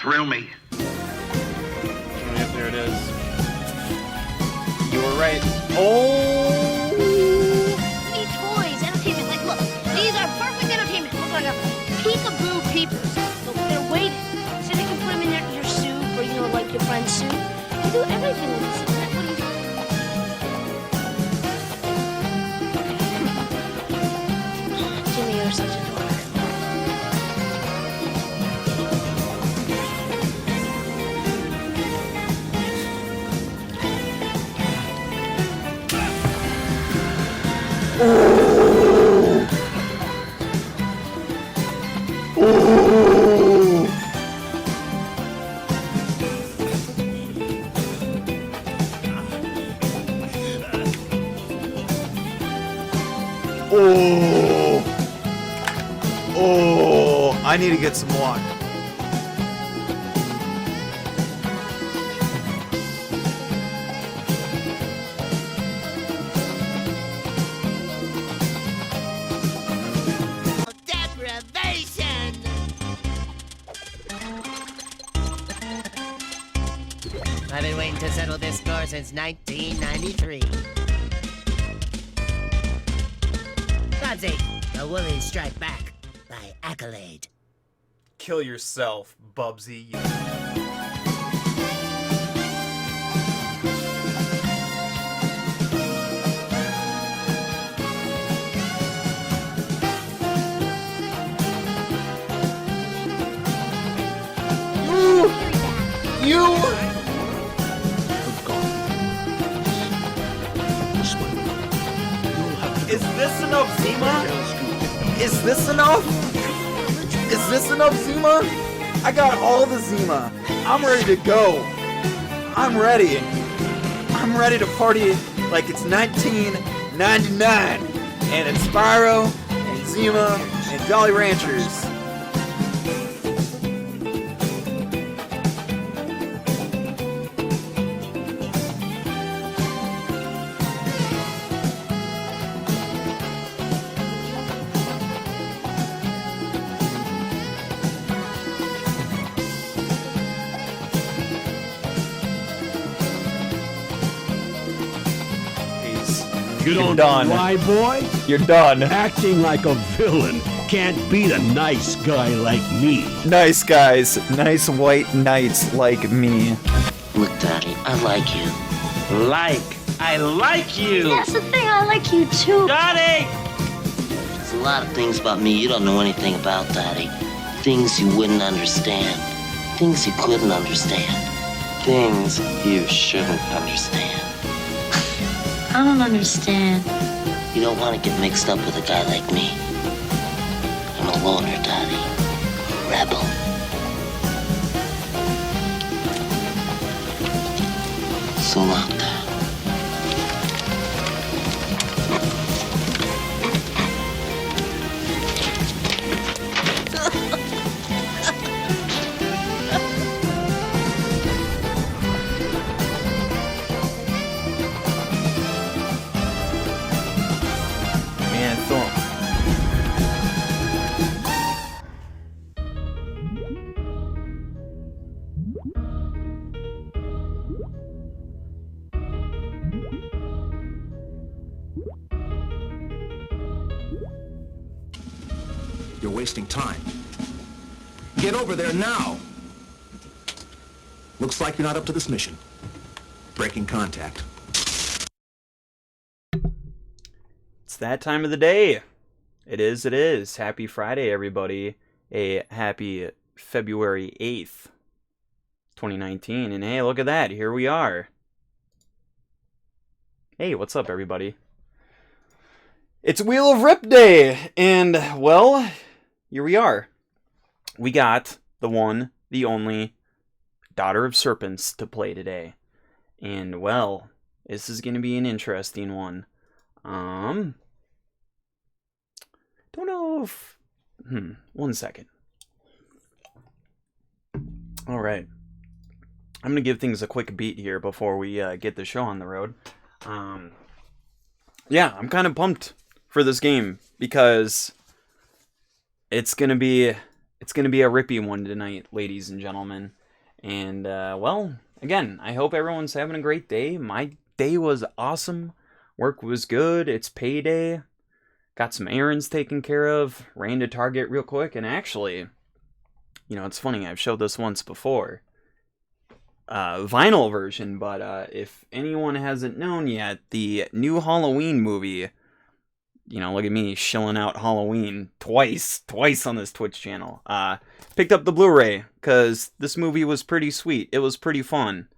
Thrill me. Yep, there it is. You were right. Oh! These toys, entertainment. Like, look, these are perfect entertainment. Look like a peekaboo peepers. Look, they're weighted, so they can put them in your soup or, you know, like your friend's soup. You do everything with this. What do you Jimmy, you're such a dork. Oh, oh, I need to get some water. Deprivation! I've been waiting to settle this score since 1993. Bubsy, the Woolies strike back by accolade. Kill yourself, Bubsy. You! Is this enough, Zima? Is this enough? Is this enough, Zima? I got all the Zima. I'm ready to go. I'm ready. I'm ready to party like it's 1999. And it's Spyro, and Zima, and Jolly Ranchers. You You're don't done. know why, boy? You're done. Acting like a villain can't beat a nice guy like me. Nice guys, nice white knights like me. Look, Daddy, I like you. I like you! That's the thing, I like you too. Daddy! There's a lot of things about me you don't know anything about, Daddy. Things you wouldn't understand. Things you couldn't understand. Things you shouldn't understand. I don't understand. You don't want to get mixed up with a guy like me. I'm a loner, Daddy. A rebel. So long, Dad. Man, Thorn. You're wasting time. Get over there now! Looks like you're not up to this mission. Breaking contact. It's that time of the day. It is. Happy Friday, everybody. A happy February 8th, 2019. And hey, look at that. Here we are. Hey, what's up, everybody? It's Wheel of Rip Day. And, well, here we are. We got the one, the only Daughter of Serpents to play today. And, well, this is going to be an interesting one. Don't know if... one second. Alright. I'm going to give things a quick beat here before we get the show on the road. Yeah, I'm kind of pumped for this game because it's going to be it's going to be a rippy one tonight, ladies and gentlemen. And, well, again, I hope everyone's having a great day. My day was awesome. Work was good. It's payday. Got some errands taken care of. Ran to Target real quick. And actually, you know, it's funny. I've showed this once before. Vinyl version. But if anyone hasn't known yet, the new Halloween movie... You know, look at me shilling out Halloween twice on this Twitch channel. Picked up the Blu-ray because this movie was pretty sweet. It was pretty fun.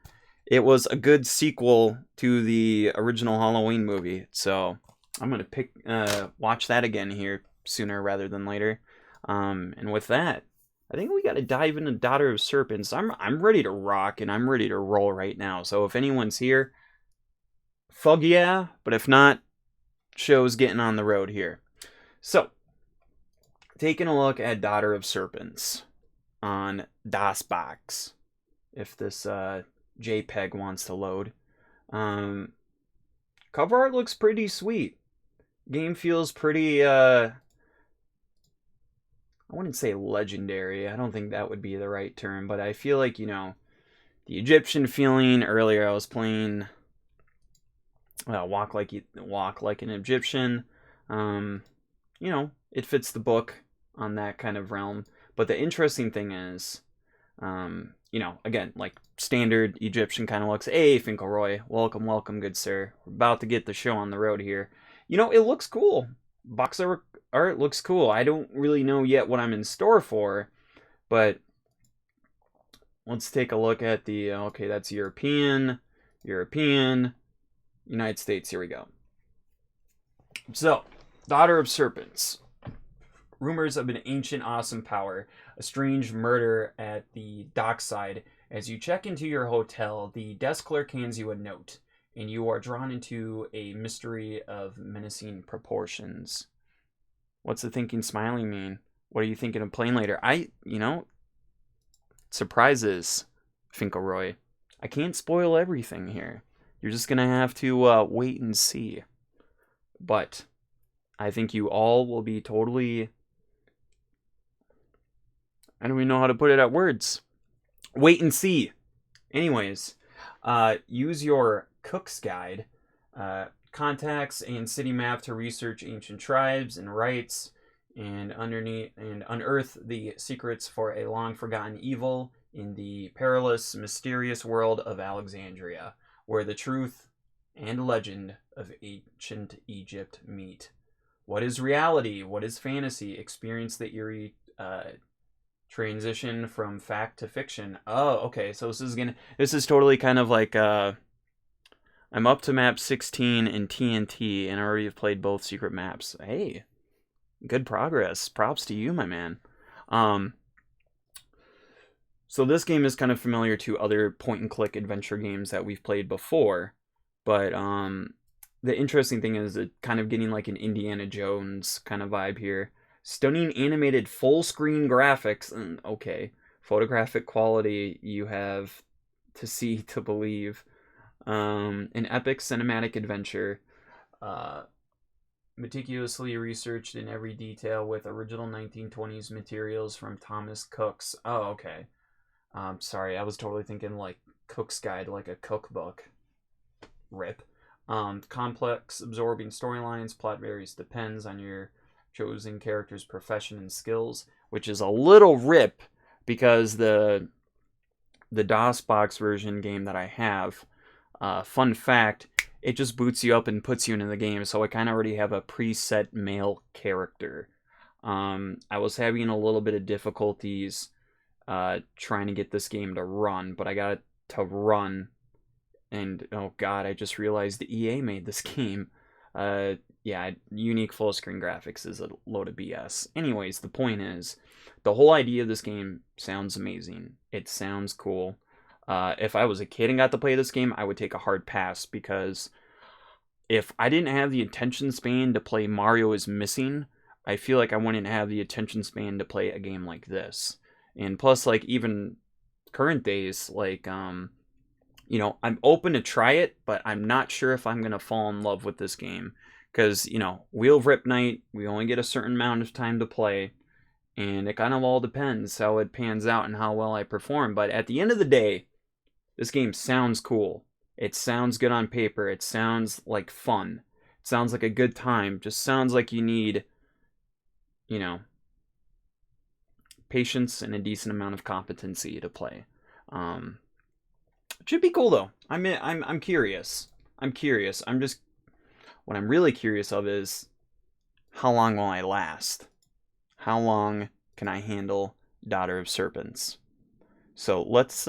It was a good sequel to the original Halloween movie. So I'm gonna watch that again here sooner rather than later. And with that, I think we got to dive into Daughter of Serpents. I'm ready to rock and I'm ready to roll right now. So if anyone's here, fug yeah. But if not, show's getting on the road here. So, taking a look at Daughter of Serpents on DOSBox, if this JPEG wants to load. Cover art looks pretty sweet. Game feels pretty, I wouldn't say legendary. I don't think that would be the right term, but I feel like, you know, the Egyptian feeling. Earlier I was playing... walk like an Egyptian. You know, it fits the book on that kind of realm. But the interesting thing is, you know, again, like standard Egyptian kind of looks. Hey, Finkelroy, welcome, good sir. We're about to get the show on the road here. You know, it looks cool. Box art looks cool. I don't really know yet what I'm in store for, but let's take a look at the. Okay, that's European. United States, here we go. So, Daughter of Serpents. Rumors of an ancient awesome power. A strange murder at the dockside. As you check into your hotel, the desk clerk hands you a note, and you are drawn into a mystery of menacing proportions. What's the thinking smiling mean? What are you thinking of playing later? You know, surprises, Finkelroy. I can't spoil everything here. You're just going to have to wait and see. But I think you all will be totally... I don't even know how to put it at words. Wait and see. Anyways, use your cook's guide, contacts, and city map to research ancient tribes and rites, and unearth the secrets for a long-forgotten evil in the perilous, mysterious world of Alexandria, where the truth and legend of ancient Egypt meet. What is reality? What is fantasy? Experience the eerie transition from fact to fiction. Oh, okay. So this is totally kind of like I'm up to map 16 in TNT, and I already have played both secret maps. Hey, good progress. Props to you, my man. So this game is kind of familiar to other point-and-click adventure games that we've played before, but the interesting thing is it kind of getting like an Indiana Jones kind of vibe here. Stunning animated full-screen graphics, and okay, photographic quality you have to see to believe. An epic cinematic adventure, meticulously researched in every detail with original 1920s materials from Thomas Cook's. Oh, okay. Sorry, I was totally thinking like Cook's Guide, like a cookbook. Rip. Complex, absorbing storylines. Plot varies, depends on your chosen character's profession and skills, which is a little rip because the DOSBox version game that I have, fun fact, it just boots you up and puts you into the game, so I kind of already have a preset male character. I was having a little bit of difficulties trying to get this game to run, but I got it to run, and oh god, I just realized the EA made this game. Yeah, unique full screen graphics is a load of BS. Anyways, the point is, the whole idea of this game sounds amazing. It sounds cool. If I was a kid and got to play this game, I would take a hard pass, because if I didn't have the attention span to play Mario is Missing, I feel like I wouldn't have the attention span to play a game like this. And plus, like, even current days, like, you know, I'm open to try it, but I'm not sure if I'm going to fall in love with this game. Because, you know, Wheel of Rip Night, we only get a certain amount of time to play. And it kind of all depends how it pans out and how well I perform. But at the end of the day, this game sounds cool. It sounds good on paper. It sounds like fun. It sounds like a good time. Just sounds like you need, you know, patience and a decent amount of competency to play. It should be cool though. I'm curious. I'm curious. What I'm really curious of is how long will I last? How long can I handle Daughter of Serpents? So let's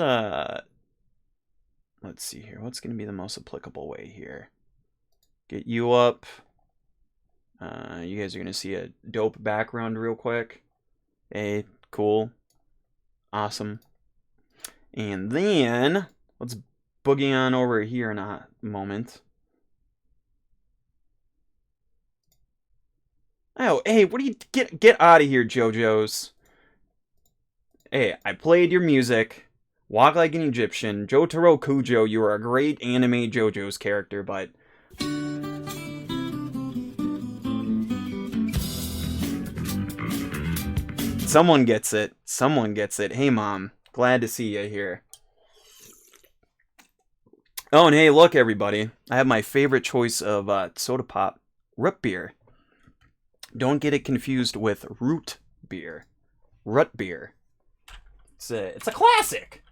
see here. What's going to be the most applicable way here? Get you up. You guys are going to see a dope background real quick. Hey, cool. Awesome. And then let's boogie on over here in a moment. Oh, hey, what do you get out of here, JoJo's? Hey, I played your music. Walk like an Egyptian. Jotaro Kujo, you are a great anime JoJo's character, but someone gets it. Someone gets it. Hey, Mom. Glad to see you here. Oh, and hey, look, everybody. I have my favorite choice of soda pop, root beer. Don't get it confused with root beer. Root beer. It's a classic.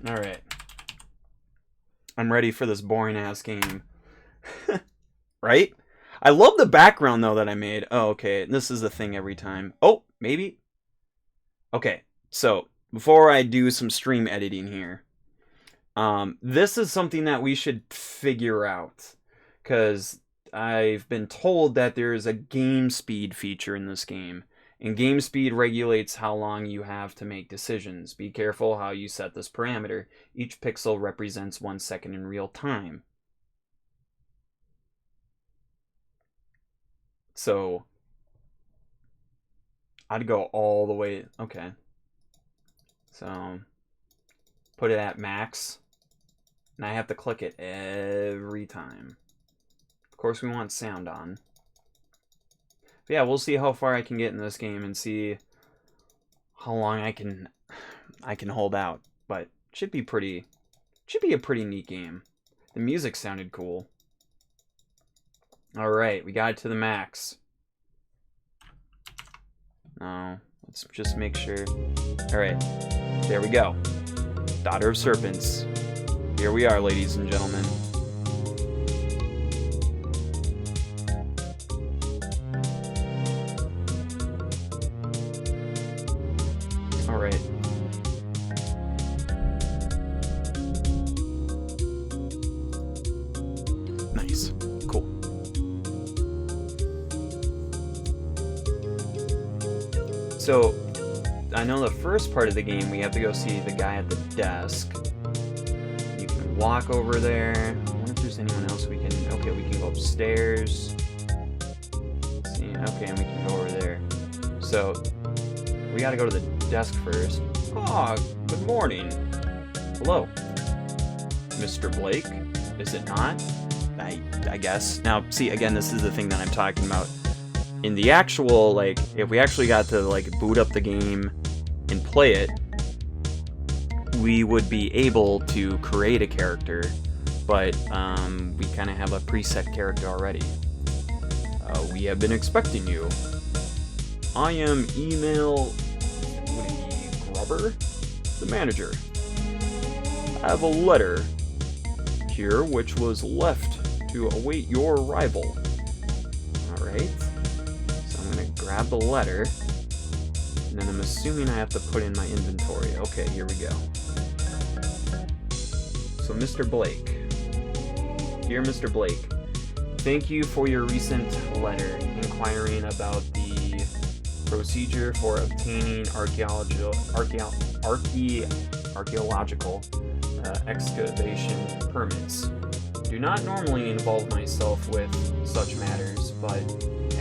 All right. I'm ready for this boring ass game. Right? I love the background though that I made. Oh, okay. This is the thing every time. Oh, maybe. Okay. So, before I do some stream editing here, this is something that we should figure out, cuz I've been told that there is a game speed feature in this game, and game speed regulates how long you have to make decisions. Be careful how you set this parameter. Each pixel represents 1 second in real time. So, I'd go all the way, okay. So, put it at max, and I have to click it every time. Of course, we want sound on. But yeah, we'll see how far I can get in this game and see how long I can hold out. But it should be a pretty neat game. The music sounded cool. All right, we got it to the max. Now, let's just make sure. All right, there we go. Daughter of Serpents. Here we are, ladies and gentlemen. All right. Nice. Cool. So, I know the first part of the game, we have to go see the guy at the desk. You can walk over there. I wonder if there's anyone else we can... Okay, we can go upstairs. Let's see. Okay, and we can go over there. So, we gotta go to the desk first. Oh, good morning. Hello. Mr. Blake? Is it not? I guess. Now, see, again, this is the thing that I'm talking about. In the actual, like, if we actually got to, like, boot up the game and play it, we would be able to create a character, but we kind of have a preset character already. We have been expecting you. I am Email Grubber, the manager. I have a letter here which was left to await your arrival. Alright. So I'm going to grab the letter, and then I'm assuming I have to put in my inventory. Okay, here we go. So Mr. Blake. Dear Mr. Blake, thank you for your recent letter inquiring about the procedure for obtaining archaeological excavation permits. Do not normally involve myself with such matters, but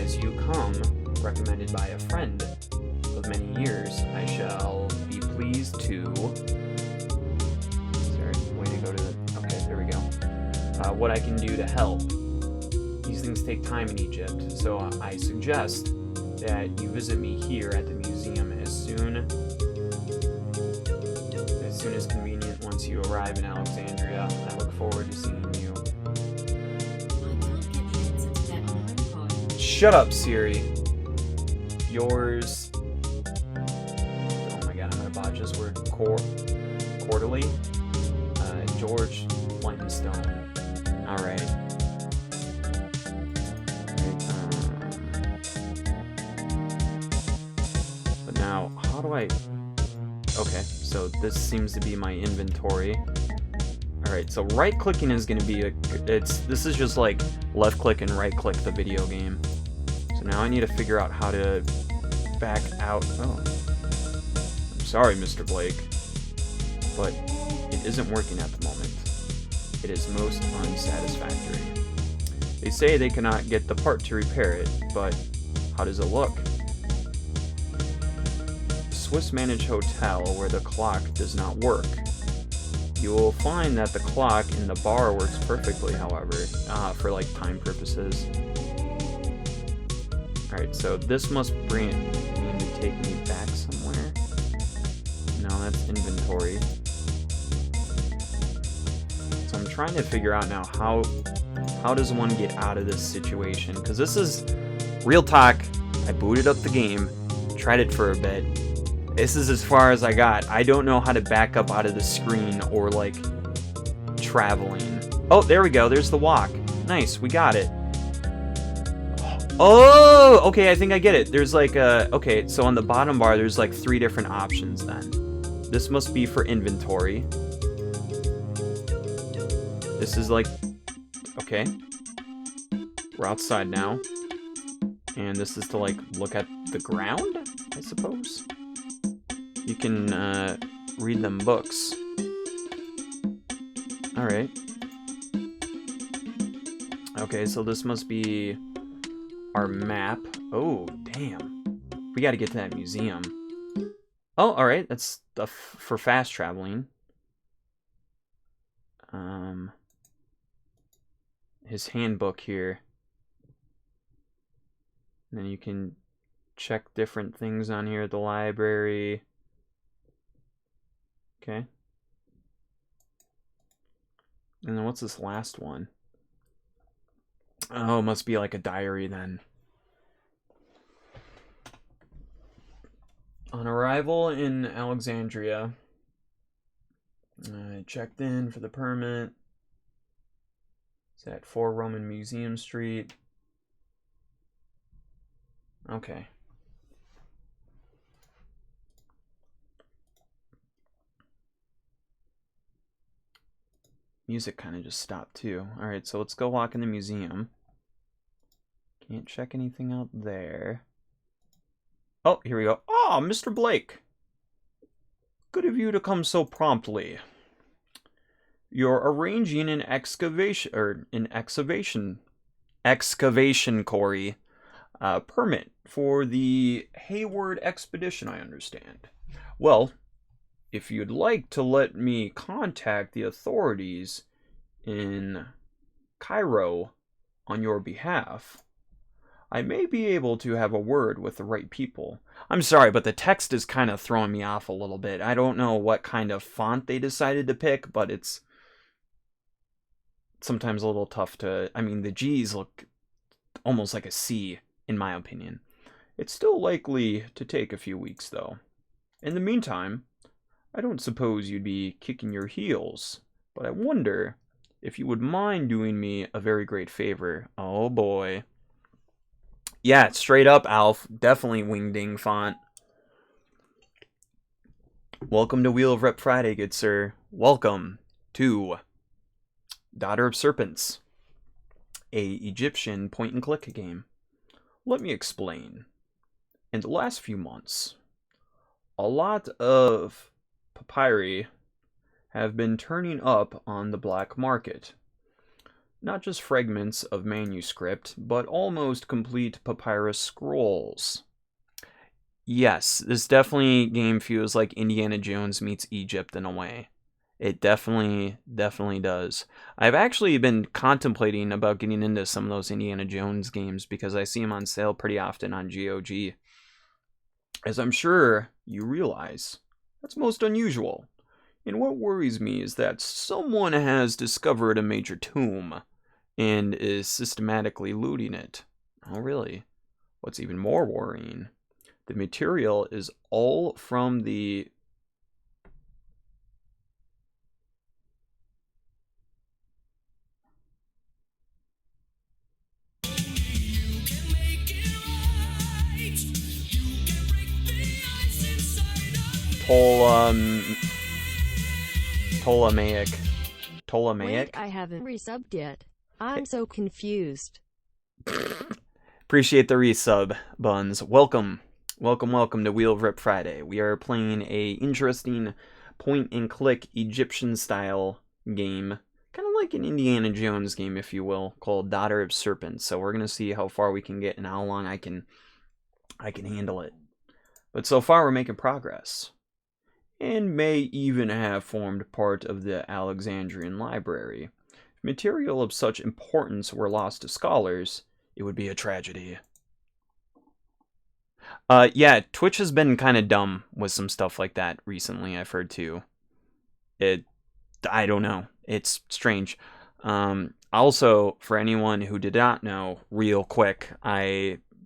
as you come recommended by a friend of many years, I shall be pleased to... Sorry, way to go to the... Okay, there we go. What I can do to help. These things take time in Egypt, so I suggest that you visit me here at the museum as soon as convenient once you arrive in Alexandria. I look forward to seeing you. Shut up, Siri. Yours. Oh my god, I'm gonna botch this word. Quarterly. George Flintstone. Alright. But now, how do I... Okay, so this seems to be my inventory. Alright, so right-clicking is going to be this is just like left-click and right-click the video game. So now I need to figure out how to back out. Oh. I'm sorry, Mr. Blake. But it isn't working at the moment. It is most unsatisfactory. They say they cannot get the part to repair it, but how does it look? Swiss-managed hotel where the clock does not work. You will find that the clock in the bar works perfectly, however, for like time purposes. Alright, so this must mean to take me back somewhere. No, that's inventory. So I'm trying to figure out now how does one get out of this situation? Because this is real talk. I booted up the game, tried it for a bit. This is as far as I got. I don't know how to back up out of the screen or, like, traveling. Oh, there we go. There's the walk. Nice. We got it. Oh, okay. I think I get it. There's, like, okay, so on the bottom bar, there's, like, 3 different options then. This must be for inventory. This is, like, okay. We're outside now. And this is to, like, look at the ground, I suppose? You can read them books. Alright. Okay, so this must be our map. Oh, damn. We gotta get to that museum. Oh, alright, that's for fast traveling. His handbook here. And then you can check different things on here at the library. Okay. And then what's this last one? Oh, it must be like a diary then. On arrival in Alexandria, I checked in for the permit. It's at 4 Roman Museum Street. Okay. Music kind of just stopped too. Alright, so let's go walk in the museum. Can't check anything out there. Oh, here we go. Oh, Mr. Blake. Good of you to come so promptly. You're arranging an excavation quarry permit for the Hayward expedition, I understand. Well, if you'd like to let me contact the authorities in Cairo on your behalf, I may be able to have a word with the right people. I'm sorry, but the text is kind of throwing me off a little bit. I don't know what kind of font they decided to pick, but it's sometimes a little tough to... I mean, the G's look almost like a C, in my opinion. It's still likely to take a few weeks, though. In the meantime, I don't suppose you'd be kicking your heels, but I wonder if you would mind doing me a very great favor. Oh boy. Yeah, straight up, Alf. Definitely Wingding font. Welcome to Wheel of Rep Friday, good sir. Welcome to Daughter of Serpents, a Egyptian point-and-click game. Let me explain. In the last few months, a lot of papyri have been turning up on the black market. Not just fragments of manuscript, but almost complete papyrus scrolls. Yes, this definitely game feels like Indiana Jones meets Egypt in a way. It definitely does. I've actually been contemplating about getting into some of those Indiana Jones games because I see them on sale pretty often on GOG. As I'm sure you realize, that's most unusual. And what worries me is that someone has discovered a major tomb and is systematically looting it. Oh, really? What's even more worrying, the material is all from the... Ptolemaic? Wait, I haven't resubbed yet. I'm so confused. Appreciate the resub, Buns. Welcome to Wheel of Rip Friday. We are playing a interesting point-and-click Egyptian-style game, kind of like an Indiana Jones game, if you will, called Daughter of Serpents. So we're gonna see how far we can get and how long I can handle it. But so far, we're making progress, and may even have formed part of the Alexandrian library. If material of such importance were lost to scholars, it would be a tragedy. Yeah, Twitch has been kind of dumb with some stuff like that recently, I've heard too. I don't know. It's strange. Also, for anyone who did not know, real quick,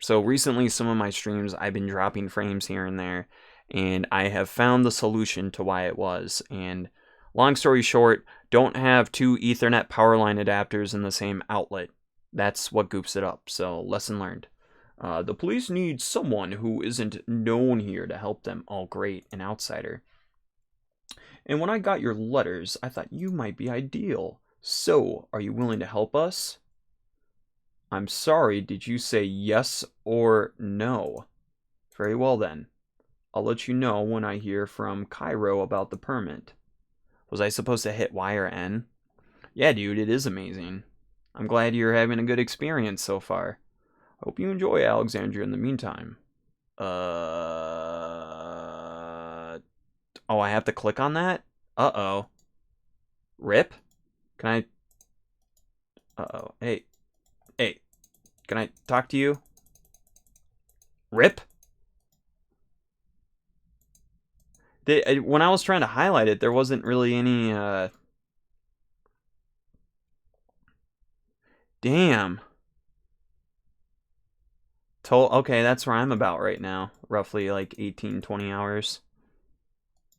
so recently some of my streams, I've been dropping frames here and there, and I have found the solution to why it was. And long story short, don't have two Ethernet power line adapters in the same outlet. That's what goops it up. So, lesson learned. The police need someone who isn't known here to help them. Oh, great, an outsider. And when I got your letters, I thought you might be ideal. So, are you willing to help us? I'm sorry, did you say yes or no? Very well then. I'll let you know when I hear from Cairo about the permit. Was I supposed to hit Y or N? Yeah, dude, it is amazing. I'm glad you're having a good experience so far. Hope you enjoy Alexandria in the meantime. Oh, I have to click on that? Uh-oh. Rip? Can I... Uh-oh. Hey. Can I talk to you? Rip? When I was trying to highlight it, there wasn't really any, Damn. Okay, that's where I'm about right now. Roughly like 18, 20 hours.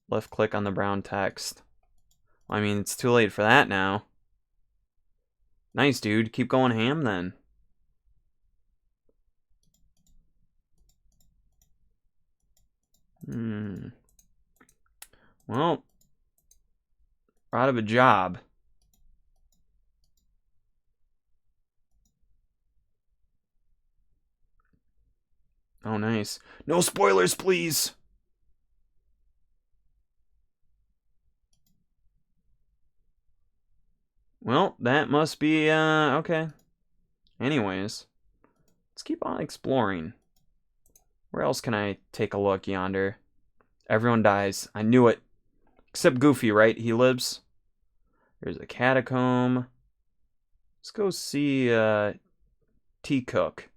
Left click on the brown text. I mean, it's too late for that now. Nice, dude. Keep going ham then. Well, we're out of a job. Oh, nice. No spoilers, please! Well, that must be, okay. Anyways, let's keep on exploring. Where else can I take a look yonder? Everyone dies. I knew it. Except Goofy, right? He lives. There's a catacomb. Let's go see, T-Cook.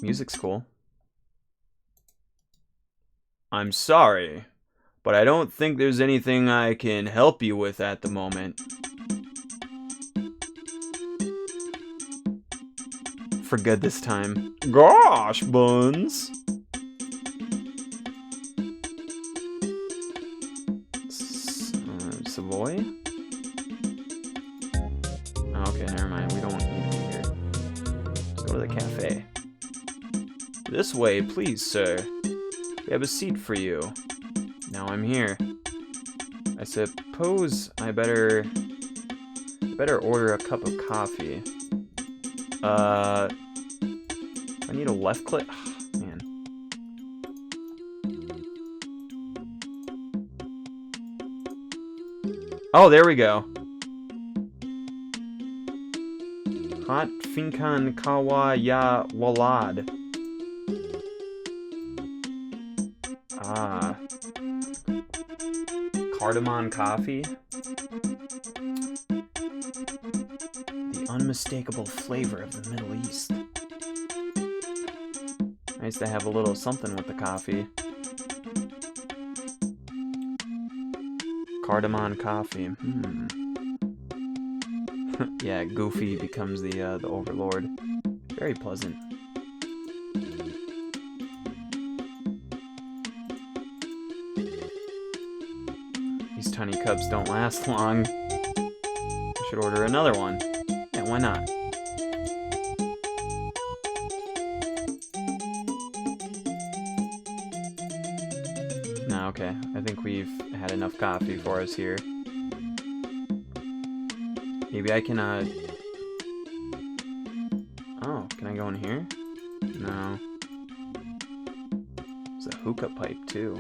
Music's cool. I'm sorry, but I don't think there's anything I can help you with at the moment. For good this time. Gosh, Buns! Savoy? Okay, never mind. We don't need to be here. Let's go to the cafe. This way, please, sir. We have a seat for you. Now I'm here. I suppose I better order a cup of coffee. I need a left click. Oh, man. Oh, there we go. Hot Finkan Kawa Ya Walad. Cardamom coffee. The unmistakable flavor of the Middle East. Nice to have a little something with the coffee. Cardamom coffee. Yeah, Goofy becomes the overlord. Very pleasant. These tiny cups don't last long. I should order another one. Yeah, why not? No, okay. I think we've had enough coffee for us here. Maybe I can, Oh, can I go in here? No. There's a hookah pipe, too.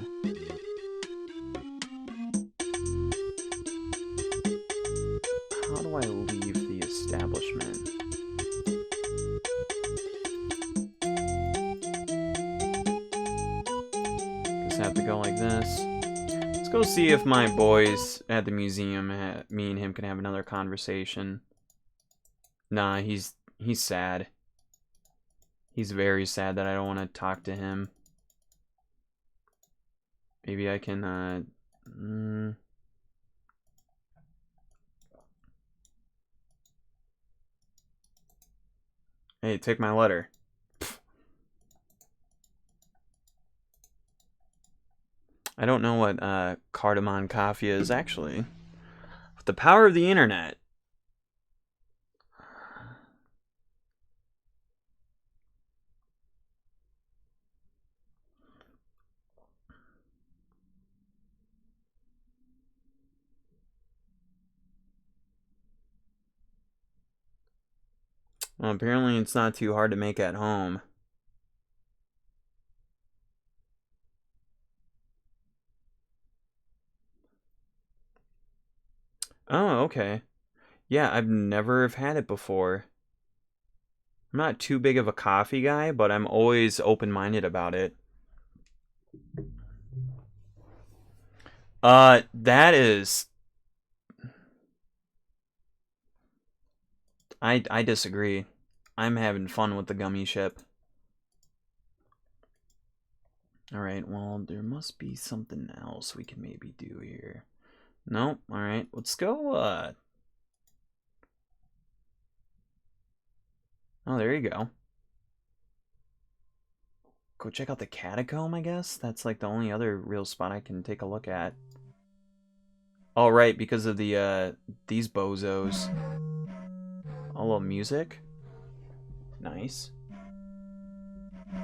How do I leave the establishment? Just have to go like this. Let's go see if my boys at the museum, me and him can have another conversation. Nah, he's sad. He's very sad that I don't want to talk to him. Maybe I can, Hey, take my letter. I don't know what cardamom coffee is, actually. With the power of the internet. Well, apparently it's not too hard to make at home. Oh, okay. Yeah, I've never have had it before. I'm not too big of a coffee guy, but I'm always open-minded about it. That is... I disagree. I'm having fun with the gummy ship. Alright, well, there must be something else we can maybe do here. Nope, alright, let's go, Oh, there you go. Go check out the catacomb, I guess? That's like the only other real spot I can take a look at. Oh, right, because of the, these bozos. A little music. Nice. I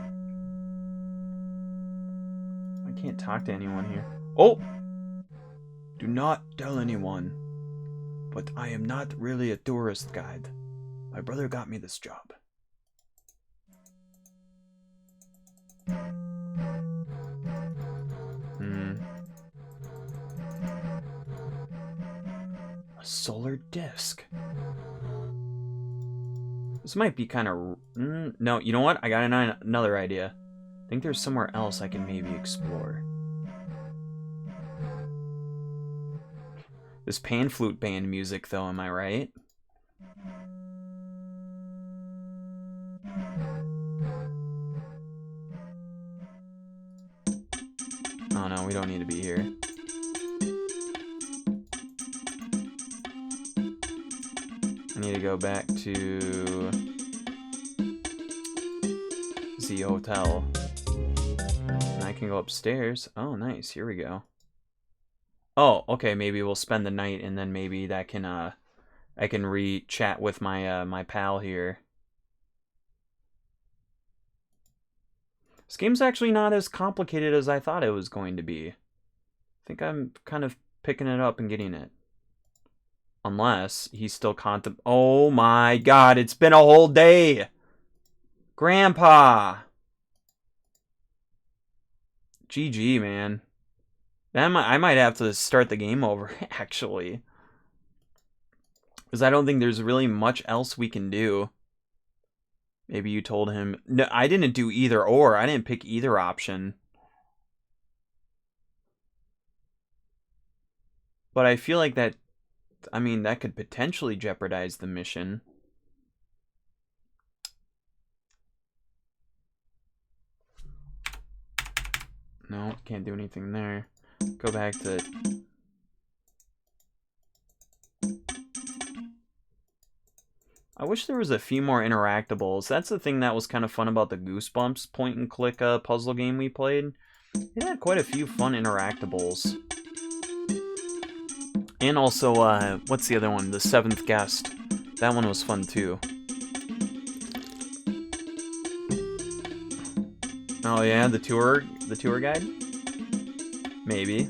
can't talk to anyone here. Oh! Do not tell anyone. But I am not really a tourist guide. My brother got me this job. A solar disc. This might be kind of... no, you know what? I got another idea. I think there's somewhere else I can maybe explore. This pan flute band music, though, am I right? Oh no, we don't need to be here. I need to go back to the hotel. And I can go upstairs. Oh, nice. Here we go. Oh, okay, maybe we'll spend the night and then maybe that can I can re-chat with my my pal here. This game's actually not as complicated as I thought it was going to be. I think I'm kind of picking it up and getting it. Unless he's still Oh my god, it's been a whole day! Grandpa! GG, man. I might have to start the game over, actually. Because I don't think there's really much else we can do. Maybe you told him... No, I didn't do either or. I didn't pick either option. But I feel like that, I mean, that could potentially jeopardize the mission. No, can't do anything there. Go back to... I wish there was a few more interactables. That's the thing that was kind of fun about the Goosebumps point-and-click puzzle game we played. It had quite a few fun interactables. And also, what's the other one? The Seventh Guest. That one was fun too. Oh yeah, the tour guide? Maybe.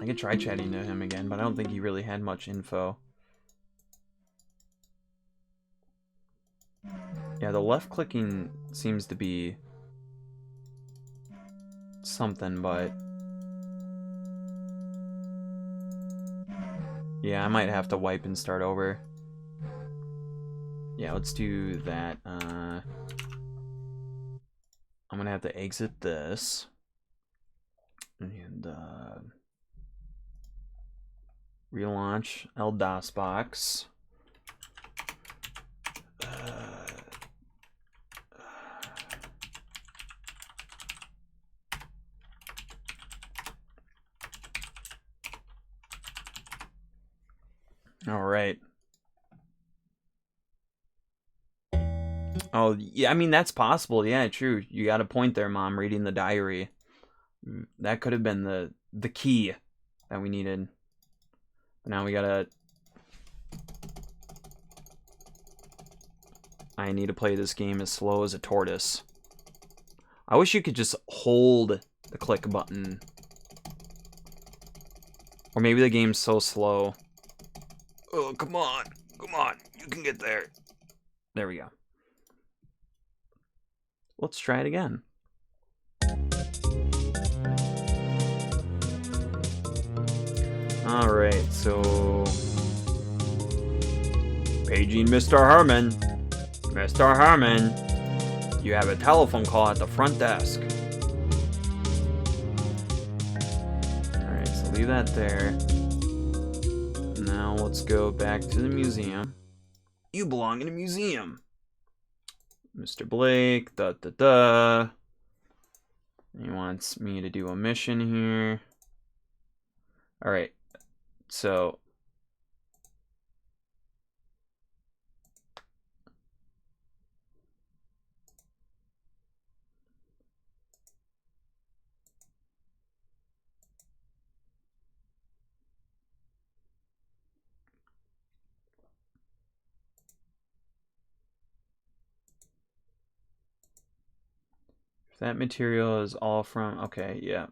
I could try chatting to him again, but I don't think he really had much info. Yeah, the left clicking seems to be something, but yeah, I might have to wipe and start over. Yeah, let's do that. I'm gonna have to exit this and relaunch LDOSBox. All right. Oh, yeah, I mean, that's possible. Yeah, true. You got a point there, Mom, reading the diary. That could have been the key that we needed. But now we gotta... I need to play this game as slow as a tortoise. I wish you could just hold the click button. Or maybe the game's so slow. Oh, come on. Come on. You can get there. There we go. Let's try it again. Alright, so... Paging Mr. Herman. Mr. Herman, you have a telephone call at the front desk. Alright, so leave that there. Now let's go back to the museum. You belong in a museum. Mr. Blake, da. He wants me to do a mission here. Alright, so... that material is all from... Okay, yeah.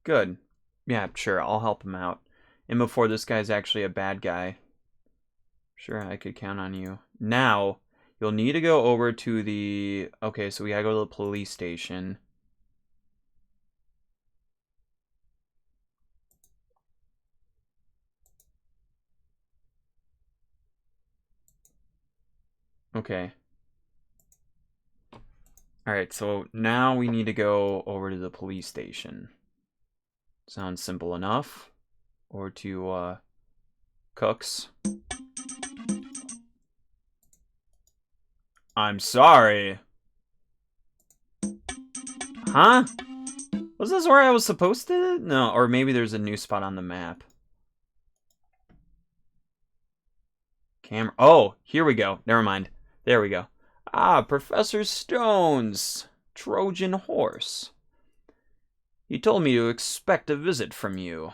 Good. Yeah, sure, I'll help him out. And before this guy's actually a bad guy. Sure, I could count on you. Now, you'll need to go over to the... Okay, so we gotta go to the police station. Okay. Alright, so now we need to go over to the police station. Sounds simple enough. Or to, Cooks. I'm sorry. Huh? Was this where I was supposed to? No, or maybe there's a new spot on the map. Camera. Oh, here we go. Never mind. There we go. Ah, Professor Stone's Trojan horse. He told me to expect a visit from you.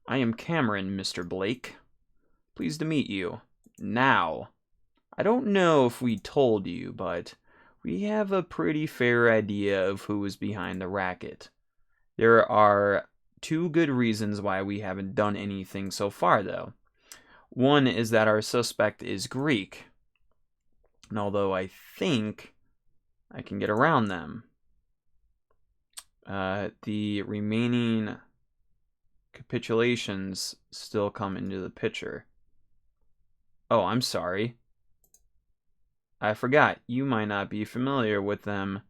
I am Cameron, Mr. Blake. Pleased to meet you. Now, I don't know if we told you, but we have a pretty fair idea of who is behind the racket. There are two good reasons why we haven't done anything so far, though. One is that our suspect is Greek. And although I think I can get around them, the remaining capitulations still come into the picture. Oh, I'm sorry. I forgot. You might not be familiar with them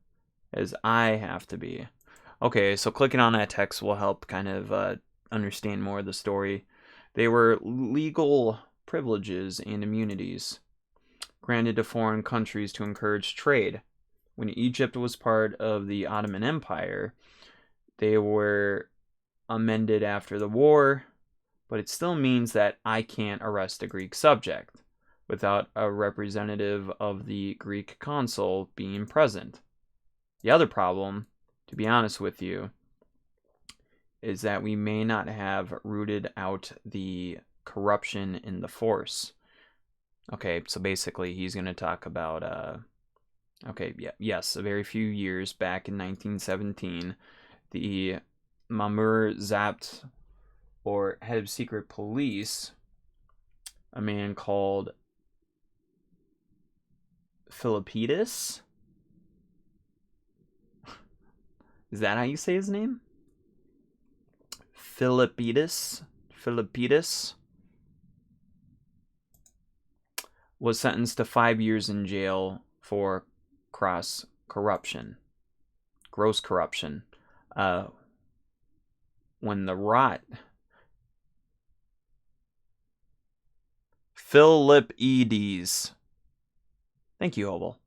as I have to be. Okay, so clicking on that text will help kind of understand more of the story. They were legal privileges and immunities granted to foreign countries to encourage trade. When Egypt was part of the Ottoman Empire, they were amended after the war, but it still means that I can't arrest a Greek subject without a representative of the Greek consul being present. The other problem, to be honest with you, is that we may not have rooted out the corruption in the force. Okay, so basically he's going to talk about, a very few years back in 1917, the Mamur Zapt, or head of secret police, a man called Philippidis. Is that how you say his name? Philippidis was sentenced to 5 years in jail for gross corruption. When the rot... Philippides. Thank you, Hobel.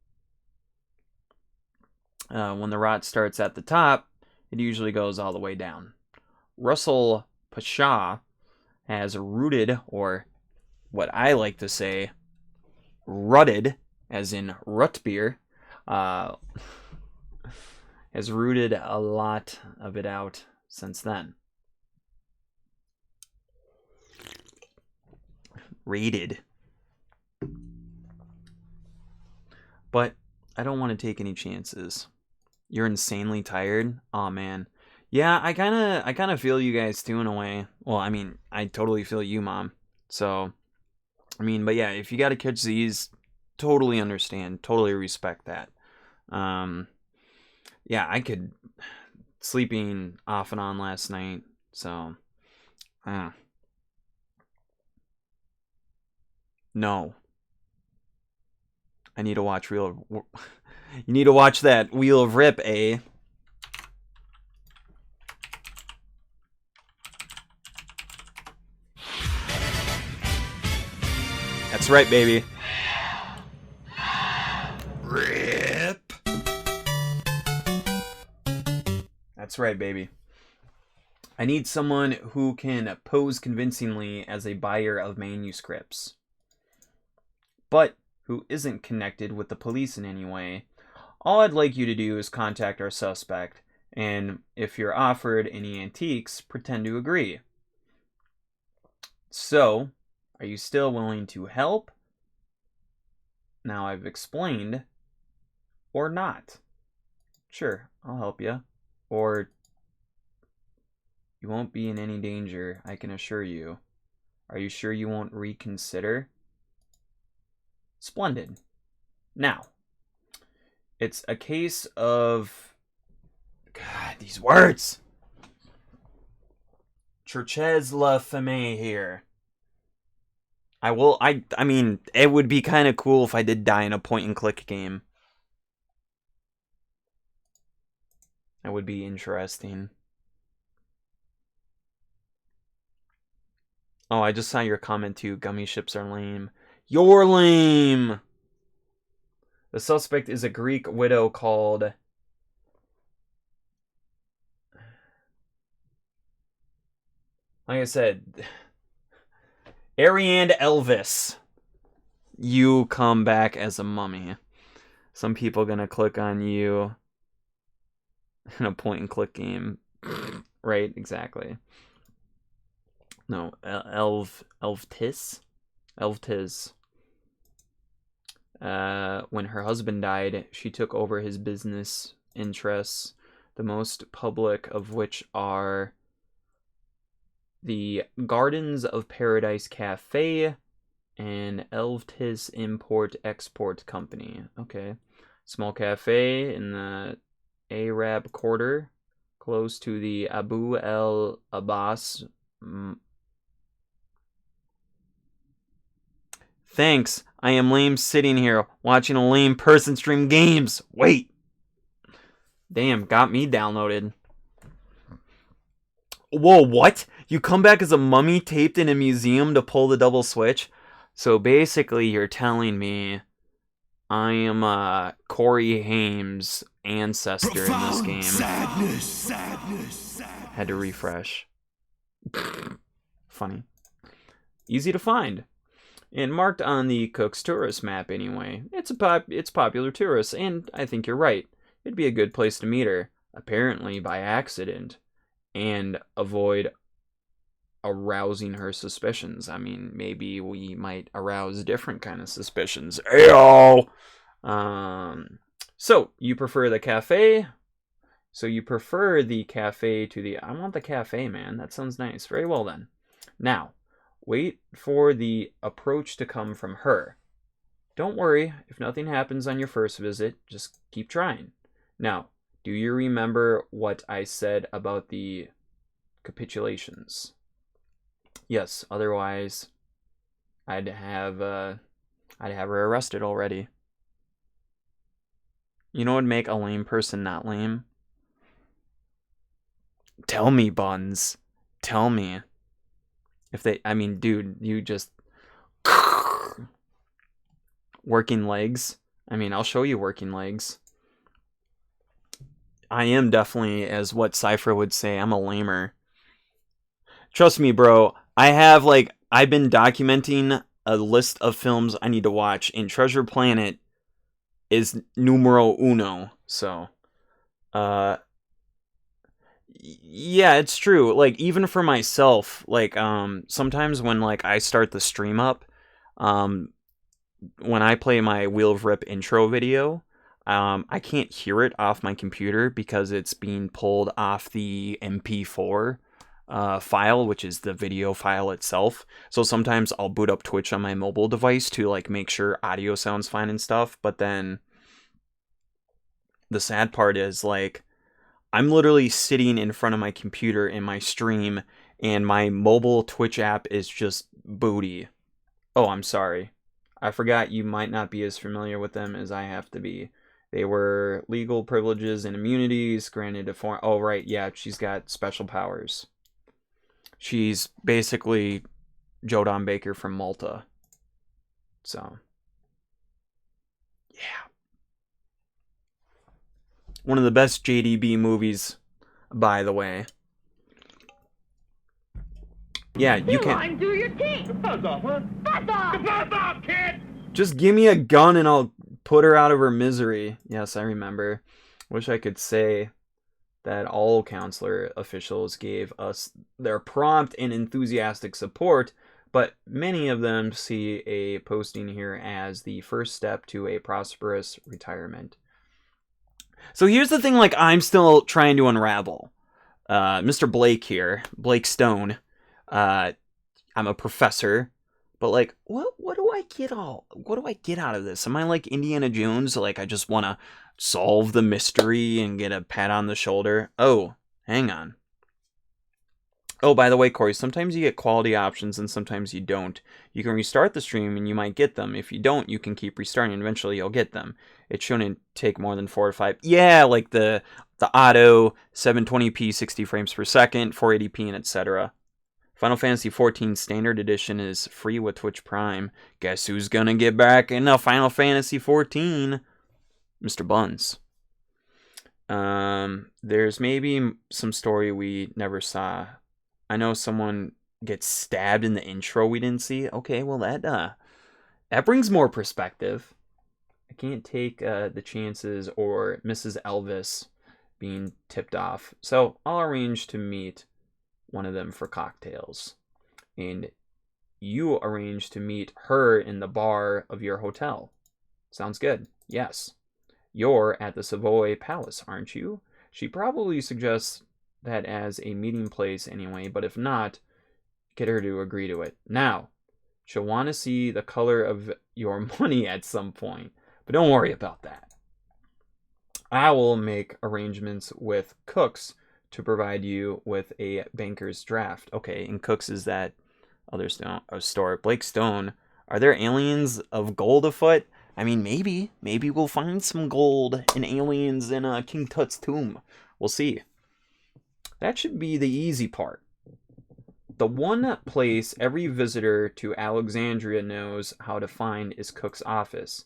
When the rot starts at the top, it usually goes all the way down. Russell Pasha has rooted, or what I like to say, rutted, as in root beer, has rooted a lot of it out since then. Rated. But I don't want to take any chances. You're insanely tired? Aw, man. Yeah, I kind of feel you guys too in a way. Well, I mean, I totally feel you, Mom. So, I mean, but yeah, if you got to catch these, totally understand, totally respect that. Yeah, I could sleeping off and on last night, so no. I need to watch You need to watch that Wheel of Rip, eh? That's right, baby. Rip. That's right, baby. I need someone who can pose convincingly as a buyer of manuscripts, but who isn't connected with the police in any way. All I'd like you to do is contact our suspect, and if you're offered any antiques, pretend to agree. So, are you still willing to help? Now I've explained, or not? Sure, I'll help you. Or, you won't be in any danger, I can assure you. Are you sure you won't reconsider? Splendid. Now, it's a case of... God, these words! Churches la Femme here. I mean, it would be kind of cool if I did die in a point-and-click game. That would be interesting. Oh, I just saw your comment too. Gummy ships are lame. You're lame! The suspect is a Greek widow called... Like I said... Ariane Elvis. You come back as a mummy. Some people gonna click on you in a point-and-click game. Right, exactly. No, Elvtis. When her husband died, she took over his business interests, the most public of which are the Gardens of Paradise Cafe and Elvtis Import-Export Company. Okay. Small cafe in the Arab Quarter, close to the Abu el Abbas Thanks. I am lame sitting here watching a lame person stream games. Wait. Damn, got me downloaded. Whoa, what? You come back as a mummy taped in a museum to pull the double switch? So basically you're telling me I am Corey Haim's ancestor in this game. Sadness. Had to refresh. Funny. Easy to find. And marked on the Cook's tourist map anyway. It's popular tourists, and I think you're right. It'd be a good place to meet her, apparently by accident, and avoid arousing her suspicions. I mean, maybe we might arouse different kind of suspicions. Ayo! So, you prefer the cafe? So you prefer the cafe to the... I want the cafe, man. That sounds nice. Very well, then. Now, wait for the approach to come from her. Don't worry. If nothing happens on your first visit, just keep trying. Now, do you remember what I said about the capitulations? Yes, otherwise I'd have her arrested already. You know what would make a lame person not lame? Tell me, Buns. Tell me. If they, I mean, dude, you just working legs. I mean, I'll show you working legs. I am definitely, as what Cypher would say, I'm a lamer. Trust me, bro. I've been documenting a list of films I need to watch, and Treasure Planet is numero uno. So, yeah, it's true. Like, even for myself, like, sometimes when, like, I start the stream up, when I play my Wheel of Rip intro video, I can't hear it off my computer because it's being pulled off the MP4 file, which is the video file itself. So sometimes I'll boot up Twitch on my mobile device to like make sure audio sounds fine and stuff. But then the sad part is like I'm literally sitting in front of my computer in my stream and my mobile Twitch app is just booty. Oh, I'm sorry. I forgot you might not be as familiar with them as I have to be. They were legal privileges and immunities granted to foreign... Oh, right, yeah, she's got special powers. She's basically Joe Don Baker from Malta. So, yeah. One of the best JDB movies, by the way. Yeah, you can... do your thing. Buzz off, huh? Buzz off! Buzz off, kid! Just give me a gun and I'll put her out of her misery. Yes, I remember. Wish I could say that all counselor officials gave us their prompt and enthusiastic support, but many of them see a posting here as the first step to a prosperous retirement. So here's the thing, like, I'm still trying to unravel. Mr. Blake here, Blake Stone, I'm a professor, but like, what do I get out of this? Am I like Indiana Jones? Like, I just want to solve the mystery and get a pat on the shoulder? Oh, hang on. Oh, by the way, Corey, sometimes you get quality options and sometimes you don't. You can restart the stream and you might get them. If you don't, you can keep restarting and eventually you'll get them. It shouldn't take more than 4 or 5. Yeah, like the auto 720p 60 frames per second, 480p, and etc. Final Fantasy XIV Standard Edition is free with Twitch Prime. Guess who's gonna get back into Final Fantasy XIV? Mr. Buns. There's maybe some story we never saw. I know someone gets stabbed in the intro we didn't see. Okay, well that brings more perspective. I can't take the chances or Mrs. Elvis being tipped off. So I'll arrange to meet one of them for cocktails. And you arrange to meet her in the bar of your hotel. Sounds good. Yes. You're at the Savoy Palace, aren't you? She probably suggests that as a meeting place anyway, but if not, get her to agree to it. Now, she'll want to see the color of your money at some point, but don't worry about that. I will make arrangements with Cooks to provide you with a banker's draft. Okay, and Cooks is that other store. Blake Stone Are there aliens of gold afoot? I mean, maybe. Maybe we'll find some gold and aliens in King Tut's tomb. We'll see. That should be the easy part. The one place every visitor to Alexandria knows how to find is Cook's office.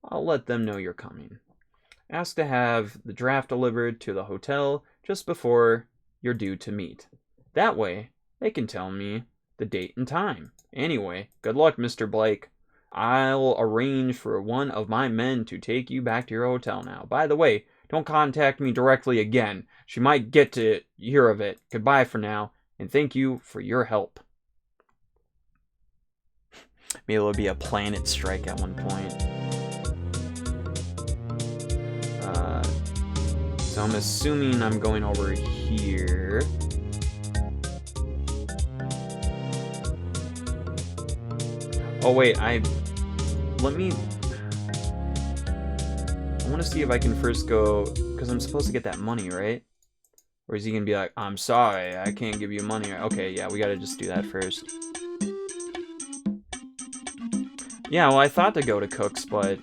I'll let them know you're coming. Ask to have the draft delivered to the hotel just before you're due to meet. That way, they can tell me the date and time. Anyway, good luck, Mr. Blake. I'll arrange for one of my men to take you back to your hotel now. By the way, don't contact me directly again. She might get to hear of it. Goodbye for now, and thank you for your help. Maybe it'll be a planet strike at one point. So I'm assuming I'm going over here. Oh wait, I want to see if I can first go, because I'm supposed to get that money, right? Or is he gonna be like, I'm sorry, I can't give you money? Okay, yeah, we gotta just do that first. Yeah, well, I thought to go to Cook's, but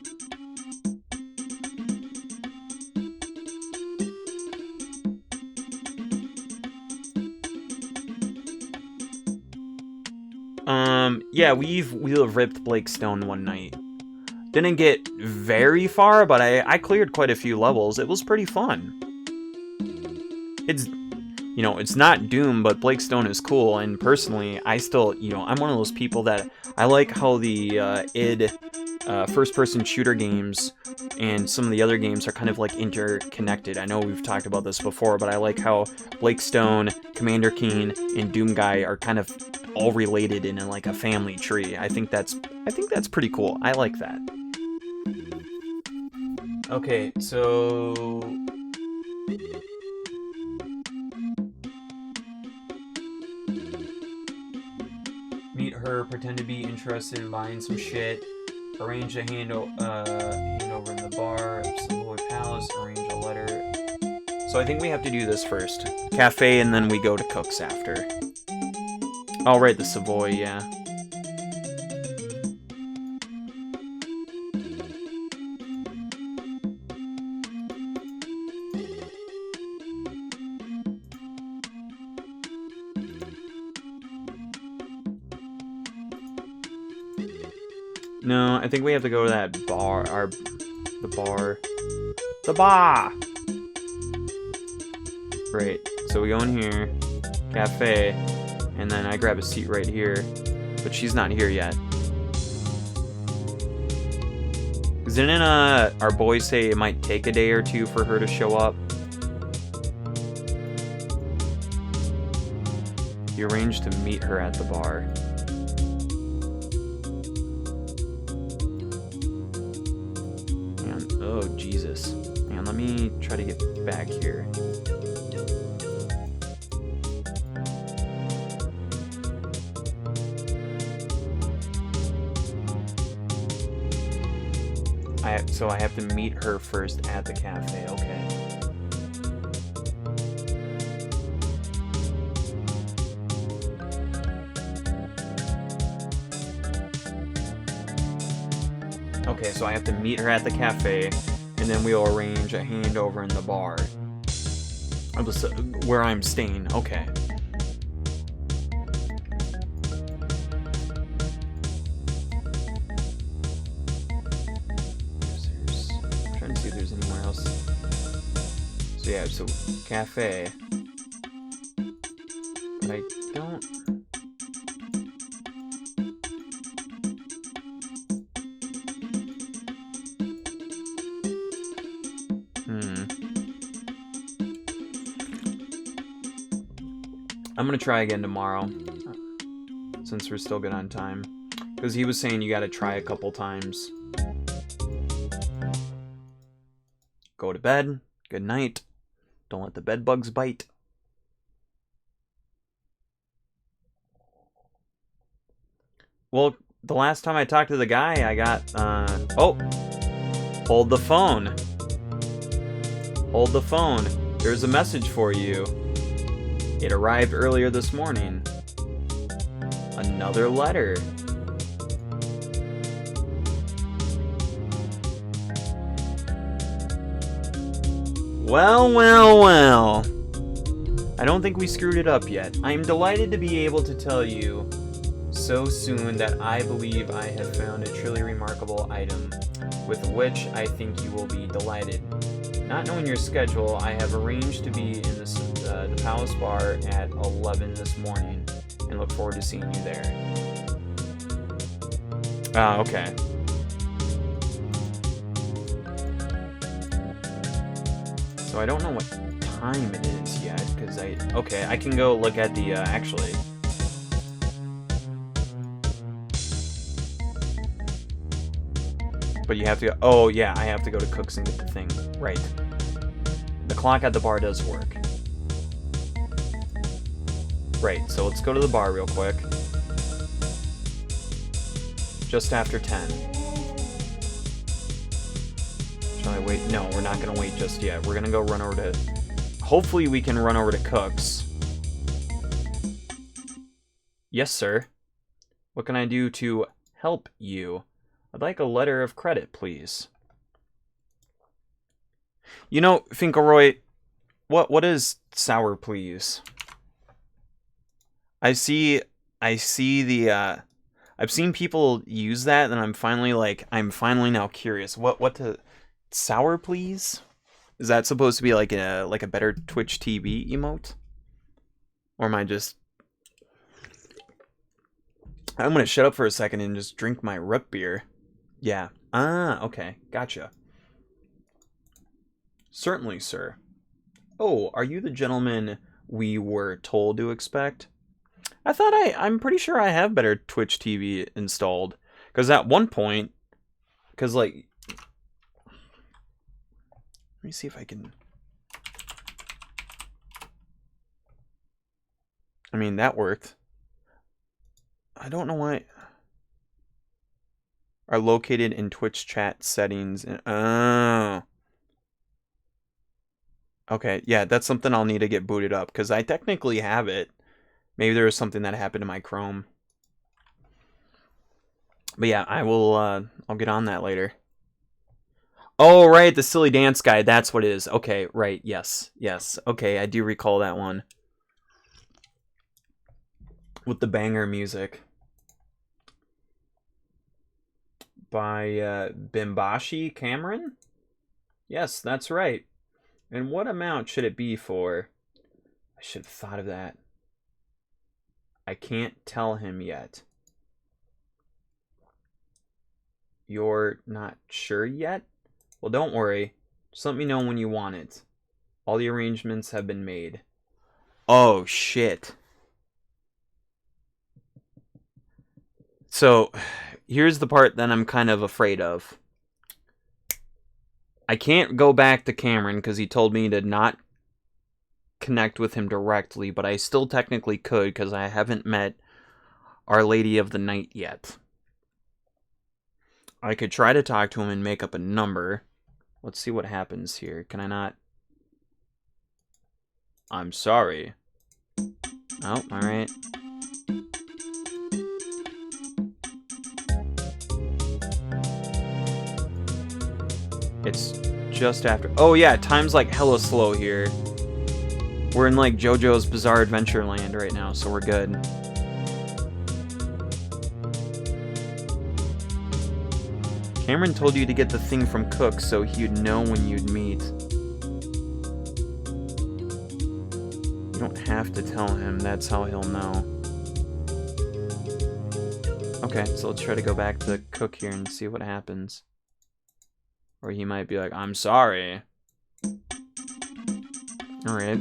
yeah, we'll have ripped Blake Stone one night. Didn't get very far, but I cleared quite a few levels. It was pretty fun. It's, you know, it's not Doom, but Blake Stone is cool, and personally, I still, you know, I'm one of those people that I like how the id first-person shooter games and some of the other games are kind of like interconnected. I know we've talked about this before, but I like how Blake Stone, Commander Keen, and Doom Guy are kind of all related in like a family tree. I think that's pretty cool. I like that. Okay, so meet her, pretend to be interested in buying some shit, arrange a handover in the bar, Savoy Palace, arrange a letter. So I think we have to do this first. Cafe, and then we go to Cook's after. Oh, right, the Savoy, yeah. No, I think we have to go to that bar, the bar! Right, so we go in here, cafe, and then I grab a seat right here, but she's not here yet. Didn't our boys say it might take a day or two for her to show up? You arranged to meet her at the bar. And, oh, Jesus. Man, let me try to get back here. So I have to meet her first at the cafe, okay. Okay, so I have to meet her at the cafe, and then we'll arrange a handover in the bar. Where I'm staying, okay. So yeah, so cafe. But I don't. I'm gonna try again tomorrow, since we're still good on time. Because he was saying you gotta try a couple times. Go to bed. Good night. Don't let the bed bugs bite. Well, the last time I talked to the guy, I got, oh! Hold the phone. Hold the phone. There's a message for you. It arrived earlier this morning. Another letter. Well, well, well. I don't think we screwed it up yet. I am delighted to be able to tell you so soon that I believe I have found a truly remarkable item with which I think you will be delighted. Not knowing your schedule, I have arranged to be in the Palace Bar at 11 this morning and look forward to seeing you there. Ah, okay. So I don't know what time it is yet, because okay, I can go look at the, actually. But you have to go, oh yeah, I have to go to Cook's and get the thing. Right. The clock at the bar does work. Right, so let's go to the bar real quick. Just after 10. Shall I wait? No, we're not gonna wait just yet. We're gonna go run over to... Hopefully we can run over to Cook's. Yes, sir. What can I do to help you? I'd like a letter of credit, please. You know, Finkelroy, what is sour, please? I see the, I've seen people use that, and I'm finally now curious. What to... Sour, please? Is that supposed to be like a better Twitch TV emote? Or am I just... I'm gonna shut up for a second and just drink my root beer. Yeah. Ah, okay. Gotcha. Certainly, sir. Oh, are you the gentleman we were told to expect? I thought I'm pretty sure I have better Twitch TV installed. Because at one point... Because, like... Let me see if I can... I mean, that worked. I don't know why... Are located in Twitch chat settings. Oh. Okay, yeah, that's something I'll need to get booted up. Because I technically have it. Maybe there was something that happened to my Chrome. But yeah, I'll get on that later. Oh, right, the silly dance guy, that's what it is. Okay, right, yes. Okay, I do recall that one. With the banger music. By Bimbashi Cameron? Yes, that's right. And what amount should it be for? I should have thought of that. I can't tell him yet. You're not sure yet? Well, don't worry. Just let me know when you want it. All the arrangements have been made. Oh, shit. So, here's the part that I'm kind of afraid of. I can't go back to Cameron because he told me to not connect with him directly, but I still technically could because I haven't met Our Lady of the Night yet. I could try to talk to him and make up a number. Let's see what happens here. Can I not? I'm sorry. Oh, alright. It's just after... Oh yeah, time's like hella slow here. We're in like JoJo's Bizarre Adventure Land right now, so we're good. Cameron told you to get the thing from Cook so he'd know when you'd meet. You don't have to tell him, that's how he'll know. Okay, so let's try to go back to Cook here and see what happens. Or he might be like, I'm sorry. Alright.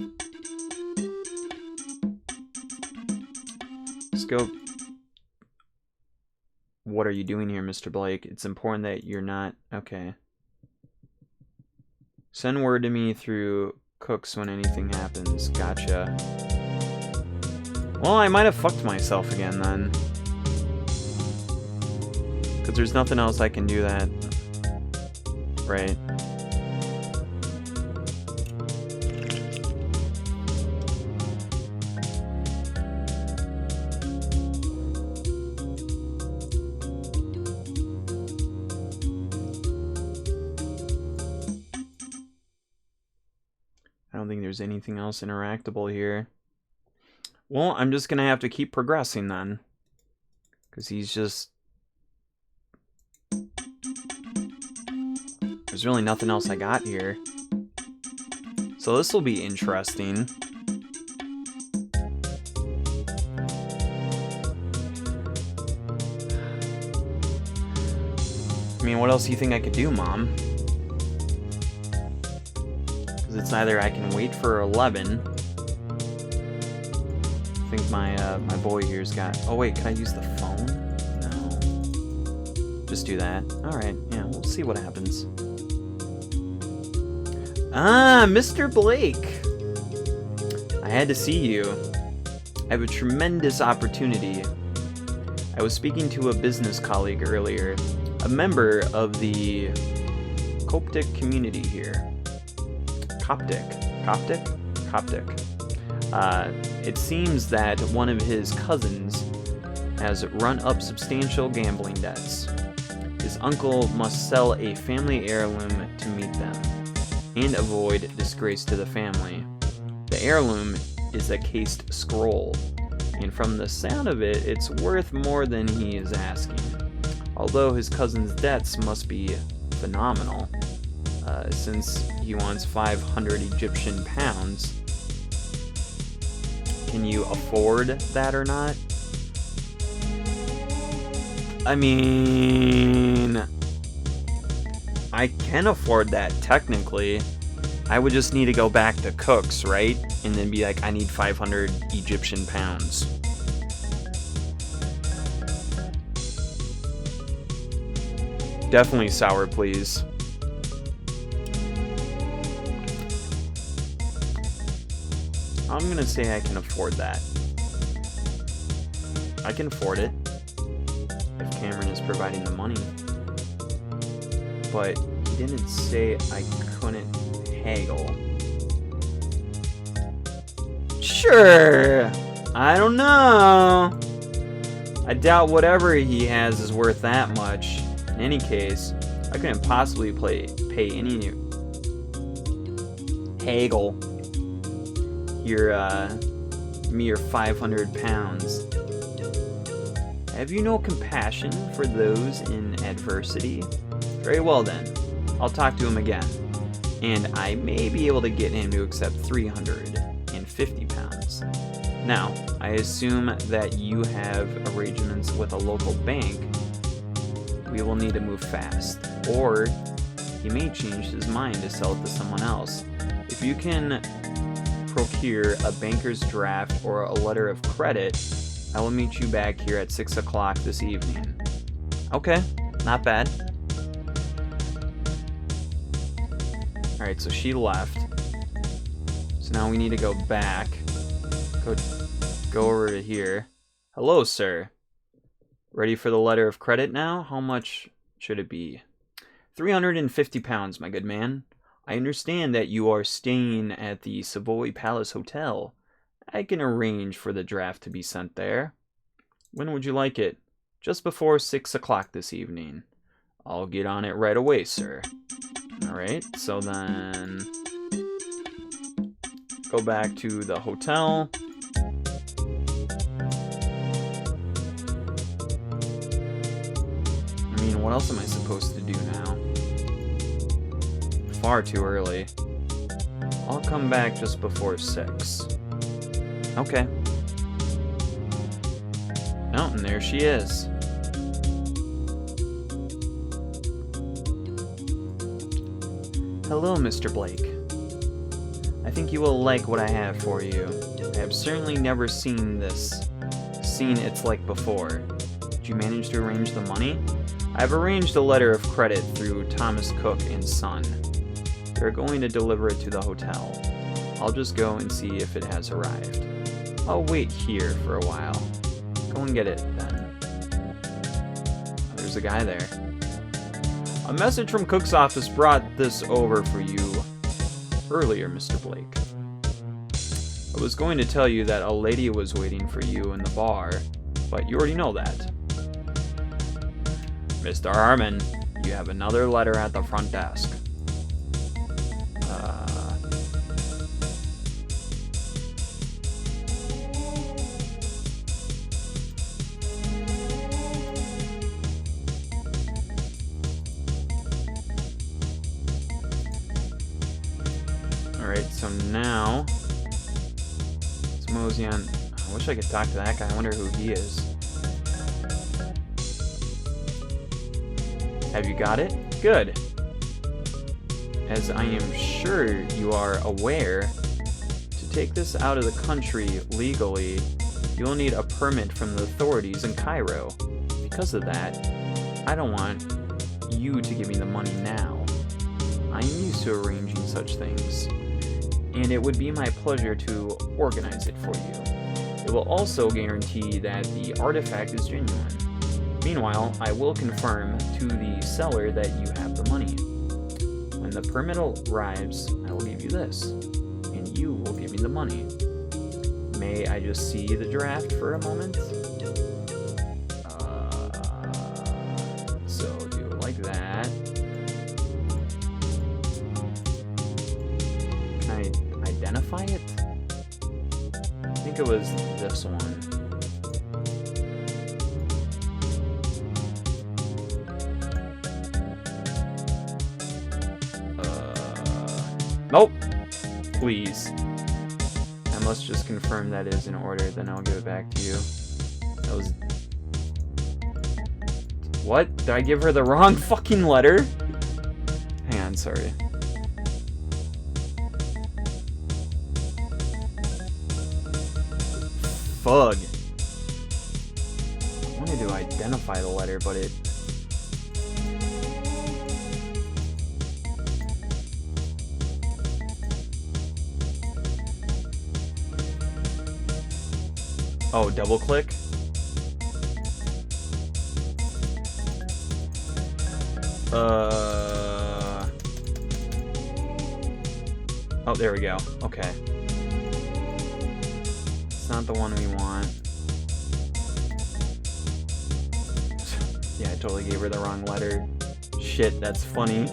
Let's go. What are you doing here, Mr. Blake? It's important that you're not... Okay. Send word to me through Cooks when anything happens. Gotcha. Well, I might have fucked myself again, then. Because there's nothing else I can do that... Right. I don't think there's anything else interactable here. Well, I'm just gonna have to keep progressing then. Because he's just... There's really nothing else I got here. So this will be interesting. I mean, what else do you think I could do, Mom? Because it's either I can wait for 11. I think my my boy here's got... Oh wait, can I use the phone? No. Just do that. Alright, yeah, we'll see what happens. Ah, Mr. Blake! I had to see you. I have a tremendous opportunity. I was speaking to a business colleague earlier, a member of the Coptic community here. Coptic. It seems that one of his cousins has run up substantial gambling debts. His uncle must sell a family heirloom to meet them and avoid disgrace to the family. The heirloom is a cased scroll, and from the sound of it, it's worth more than he is asking. Although his cousin's debts must be phenomenal, since he wants 500 Egyptian pounds. Can you afford that or not? I mean... I can afford that, technically. I would just need to go back to Cook's, right? And then be like, I need 500 Egyptian pounds. Definitely sour, please. I'm gonna say I can afford that. I can afford it. If Cameron is providing the money. But he didn't say I couldn't haggle. Sure! I don't know. I doubt whatever he has is worth that much. In any case, I couldn't possibly pay any haggle your mere 500 pounds. Have you no compassion for those in adversity? Very well then, I'll talk to him again, and I may be able to get him to accept 350 pounds. Now, I assume that you have arrangements with a local bank. We will need to move fast, or he may change his mind to sell it to someone else. If you can procure a banker's draft or a letter of credit, I will meet you back here at 6 o'clock this evening. Okay, not bad. Alright, so she left. So now we need to go back. Go over to here. Hello, sir. Ready for the letter of credit now? How much should it be? 350 pounds, my good man. I understand that you are staying at the Savoy Palace Hotel. I can arrange for the draft to be sent there. When would you like it? Just before 6 o'clock this evening. I'll get on it right away, sir. Alright, so then... go back to the hotel. I mean, what else am I supposed to do now? Far too early. I'll come back just before 6. Okay. Oh, and there she is. Hello, Mr. Blake. I think you will like what I have for you. I have certainly never seen its like before. Did you manage to arrange the money? I've arranged a letter of credit through Thomas Cook & Son. They're going to deliver it to the hotel. I'll just go and see if it has arrived. I'll wait here for a while. Go and get it, then. Oh, there's a guy there. A message from Cook's office brought this over for you earlier, Mr. Blake. I was going to tell you that a lady was waiting for you in the bar, but you already know that. Mr. Harmon, you have another letter at the front desk. Alright, so now let's mosey on. I wish I could talk to that guy. I wonder who he is. Have you got it? Good. As I am sure you are aware, to take this out of the country legally, you'll need a permit from the authorities in Cairo. Because of that, I don't want you to give me the money now. I am used to arranging such things, and it would be my pleasure to organize it for you. It will also guarantee that the artifact is genuine. Meanwhile, I will confirm to the seller that you have the money. When the permit arrives, I will give you this, and you will give me the money. May I just see the draft for a moment? So do it like that. Can I identify it? I think it was this one. Nope. Please. I must just confirm that is in order, then I'll give it back to you. That was... What? Did I give her the wrong fucking letter? Hang on, sorry. Fug. I wanted to identify the letter, but it... Oh, double click? Oh, there we go. Okay. It's not the one we want. Yeah, I totally gave her the wrong letter. Shit, that's funny.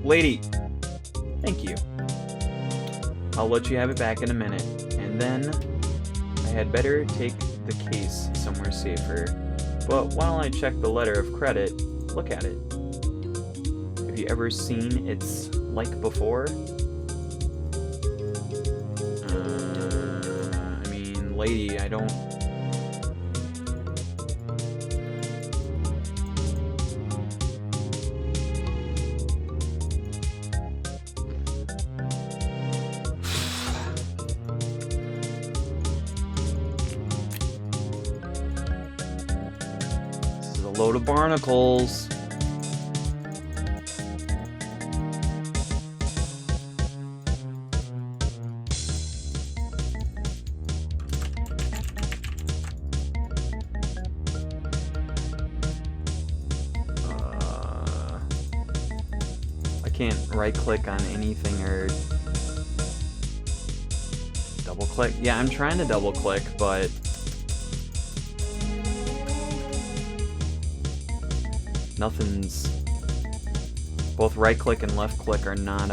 Lady, thank you. I'll let you have it back in a minute, and then I had better take the case somewhere safer. But while I check the letter of credit, look at it. Have you ever seen its like before? I mean, lady, I don't... Load of barnacles. I can't right click on anything or double click. Yeah, I'm trying to double click, but nothing's... Both right click and left click are not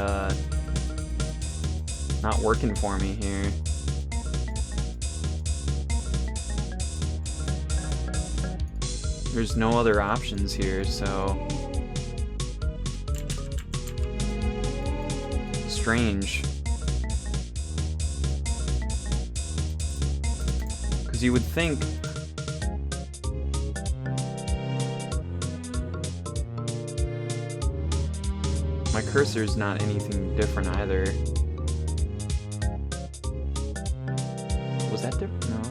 working for me here. There's no other options here, so... Strange. Because you would think... My cursor's not anything different either. Was that different? No.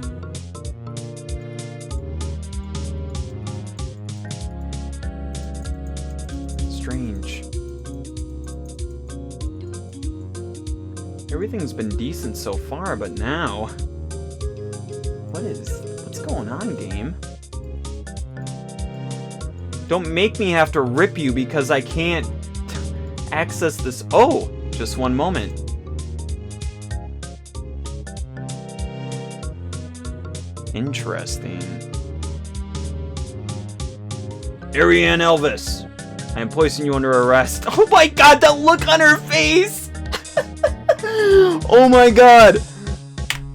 Strange. Everything's been decent so far, but now... What's going on, game? Don't make me have to rip you because I can't access this. Oh, just one moment. Interesting. Ariane Elvis, I am placing you under arrest. Oh my god, that look on her face! Oh my god.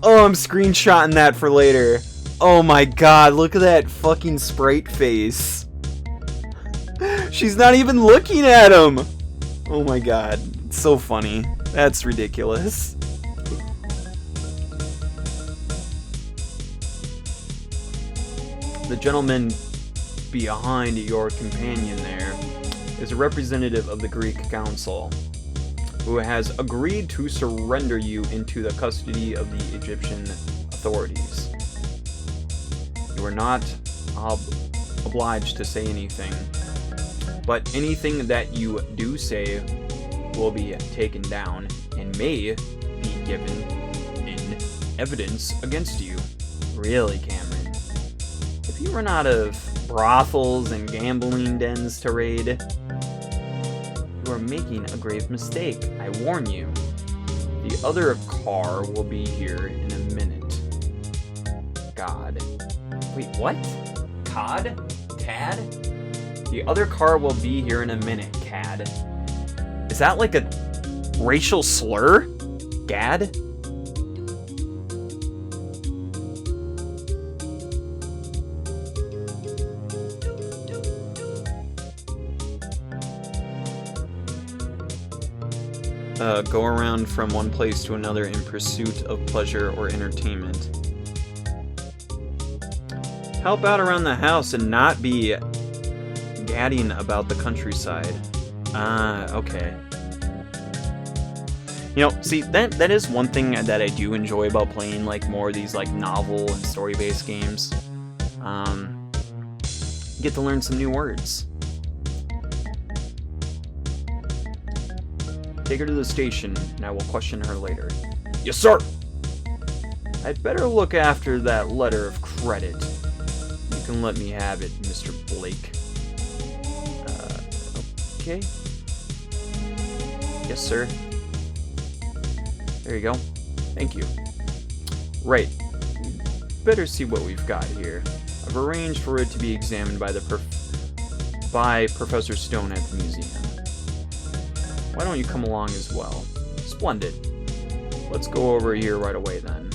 Oh, I'm screenshotting that for later. Oh my god, look at that fucking sprite face. She's not even looking at him. Oh my god, it's so funny. That's ridiculous. The gentleman behind your companion there is a representative of the Greek Council, who has agreed to surrender you into the custody of the Egyptian authorities. You are not obliged to say anything, but anything that you do say will be taken down and may be given in evidence against you. Really, Cameron? If you run out of brothels and gambling dens to raid, you are making a grave mistake. I warn you. The other car will be here in a minute. God. Wait, what? Cod? Tad? The other car will be here in a minute, Cad. Is that like a racial slur? Gad? Go around from one place to another in pursuit of pleasure or entertainment. Help out around the house and not be gadding about the countryside. Okay. You know, see, that is one thing that I do enjoy about playing, like, more of these, like, novel and story-based games. You get to learn some new words. Take her to the station, and I will question her later. Yes, sir! I'd better look after that letter of credit. You can let me have it, Mr. Blake. Okay. Yes, sir. There you go. Thank you. Right. Better see what we've got here. I've arranged for it to be examined by Professor Stone at the museum. Why don't you come along as well? Splendid. Let's go over here right away then.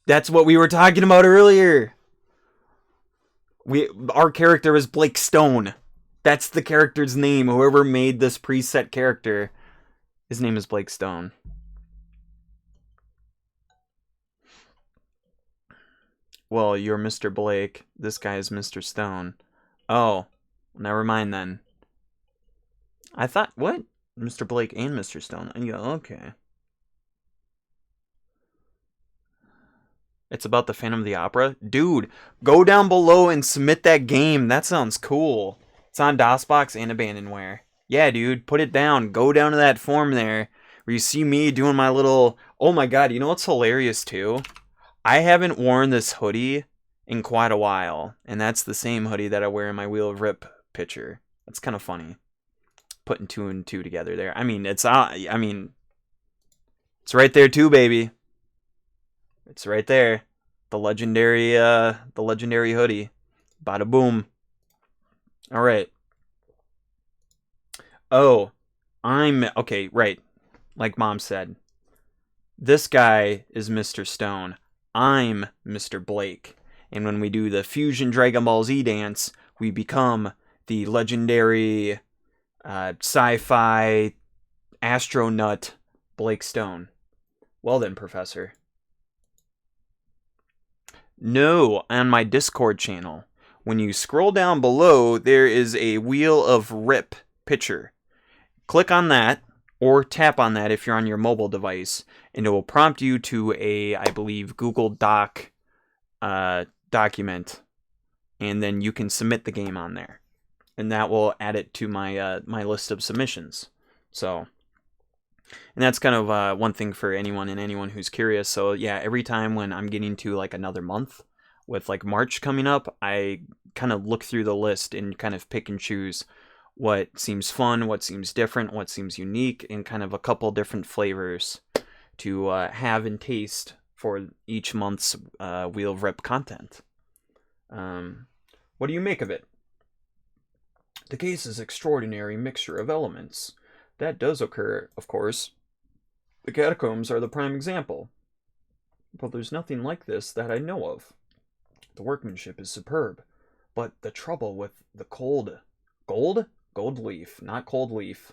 That's what we were talking about earlier. Our character is Blake Stone. That's the character's name. Whoever made this preset character, his name is Blake Stone. Well, you're Mr. Blake. This guy is Mr. Stone. Oh. Never mind then. I thought, what? Mr. Blake and Mr. Stone. Yeah, okay. It's about the Phantom of the Opera? Dude, go down below and submit that game. That sounds cool. It's on DOSBox and Abandonware. Yeah, dude, put it down. Go down to that form there where you see me doing my little... Oh my god, you know what's hilarious too? I haven't worn this hoodie in quite a while. And that's the same hoodie that I wear in my Wheel of Rip picture. That's kind of funny. Putting two and two together there. I mean, it's right there too, baby. It's right there. The legendary hoodie. Bada boom. All right. Oh, okay, right. Like Mom said. This guy is Mr. Stone. I'm Mr. Blake. And when we do the Fusion Dragon Ball Z dance, we become the legendary sci-fi astronaut Blake Stone. Well then, Professor. No, on my Discord channel. When you scroll down below, there is a Wheel of Rip picture. Click on that, or tap on that if you're on your mobile device, and it will prompt you to a, I believe, Google Doc document, and then you can submit the game on there. And that will add it to my my list of submissions. So, and that's kind of one thing for anyone who's curious. So yeah, every time when I'm getting to like another month with like March coming up, I kind of look through the list and kind of pick and choose what seems fun, what seems different, what seems unique, and kind of a couple different flavors to have and taste for each month's Wheel of Rip content. What do you make of it? The case is extraordinary mixture of elements. That does occur, of course. The catacombs are the prime example. But there's nothing like this that I know of. The workmanship is superb. But the trouble with the gold leaf, not cold leaf,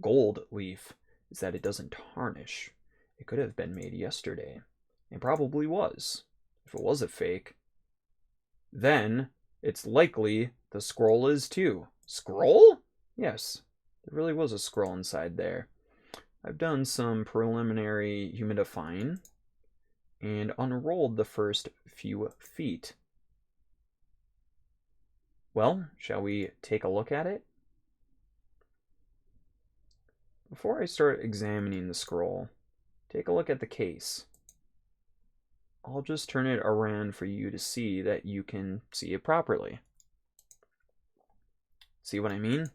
gold leaf, is that it doesn't tarnish. It could have been made yesterday. It probably was. If it was a fake, then it's likely the scroll is too. Scroll? Yes, there really was a scroll inside there. I've done some preliminary humidifying and unrolled the first few feet. Well, shall we take a look at it? Before I start examining the scroll, take a look at the case. I'll just turn it around for you to see that you can see it properly. See what I mean?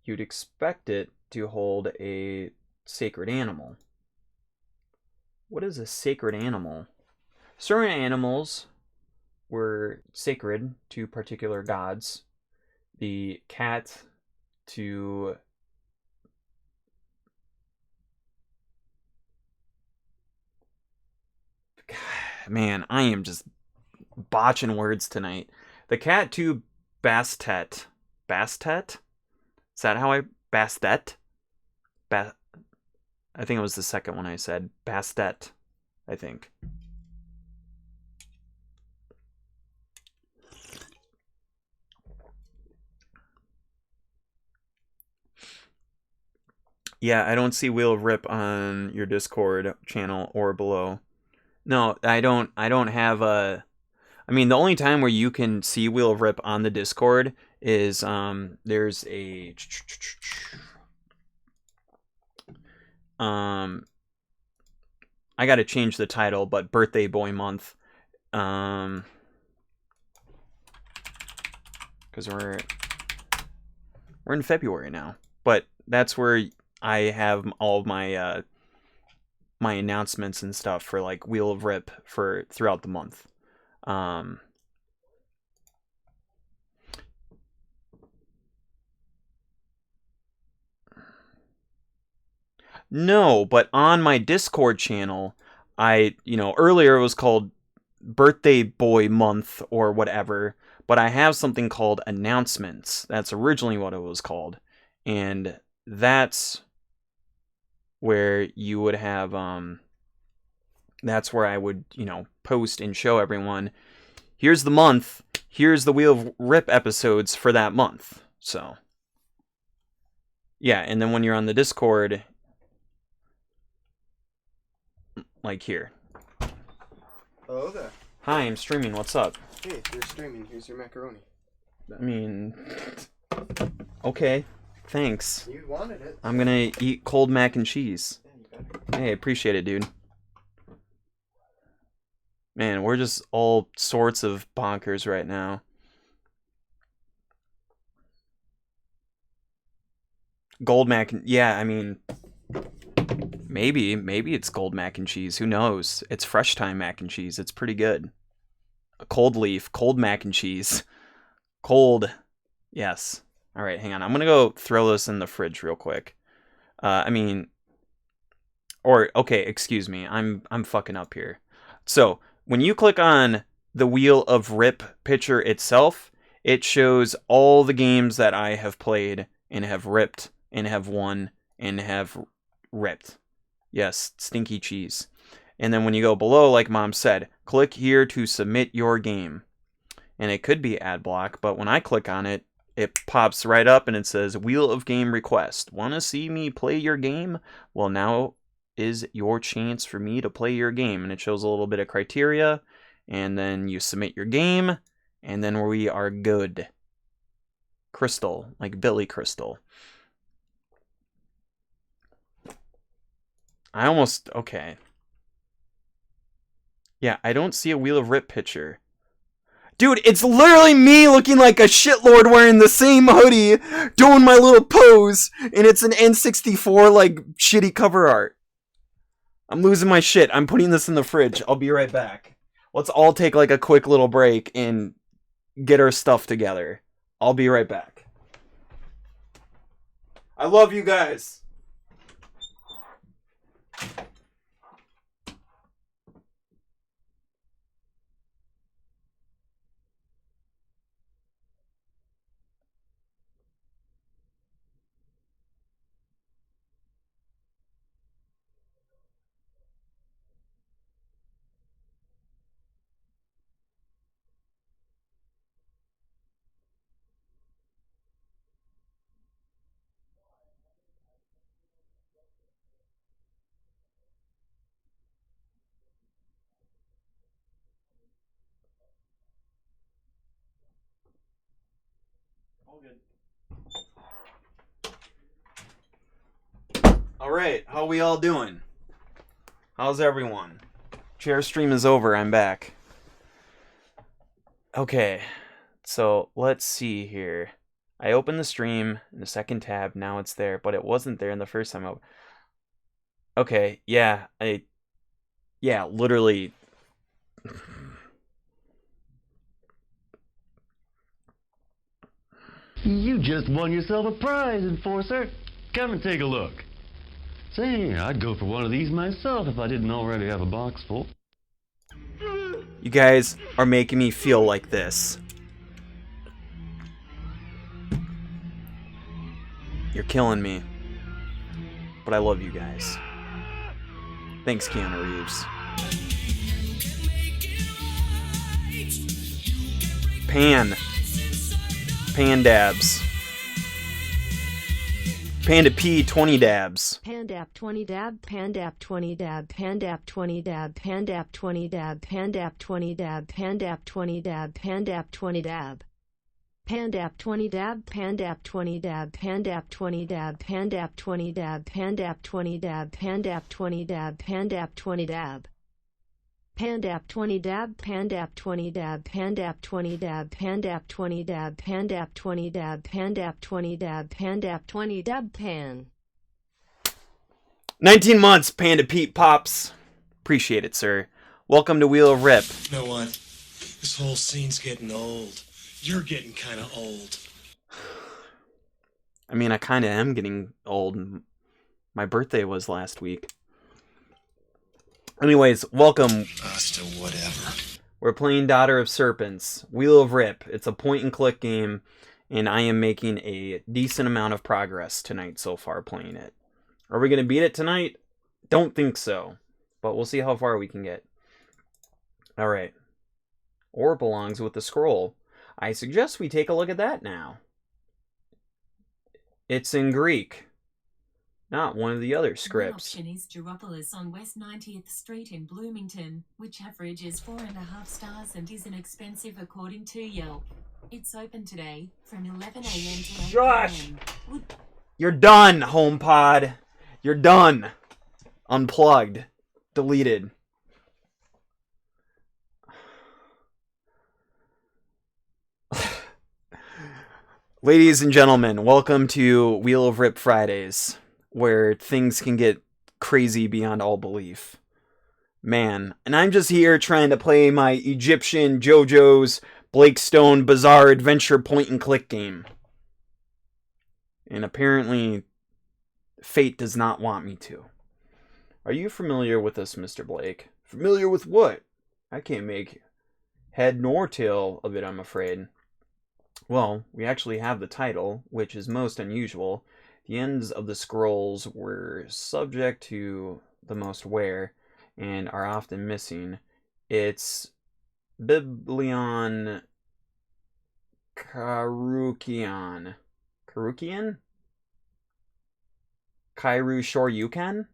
You'd expect it to hold a sacred animal. What is a sacred animal? Certain animals were sacred to particular gods. The cat to man, I am just botching words tonight. The cat to Bastet. Bastet? Is that how I... Bastet? I think it was the second one I said. Bastet, I think. Yeah, I don't see Wheel of Rip on your Discord channel or below. No, I don't have a... I mean, the only time where you can see Wheel of Rip on the Discord is, there's a... I gotta change the title, but Birthday Boy Month. Because we're in February now. But that's where I have all of my my announcements and stuff for like Wheel of Rip for throughout the month. No, but on my Discord channel, earlier it was called Birthday Boy Month or whatever, but I have something called Announcements. That's originally what it was called. And that's where you would have, that's where I would, post and show everyone, here's the month, here's the Wheel of Rip episodes for that month. So, yeah, and then when you're on the Discord, like here. Hello there. Hi, I'm streaming, what's up? Hey, you're streaming, here's your macaroni. I mean, okay, thanks. You wanted it. I'm gonna eat cold mac and cheese. Yeah, you better. Hey, appreciate it, dude. Man, we're just all sorts of bonkers right now. Gold mac, yeah, I mean, maybe it's gold mac and cheese. Who knows? It's fresh time mac and cheese. It's pretty good. A cold leaf, cold mac and cheese. Cold, yes. All right, hang on. I'm gonna go throw this in the fridge real quick. Okay, excuse me. I'm fucking up here. So when you click on the Wheel of Rip picture itself, it shows all the games that I have played and have ripped and have won and have ripped. Yes, stinky cheese. And then when you go below, like Mom said, click here to submit your game. And it could be ad block, but when I click on it, it pops right up and it says Wheel of Game Request. Want to see me play your game? Well, now is your chance for me to play your game. And it shows a little bit of criteria. And then you submit your game. And then we are good. Crystal, like Billy Crystal. Okay. Yeah, I don't see a Wheel of Rip picture. Dude, it's literally me looking like a shitlord wearing the same hoodie, doing my little pose, and it's an N64, like, shitty cover art. I'm losing my shit. I'm putting this in the fridge. I'll be right back. Let's all take, like, a quick little break and get our stuff together. I'll be right back. I love you guys. All good. All right, how we all doing? How's everyone? Chair stream is over. I'm back. Okay, so let's see here. I opened the stream in the second tab. Now it's there, but it wasn't there in the first time. Okay, yeah, literally. You just won yourself a prize, Enforcer. Come and take a look. Say, I'd go for one of these myself if I didn't already have a box full. You guys are making me feel like this. You're killing me. But I love you guys. Thanks, Keanu Reeves. Pan dabs. Panda P 20 dabs. Pandap 20 dab, Pandap 20 dab, Pandap 20 dab, Pandap 20 dab, Pandap 20 dab, Pandap 20 dab, Pandap 20 dab. Pandap 20 dab, Pandap 20 dab, Pandap 20 dab, Pandap 20 dab, Pandap 20 dab, Pandap 20 dab, Pandap 20 dab. Pandap 20 dab, Pandap 20 dab, Pandap 20 dab, Pandap 20 dab, Pandap 20 dab, Pandap 20 dab, Pandap 20 dab, Pan. 19 months, Panda Pete Pops. Appreciate it, sir. Welcome to Wheel of Rip. You know what? This whole scene's getting old. You're getting kind of old. I mean, I kind of am getting old. My birthday was last week. Anyways, welcome. Us to whatever. We're playing Daughter of Serpents, Wheel of Rip. It's a point-and-click game, and I am making a decent amount of progress tonight so far playing it. Are we going to beat it tonight? Don't think so, but we'll see how far we can get. All right. Or belongs with the scroll. I suggest we take a look at that now. It's in Greek. Not one of the other scripts. One option is Geropolis on West 90th Street in Bloomington, which averages 4.5 stars and isn't expensive according to Yelp. It's open today from 11 a.m. to 8 Josh! p.m. You're done, HomePod. You're done. Unplugged. Deleted. Ladies and gentlemen, welcome to Wheel of Rip Fridays, where things can get crazy beyond all belief. Man, and I'm just here trying to play my Egyptian JoJo's Blake Stone Bizarre Adventure point-and-click game. And apparently, fate does not want me to. Are you familiar with this, Mr. Blake? Familiar with what? I can't make head nor tail of it, I'm afraid. Well, we actually have the title, which is most unusual. The ends of the scrolls were subject to the most wear and are often missing. It's Biblion Karukian. Karukian? Kairu Shoryuken?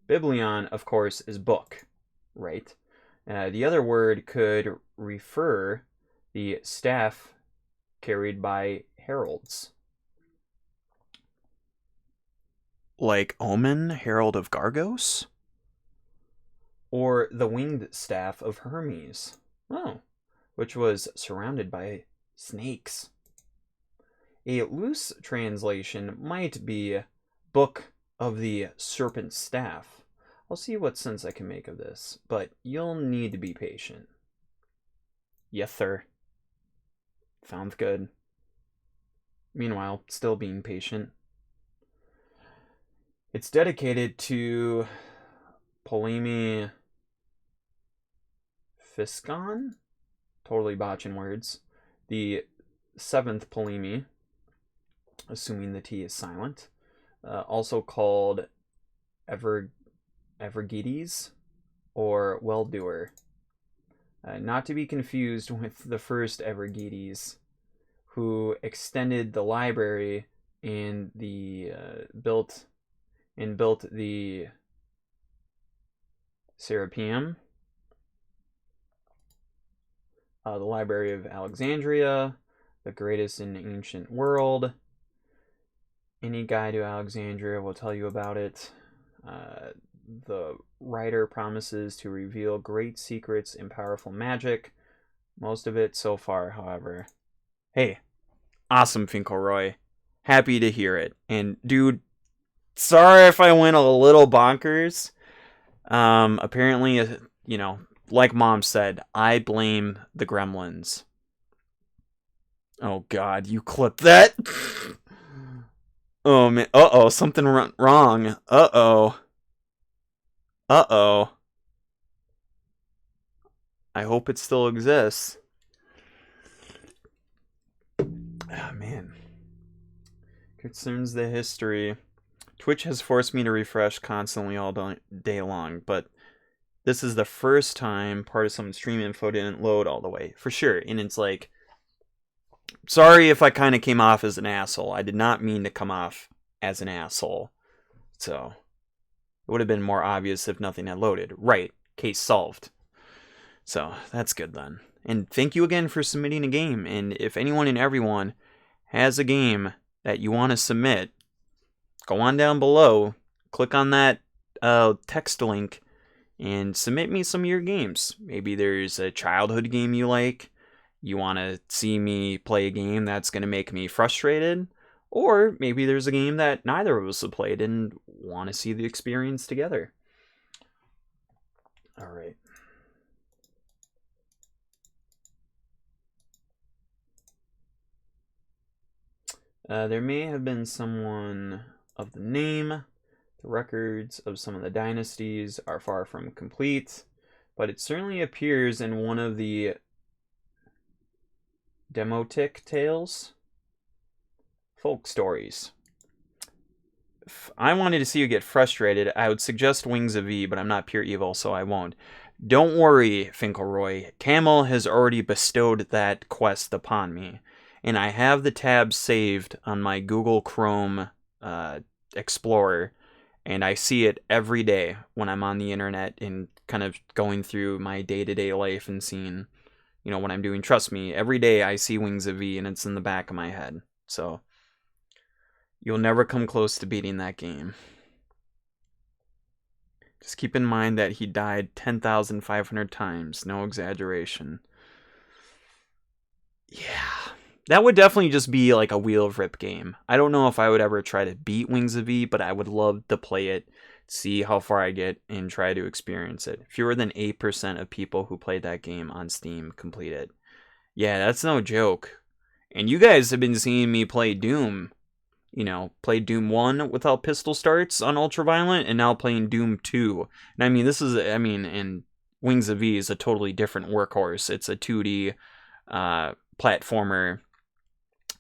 Biblion, of course, is book, right? The other word could refer the staff carried by heralds. Like Omen, Herald of Gargos? Or the winged staff of Hermes. Oh, which was surrounded by snakes. A loose translation might be Book of the Serpent Staff. I'll see what sense I can make of this, but you'll need to be patient. Yes, sir. Sounds good. Meanwhile, still being patient. It's dedicated to Polemy Physcon? Totally botching words. The 7th Polemy, assuming the T is silent. Also called Evergides or Well-Doer. Not to be confused with the first Evergides, who extended the library and built the Serapeum, the Library of Alexandria, the greatest in the ancient world. Any guide to Alexandria will tell you about it. The writer promises to reveal great secrets and powerful magic. Most of it so far, however. Hey, awesome, Finkelroy. Happy to hear it. And dude, sorry if I went a little bonkers. Apparently, you know, like Mom said, I blame the gremlins. Oh God, you clipped that? Oh man, uh-oh, something went wrong. Uh-oh. Uh-oh. I hope it still exists. Ah, man. Concerns the history. Twitch has forced me to refresh constantly all day long, but this is the first time part of some stream info didn't load all the way. For sure. And it's like, sorry if I kind of came off as an asshole. I did not mean to come off as an asshole. So, it would have been more obvious if nothing had loaded. Right. Case solved. So, that's good then. And thank you again for submitting a game. And if anyone and everyone has a game that you want to submit, go on down below, click on that text link, and submit me some of your games. Maybe there's a childhood game you like. You want to see me play a game that's going to make me frustrated. Or maybe there's a game that neither of us have played and want to see the experience together. Alright. There may have been someone of the name. The records of some of the dynasties are far from complete, but it certainly appears in one of the Demotic tales. Folk stories. If I wanted to see you get frustrated, I would suggest Wings of E, but I'm not pure evil, so I won't. Don't worry, Finkelroy. Camel has already bestowed that quest upon me, and I have the tab saved on my Google Chrome Explorer, and I see it every day when I'm on the internet and kind of going through my day-to-day life and seeing, you know, what I'm doing. Trust me, every day I see Wings of E, and it's in the back of my head. So, you'll never come close to beating that game. Just keep in mind that he died 10,500 times. No exaggeration. Yeah. That would definitely just be like a Wheel of Rip game. I don't know if I would ever try to beat Wings of E, but I would love to play it, see how far I get, and try to experience it. Fewer than 8% of people who played that game on Steam complete it. Yeah, that's no joke. And you guys have been seeing me play Doom. You know, play Doom 1 without pistol starts on Ultraviolent, and now playing Doom 2. And I mean, this is, I mean, and Wings of E is a totally different workhorse. It's a 2D platformer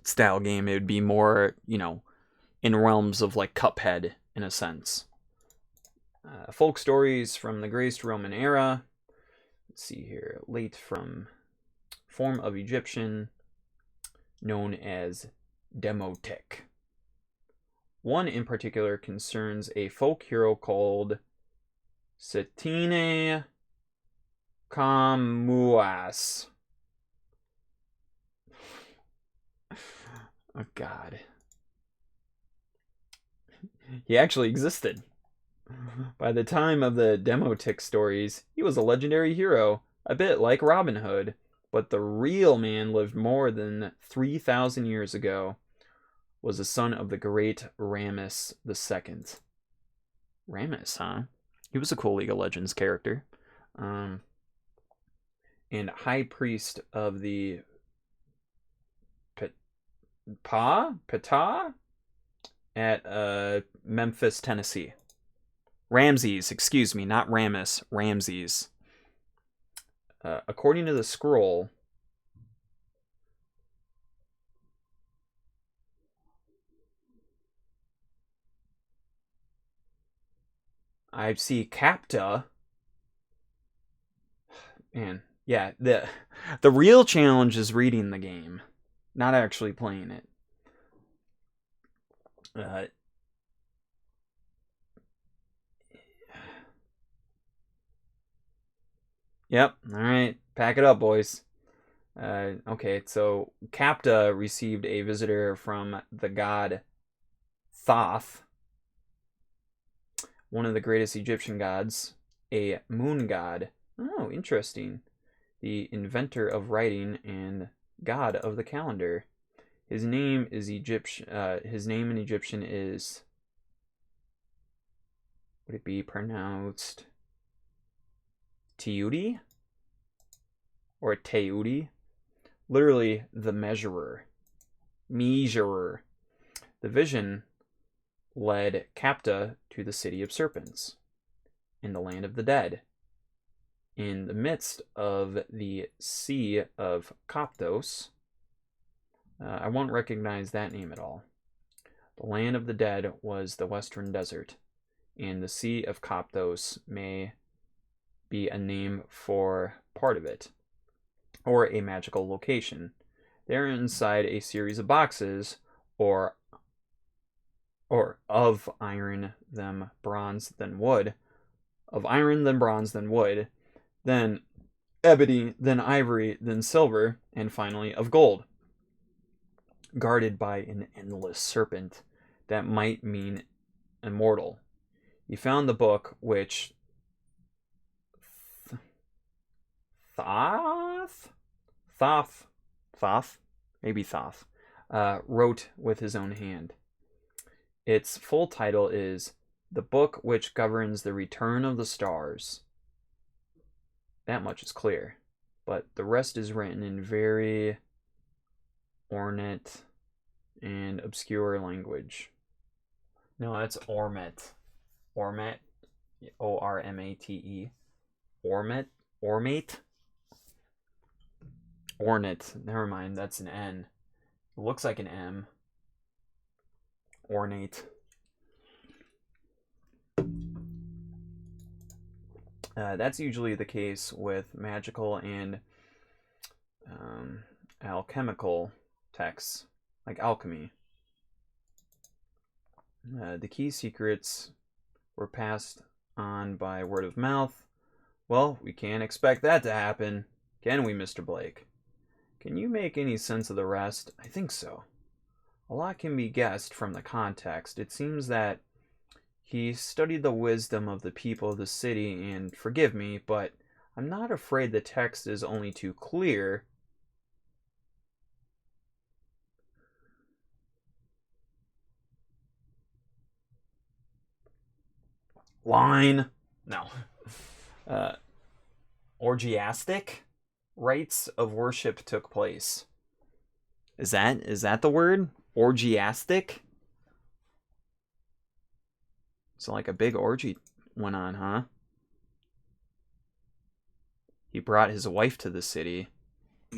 style game. It would be more, you know, in realms of like Cuphead, in a sense. Folk stories from the Great Roman era. Let's see here. Late from form of Egyptian, known as Demotic. One in particular concerns a folk hero called Setine Kamuas. Oh God. He actually existed. By the time of the Demotic stories, he was a legendary hero, a bit like Robin Hood, but the real man lived more than 3,000 years ago. Was the son of the great Rammus II. Rammus, huh? He was a cool League of Legends character. And high priest of the Ptah at Memphis, Tennessee. Ramses, excuse me, not Rammus, Ramses. According to the scroll, I see Capta. Man, yeah, the real challenge is reading the game, not actually playing it. Yep, alright, pack it up, boys. Okay, so Capta received a visitor from the god Thoth, one of the greatest Egyptian gods, a moon god. Oh, interesting. The inventor of writing and god of the calendar. His name is Egyptian. His name in Egyptian is. Would it be pronounced Teudi or Teudi? Literally, the measurer. Measurer. The vision led Capta to the city of Serpents, in the land of the dead, in the midst of the Sea of Coptos. I won't recognize that name at all. The land of the dead was the western desert, and the Sea of Coptos may be a name for part of it, or a magical location. They're inside a series of boxes, or of iron, then bronze, then wood, of iron, then bronze, then wood, then ebony, then ivory, then silver, and finally of gold, guarded by an endless serpent that might mean immortal. He found the book which Thoth wrote with his own hand. Its full title is The Book Which Governs the Return of the Stars. That much is clear, but the rest is written in very ornate and obscure language. No, that's Ormet. Ormet. O-R-M-A-T-E. Ormet? Ormate? Ornate. Never mind, that's an N. It looks like an M. Ornate. That's usually the case with magical and alchemical texts, like alchemy. The key secrets were passed on by word of mouth. Well, we can't expect that to happen, can we, Mr. Blake? Can you make any sense of the rest? I think so. A lot can be guessed from the context. It seems that he studied the wisdom of the people of the city, and forgive me, but I'm not afraid the text is only too clear. Line. No. Orgiastic rites of worship took place. Is that the word? Orgiastic? So like a big orgy went on, huh? He brought his wife to the city. Oh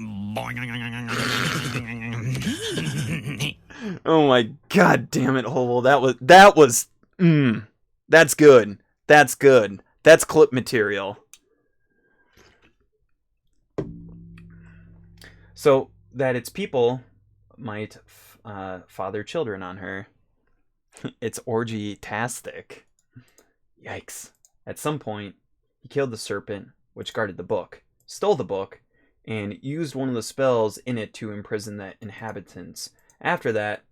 my god damn it, Hobel. That's good. That's good. That's clip material. So that its people might father children on her. It's orgy-tastic. Yikes. At some point, he killed the serpent, which guarded the book, stole the book, and used one of the spells in it to imprison the inhabitants. After that,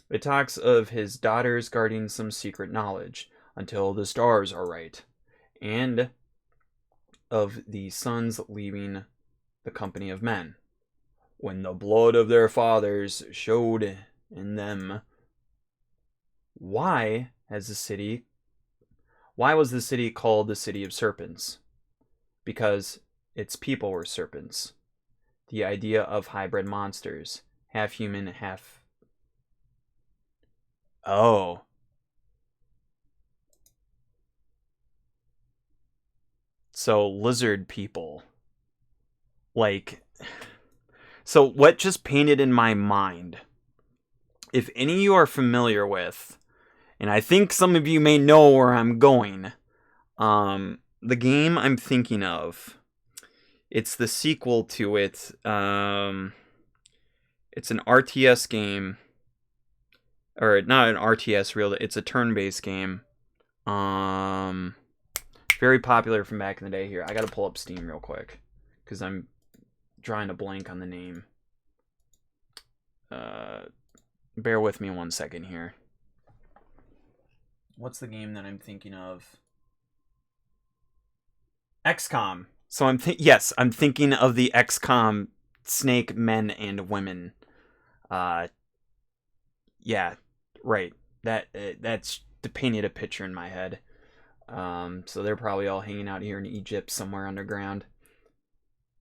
it talks of his daughters guarding some secret knowledge, until the stars are right, and of the sons leaving the company of men, when the blood of their fathers showed in them. Why was the city called the City of Serpents? Because its people were serpents. The idea of hybrid monsters, half human, half... Oh. So, lizard people. Like... So, what just painted in my mind, if any of you are familiar with, and I think some of you may know where I'm going, the game I'm thinking of, it's the sequel to it. It's an RTS game, or not an RTS, real. It's a turn-based game. Very popular from back in the day. Here, I gotta pull up Steam real quick because I'm drawing a blank on the name. Bear with me 1 second here. What's the game that I'm thinking of? XCOM. So I'm thinking of the XCOM snake men and women. Yeah, right. That's painted a picture in my head. So they're probably all hanging out here in Egypt somewhere underground.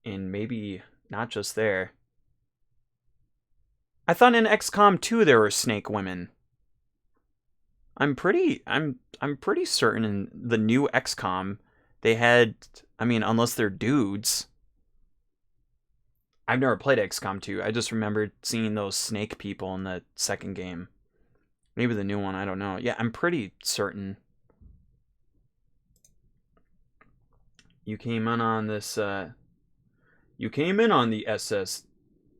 And maybe not just there. I thought in XCOM 2 there were snake women. I'm pretty certain in the new XCOM they had, I mean, unless they're dudes. I've never played XCOM 2. I just remembered seeing those snake people in the second game. Maybe the new one, I don't know. Yeah, I'm pretty certain. You came in on this, you came in on the SS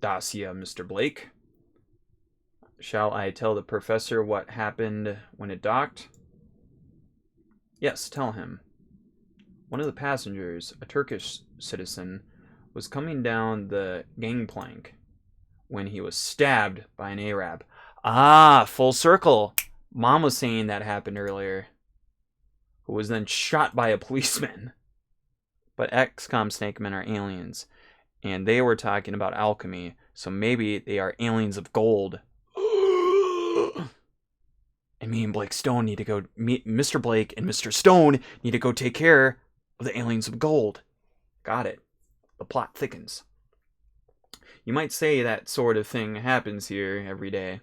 Dacia, Mr. Blake. Shall I tell the professor what happened when it docked? Yes, tell him. One of the passengers, a Turkish citizen, was coming down the gangplank when he was stabbed by an Arab. Ah, full circle. Mom was saying that happened earlier. Who was then shot by a policeman. But XCOM snake men are aliens. And they were talking about alchemy. So maybe they are aliens of gold. And me and Blake Stone need to go meet Mr. Blake, and Mr. Stone need to go take care of the aliens of gold. Got it. The plot thickens. You might say that sort of thing happens here every day.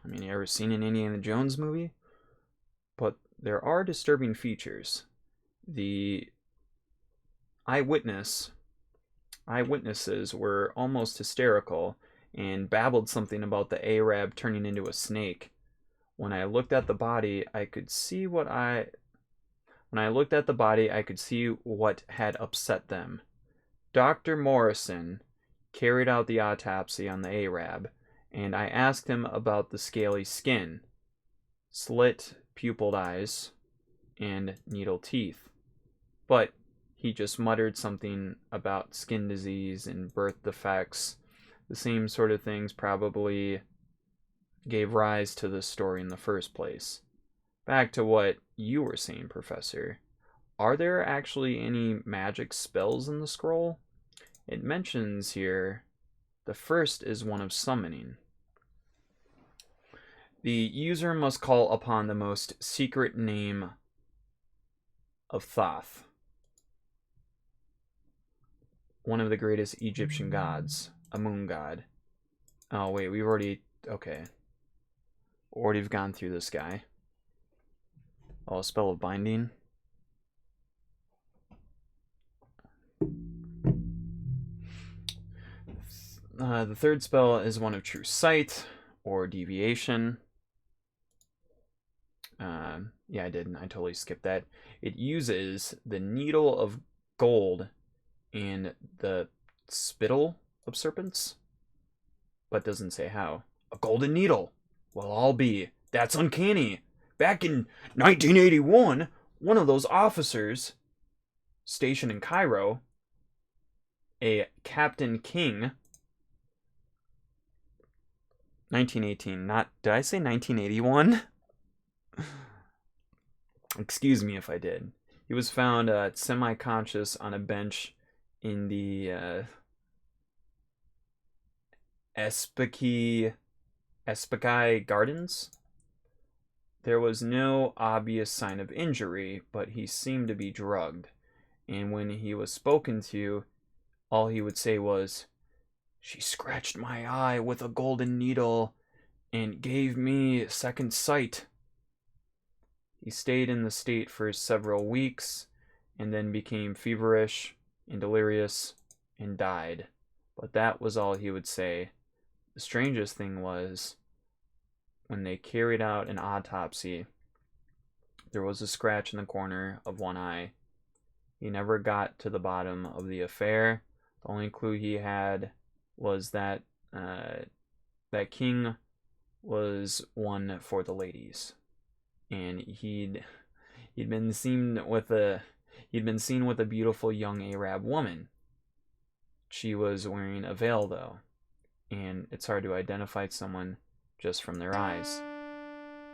I mean, you ever seen an Indiana Jones movie? But there are disturbing features. The eyewitnesses were almost hysterical and babbled something about the Arab turning into a snake. When I looked at the body, I could see what had upset them. Dr. Morrison carried out the autopsy on the Arab, and I asked him about the scaly skin, slit pupilled eyes, and needle teeth. But he just muttered something about skin disease and birth defects. The same sort of things probably gave rise to this story in the first place. Back to what you were saying, Professor. Are there actually any magic spells in the scroll? It mentions here the first is one of summoning. The user must call upon the most secret name of Thoth, one of the greatest Egyptian gods, a moon god. Oh wait, we've already, okay. Already have gone through this guy. Oh, a spell of binding. The third spell is one of true sight or deviation. Yeah, I didn't. I totally skipped that. It uses the needle of gold and the spittle of serpents, but doesn't say how. A golden needle. Well, I'll be. That's uncanny. Back in 1981, one of those officers stationed in Cairo, a Captain King, 1918, not, did I say 1981? Excuse me if I did. He was found semi-conscious on a bench in the Espekai Gardens. There was no obvious sign of injury, but he seemed to be drugged. And when he was spoken to, all he would say was, "She scratched my eye with a golden needle and gave me second sight." He stayed in the state for several weeks and then became feverish and delirious and died. But that was all he would say. The strangest thing was, when they carried out an autopsy, there was a scratch in the corner of one eye. He never got to the bottom of the affair. The only clue he had was that that King was one for the ladies, and he'd been seen with a beautiful young Arab woman, She was wearing a veil, though, and it's hard to identify someone just from their eyes.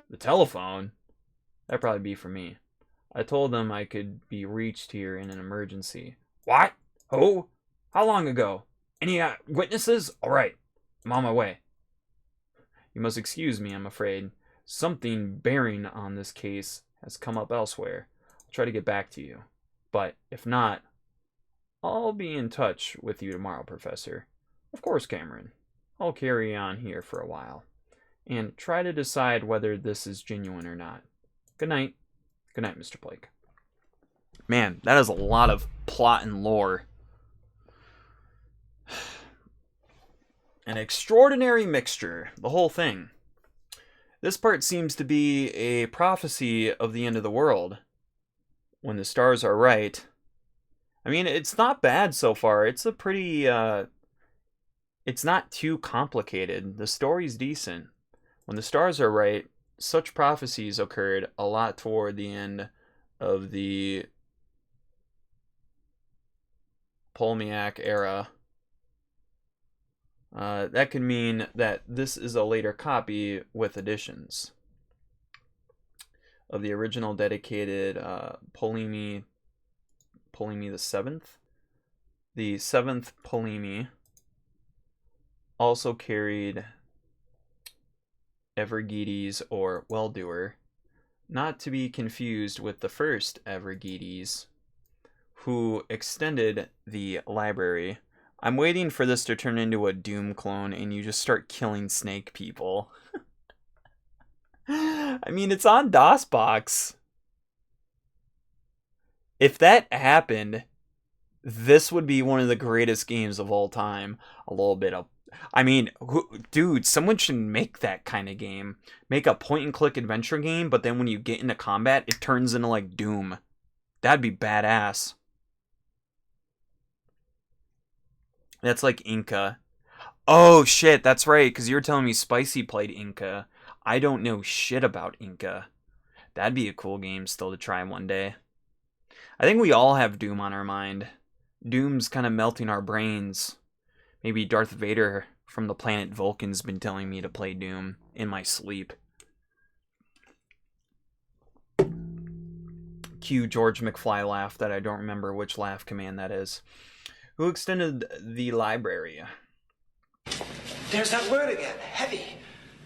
The telephone? That'd probably be for me. I told them I could be reached here in an emergency. What? Who? How long ago? Any witnesses? All right, I'm on my way. You must excuse me, I'm afraid. Something bearing on this case has come up elsewhere. I'll try to get back to you. But if not, I'll be in touch with you tomorrow, Professor. Of course, Cameron. I'll carry on here for a while and try to decide whether this is genuine or not. Good night. Good night, Mr. Blake. Man, that is a lot of plot and lore. An extraordinary mixture, the whole thing. This part seems to be a prophecy of the end of the world. When the stars are right. I mean, it's not bad so far. It's a pretty, it's not too complicated. The story's decent. When the stars are right, such prophecies occurred a lot toward the end of the Ptolemaic era. That could mean that this is a later copy with additions of the original dedicated Ptolemy the Seventh. The seventh Ptolemy also carried Evergetes or Well-doer, not to be confused with the first Evergetes, who extended the library. I'm waiting for this to turn into a Doom clone and you just start killing snake people. I mean, it's on DOSBox. If that happened, this would be one of the greatest games of all time. A little bit of... I mean, dude, someone should make that kind of game. Make a point-and-click adventure game, but then when you get into combat, it turns into, like, Doom. That'd be badass. That's like Inca. Oh, shit, that's right, because you were telling me Spicy played Inca. I don't know shit about Inca. That'd be a cool game still to try one day. I think we all have Doom on our mind. Doom's kind of melting our brains. Maybe Darth Vader from the planet Vulcan's been telling me to play Doom in my sleep. Cue George McFly laugh that I don't remember which laugh command that is. Who extended the library? There's that word again, heavy.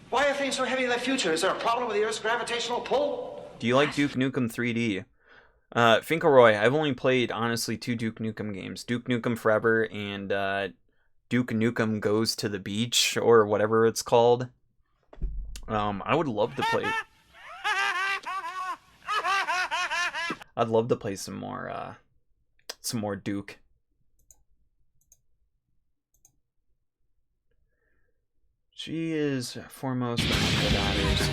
Why are things so heavy in the future? Is there a problem with the Earth's gravitational pull? Do you like Duke Nukem 3D? Finkelroy, I've only played, honestly, 2 Duke Nukem games. Duke Nukem Forever and Duke Nukem Goes to the Beach, or whatever it's called. I would love to play... I'd love to play some more Duke. She is foremost among the daughters.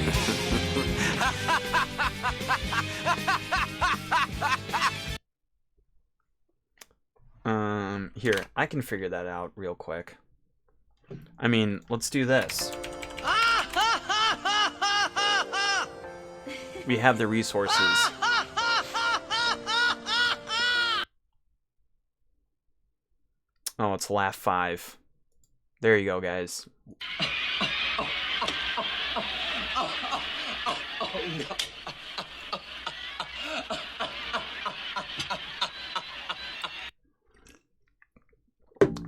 Here, I can figure that out real quick. I mean, let's do this. We have the resources. Oh, it's laugh 5. There you go, guys.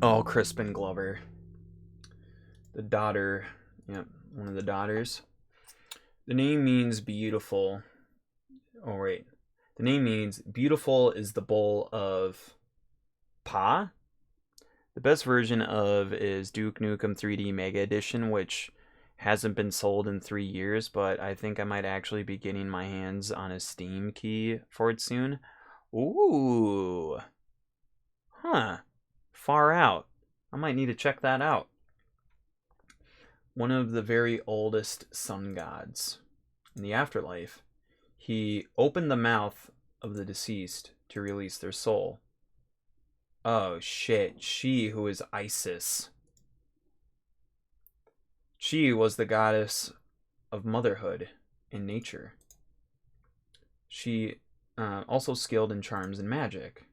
Oh, Crispin Glover. The daughter. Yep, one of the daughters. The name means beautiful. Oh, wait. The name means beautiful is the bowl of Pa? The best version of is Duke Nukem 3D Mega Edition, which hasn't been sold in 3 years, but I think I might actually be getting my hands on a Steam key for it soon. Ooh. Huh. Far out. I might need to check that out. One of the very oldest sun gods. In the afterlife, he opened the mouth of the deceased to release their soul. Oh shit, she who is Isis. She was the goddess of motherhood and nature. She also skilled in charms and magic.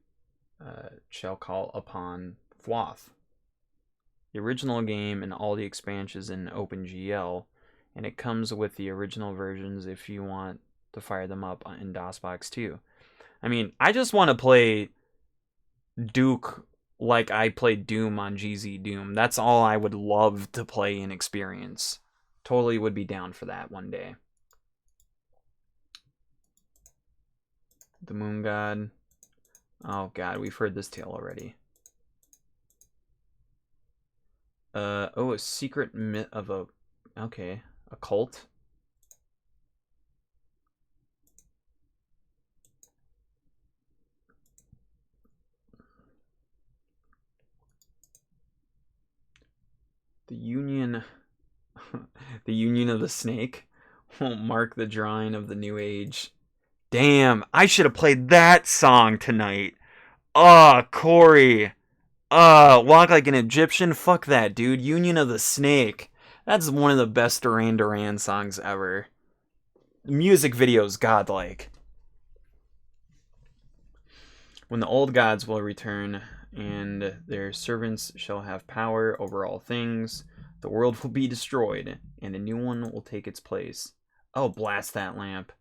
Shall call upon Fwoth. The original game and all the expansions in OpenGL, and it comes with the original versions if you want to fire them up in DOSBox too. I mean, I just want to play Duke like I played Doom on GZ Doom. That's all I would love to play and experience. Totally would be down for that one day. The Moon God. Oh god, we've heard this tale already. Oh, a secret myth of a... Okay, a cult? The Union... the Union of the Snake won't mark the drawing of the new age. Damn, I should have played that song tonight. Corey. Walk Like an Egyptian? Fuck that, dude. Union of the Snake. That's one of the best Duran Duran songs ever. The music video's godlike. When the old gods will return, and their servants shall have power over all things, the world will be destroyed, and a new one will take its place. Oh, blast that lamp.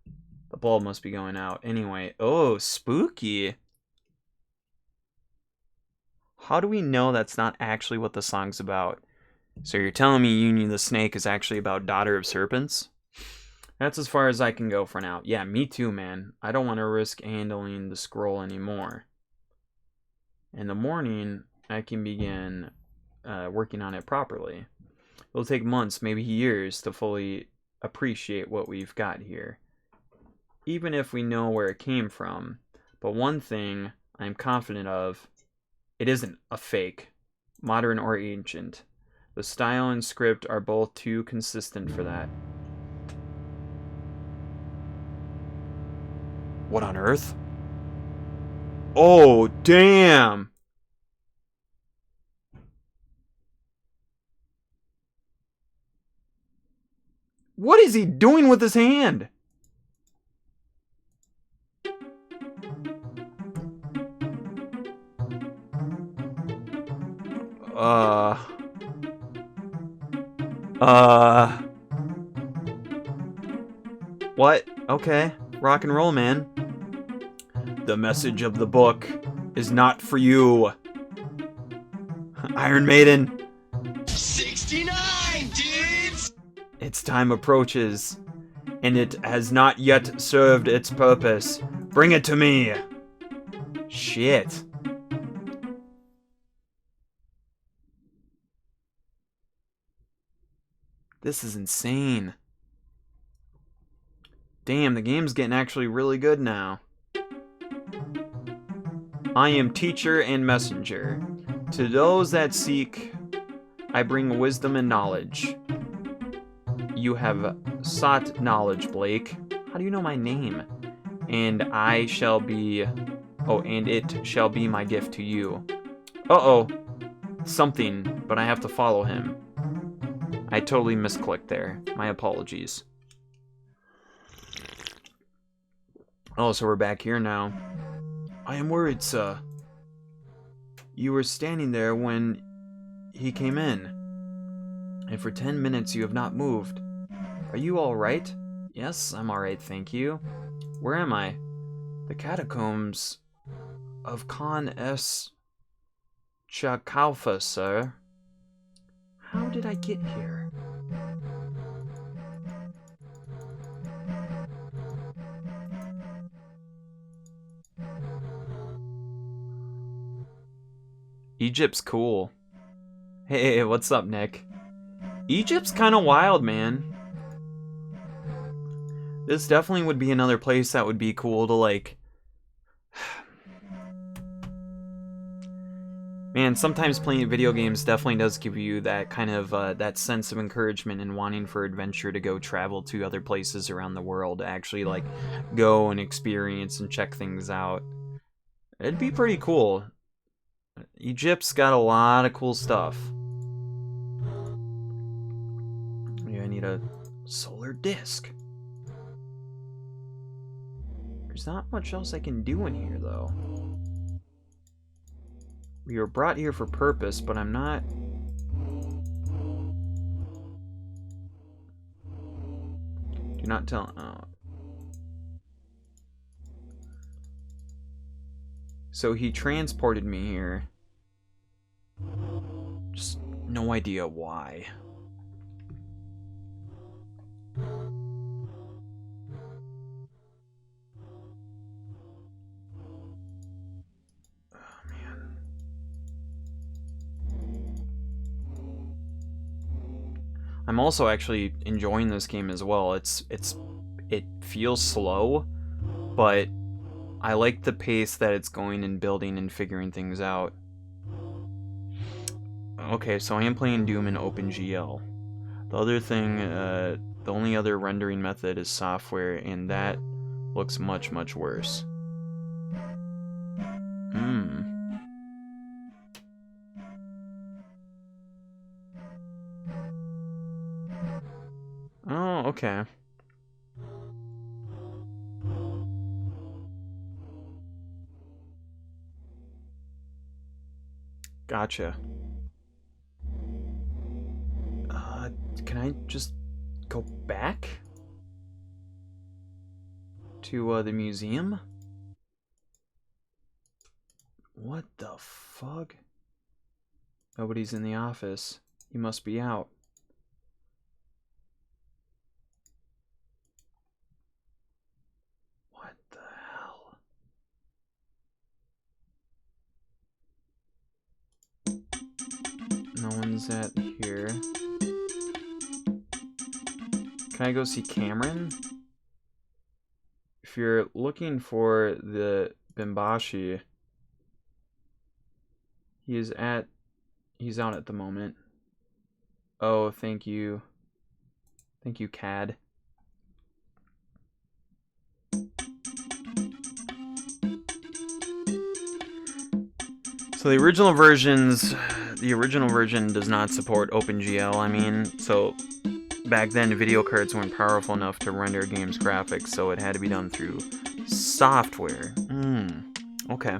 The bulb must be going out. Anyway, oh, spooky. How do we know that's not actually what the song's about? So you're telling me Union of the Snake is actually about Daughter of Serpents? That's as far as I can go for now. Yeah, me too, man. I don't want to risk handling the scroll anymore. In the morning, I can begin working on it properly. It'll take months, maybe years, to fully appreciate what we've got here. Even if we know where it came from. But one thing I'm confident of, it isn't a fake, modern or ancient. The style and script are both too consistent for that. What on earth? Oh, damn! What is he doing with his hand? What? Okay. Rock and roll, man. The message of the book is not for you. Iron Maiden. 69, dudes! Its time approaches, and it has not yet served its purpose. Bring it to me. Shit. This is insane. Damn, the game's getting actually really good now. I am teacher and messenger. To those that seek, I bring wisdom and knowledge. You have sought knowledge, Blake. How do you know my name? And I shall be... Oh, and it shall be my gift to you. Uh-oh. Something, but I have to follow him. I totally misclicked there. My apologies. Oh, so we're back here now. I am worried, sir. You were standing there when he came in. And for 10 minutes you have not moved. Are you alright? Yes, I'm alright, thank you. Where am I? The catacombs of Khan S. Chakalfa, sir. How did I get here? Egypt's cool. Hey, what's up, Nick? Egypt's kind of wild, man. This definitely would be another place that would be cool to, like... Man, sometimes playing video games definitely does give you that kind of, that sense of encouragement and wanting for adventure to go travel to other places around the world. To actually, like, go and experience and check things out. It'd be pretty cool. Egypt's got a lot of cool stuff. Yeah, I need a solar disc. There's not much else I can do in here, though. We were brought here for purpose, but I'm not... Do not tell... Oh. So he transported me here. Just no idea why. I'm also actually enjoying this game as well. It feels slow, but I like the pace that it's going and building and figuring things out. Okay, so I am playing Doom in OpenGL. The other thing, the only other rendering method is software, and that looks much, much worse. Oh, okay. Gotcha. Can I just go back to the museum? What the fuck? Nobody's in the office. He must be out. What the hell? No one's at here. Can I go see Cameron? If you're looking for the Bimbashi, he's out at the moment. Oh, thank you. Thank you, CAD. So the original version does not support OpenGL, I mean, so back then video cards weren't powerful enough to render games graphics, so it had to be done through software. Okay.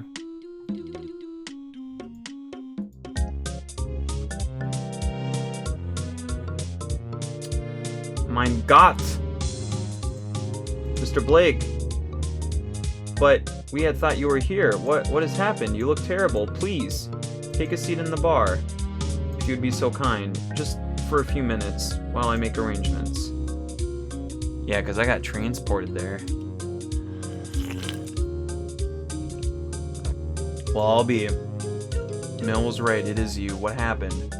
Mein Gott! Mr. Blake! But we had thought you were here. What has happened? You look terrible. Please, take a seat in the bar. If you'd be so kind. Just for a few minutes, while I make arrangements. Yeah, because I got transported there. Well, I'll be. Mel was right, it is you. What happened?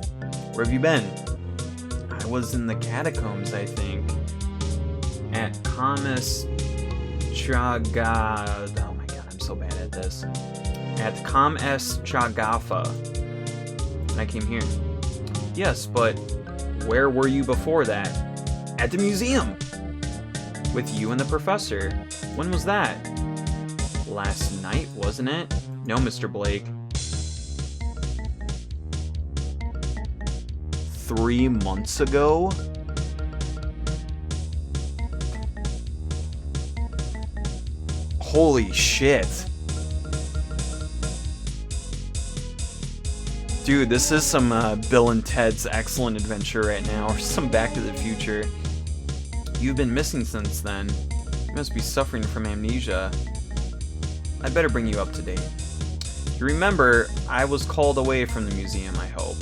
Where have you been? I was in the catacombs, I think. At Kamis Chagad. Oh my god, I'm so bad at this. At Kam Es Chagafa. And I came here. Yes, but where were you before that? At the museum! With you and the professor. When was that? Last night, wasn't it? No, Mr. Blake. 3 months ago? Holy shit. Dude, this is some Bill and Ted's Excellent Adventure right now, or some Back to the Future. You've been missing since then. You must be suffering from amnesia. I'd better bring you up to date. You remember, I was called away from the museum, I hope.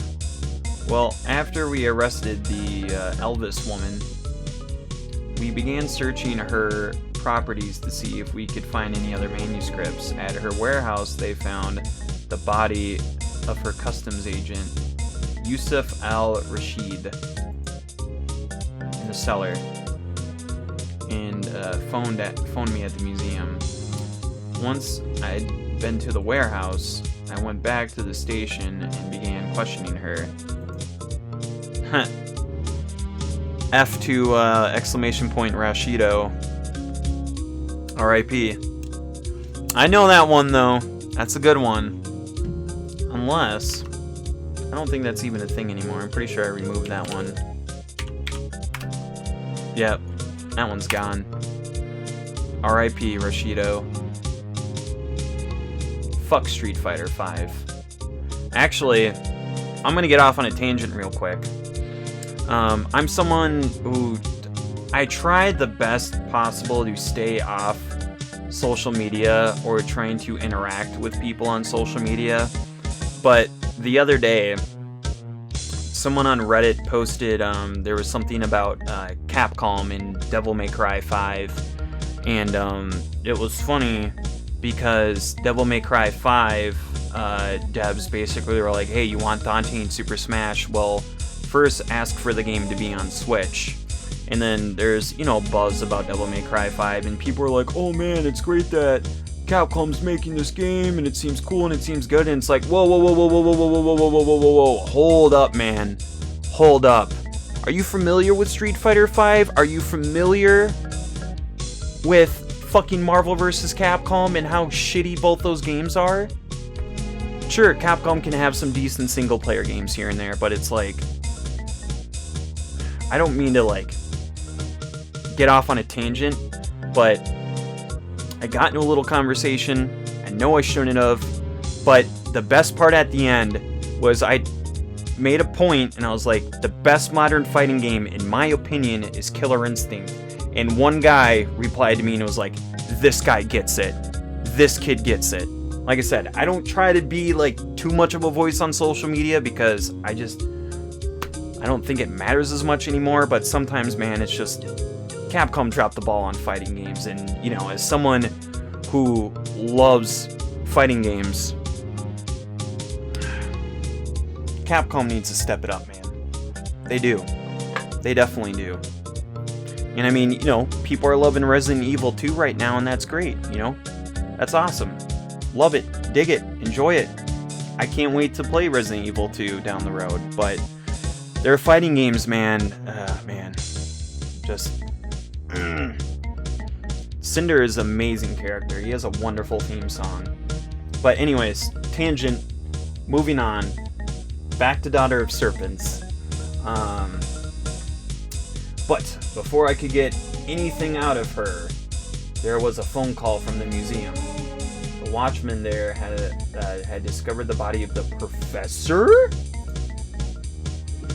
Well, after we arrested the Elvis woman, we began searching her properties to see if we could find any other manuscripts. At her warehouse, they found the body of her customs agent, Yusuf al-Rashid, in the cellar, and phoned me at the museum. Once I'd been to the warehouse, I went back to the station and began questioning her. F to exclamation point Rashido. R.I.P. I know that one though. That's a good one. Unless I don't think that's even a thing anymore. I'm pretty sure I removed that one. Yep, that one's gone. R.I.P. Rashido. Fuck Street Fighter 5. Actually, I'm gonna get off on a tangent real quick. I'm someone who I tried the best possible to stay off social media or trying to interact with people on social media, but the other day, someone on Reddit posted there was something about Capcom and Devil May Cry 5, and it was funny because Devil May Cry 5 devs basically were like, hey, you want Dante in Super Smash? Well, first ask for the game to be on Switch. And then there's, you know, buzz about Devil May Cry 5, and people are like, oh man, it's great that Capcom's making this game, and it seems cool, and it seems good, and it's like, whoa, whoa, whoa, whoa, whoa, whoa, whoa, whoa, whoa, whoa, whoa, whoa, whoa, hold up, man. Hold up. Are you familiar with Street Fighter 5? Are you familiar with fucking Marvel vs. Capcom and how shitty both those games are? Sure, Capcom can have some decent single-player games here and there, but it's like, I don't mean to, like, get off on a tangent, but I got into a little conversation. I know I shouldn't have, but the best part at the end was I made a point, and I was like, the best modern fighting game, in my opinion, is Killer Instinct. And one guy replied to me and was like, this guy gets it. This kid gets it. Like I said, I don't try to be like too much of a voice on social media because I don't think it matters as much anymore, but sometimes, man, it's just Capcom dropped the ball on fighting games, and, you know, as someone who loves fighting games, Capcom needs to step it up, man. They do. They definitely do. And I mean, you know, people are loving Resident Evil 2 right now, and that's great, you know? That's awesome. Love it. Dig it. Enjoy it. I can't wait to play Resident Evil 2 down the road, but their fighting games, man, just... Cinder is an amazing character. He has a wonderful theme song. But anyways, tangent, moving on. Back to Daughter of Serpents. But before I could get anything out of her, there was a phone call from the museum. The watchman there had discovered the body of the professor?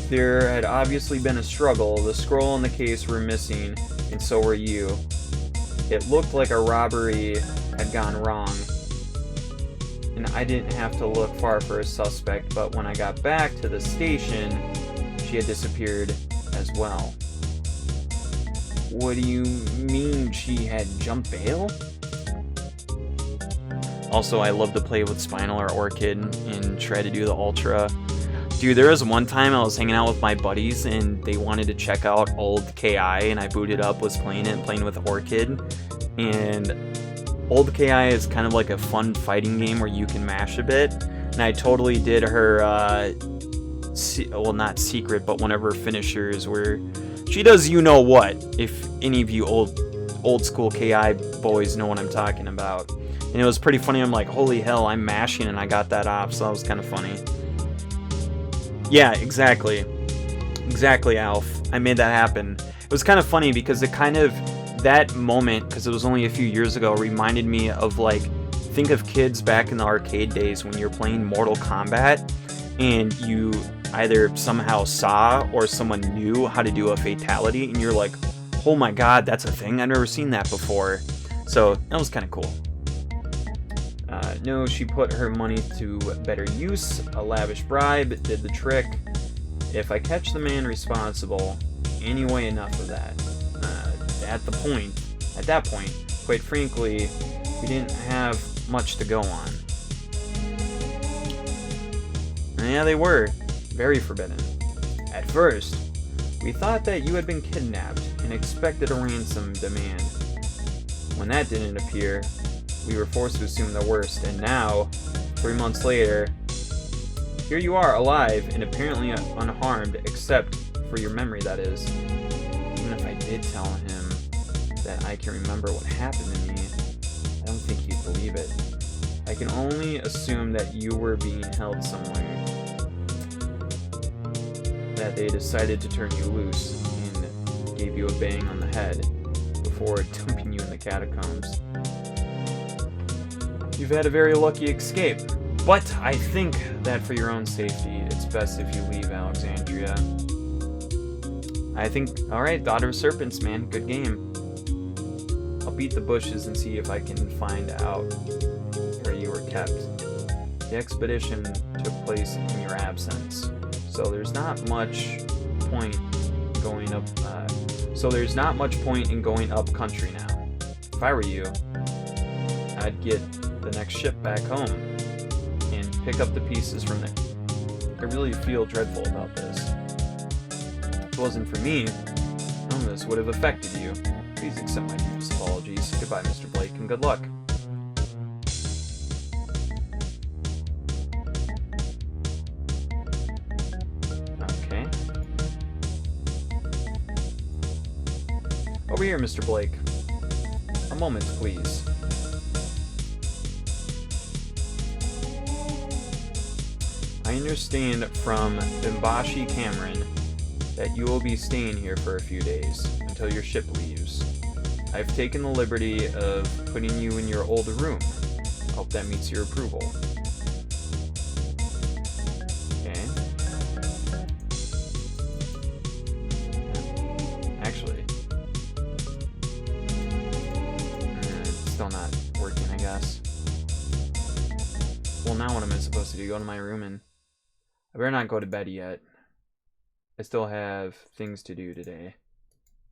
There had obviously been a struggle. The scroll and the case were missing, and so were you. It looked like a robbery had gone wrong, and I didn't have to look far for a suspect, but when I got back to the station, she had disappeared as well. What do you mean she had jump bail? Also, I love to play with Spinal or Orchid and try to do the Ultra. Dude, there was one time I was hanging out with my buddies and they wanted to check out old KI, and I booted up, was playing with Orchid. And old KI is kind of like a fun fighting game where you can mash a bit. And I totally did her, well, not secret, but one of her finishers where she does you know what, if any of you old school KI boys know what I'm talking about. And it was pretty funny. I'm like, holy hell, I'm mashing and I got that off, so that was kind of funny. Yeah, exactly. Exactly, Alf. I made that happen. It was kind of funny because it kind of, that moment, because it was only a few years ago, reminded me of, like, think of kids back in the arcade days when you're playing Mortal Kombat and you either somehow saw or someone knew how to do a fatality and you're like, oh my god, that's a thing? I've never seen that before. So, that was kind of cool. No, she put her money to better use. A lavish bribe did the trick. If I catch the man responsible, anyway, enough of that. At that point, quite frankly, we didn't have much to go on. And yeah, they were. Very forbidden. At first, we thought that you had been kidnapped and expected a ransom demand. When that didn't appear, we were forced to assume the worst, and now, 3 months later, here you are, alive, and apparently unharmed, except for your memory, that is. Even if I did tell him that I can remember what happened to me, I don't think he'd believe it. I can only assume that you were being held somewhere. That they decided to turn you loose and gave you a bang on the head before dumping you in the catacombs. You've had a very lucky escape. But I think that for your own safety, it's best if you leave Alexandria. I think, alright, Daughter of Serpents, man, good game. I'll beat the bushes and see if I can find out where you were kept. The expedition took place in your absence, so there's not much point going up. In going up country now. If I were you, I'd get the next ship back home and pick up the pieces from there. I really feel dreadful about this. If it wasn't for me, none of this would have affected you. Please accept my deepest apologies. Goodbye, Mr. Blake, and good luck. Okay. Over here, Mr. Blake. A moment, please. I understand from Bimbashi Cameron that you will be staying here for a few days, until your ship leaves. I've taken the liberty of putting you in your old room. Hope that meets your approval. Okay. Actually. It's still not working, I guess. Well, now what am I supposed to do? Go to my room and... I better not go to bed yet. I still have things to do today.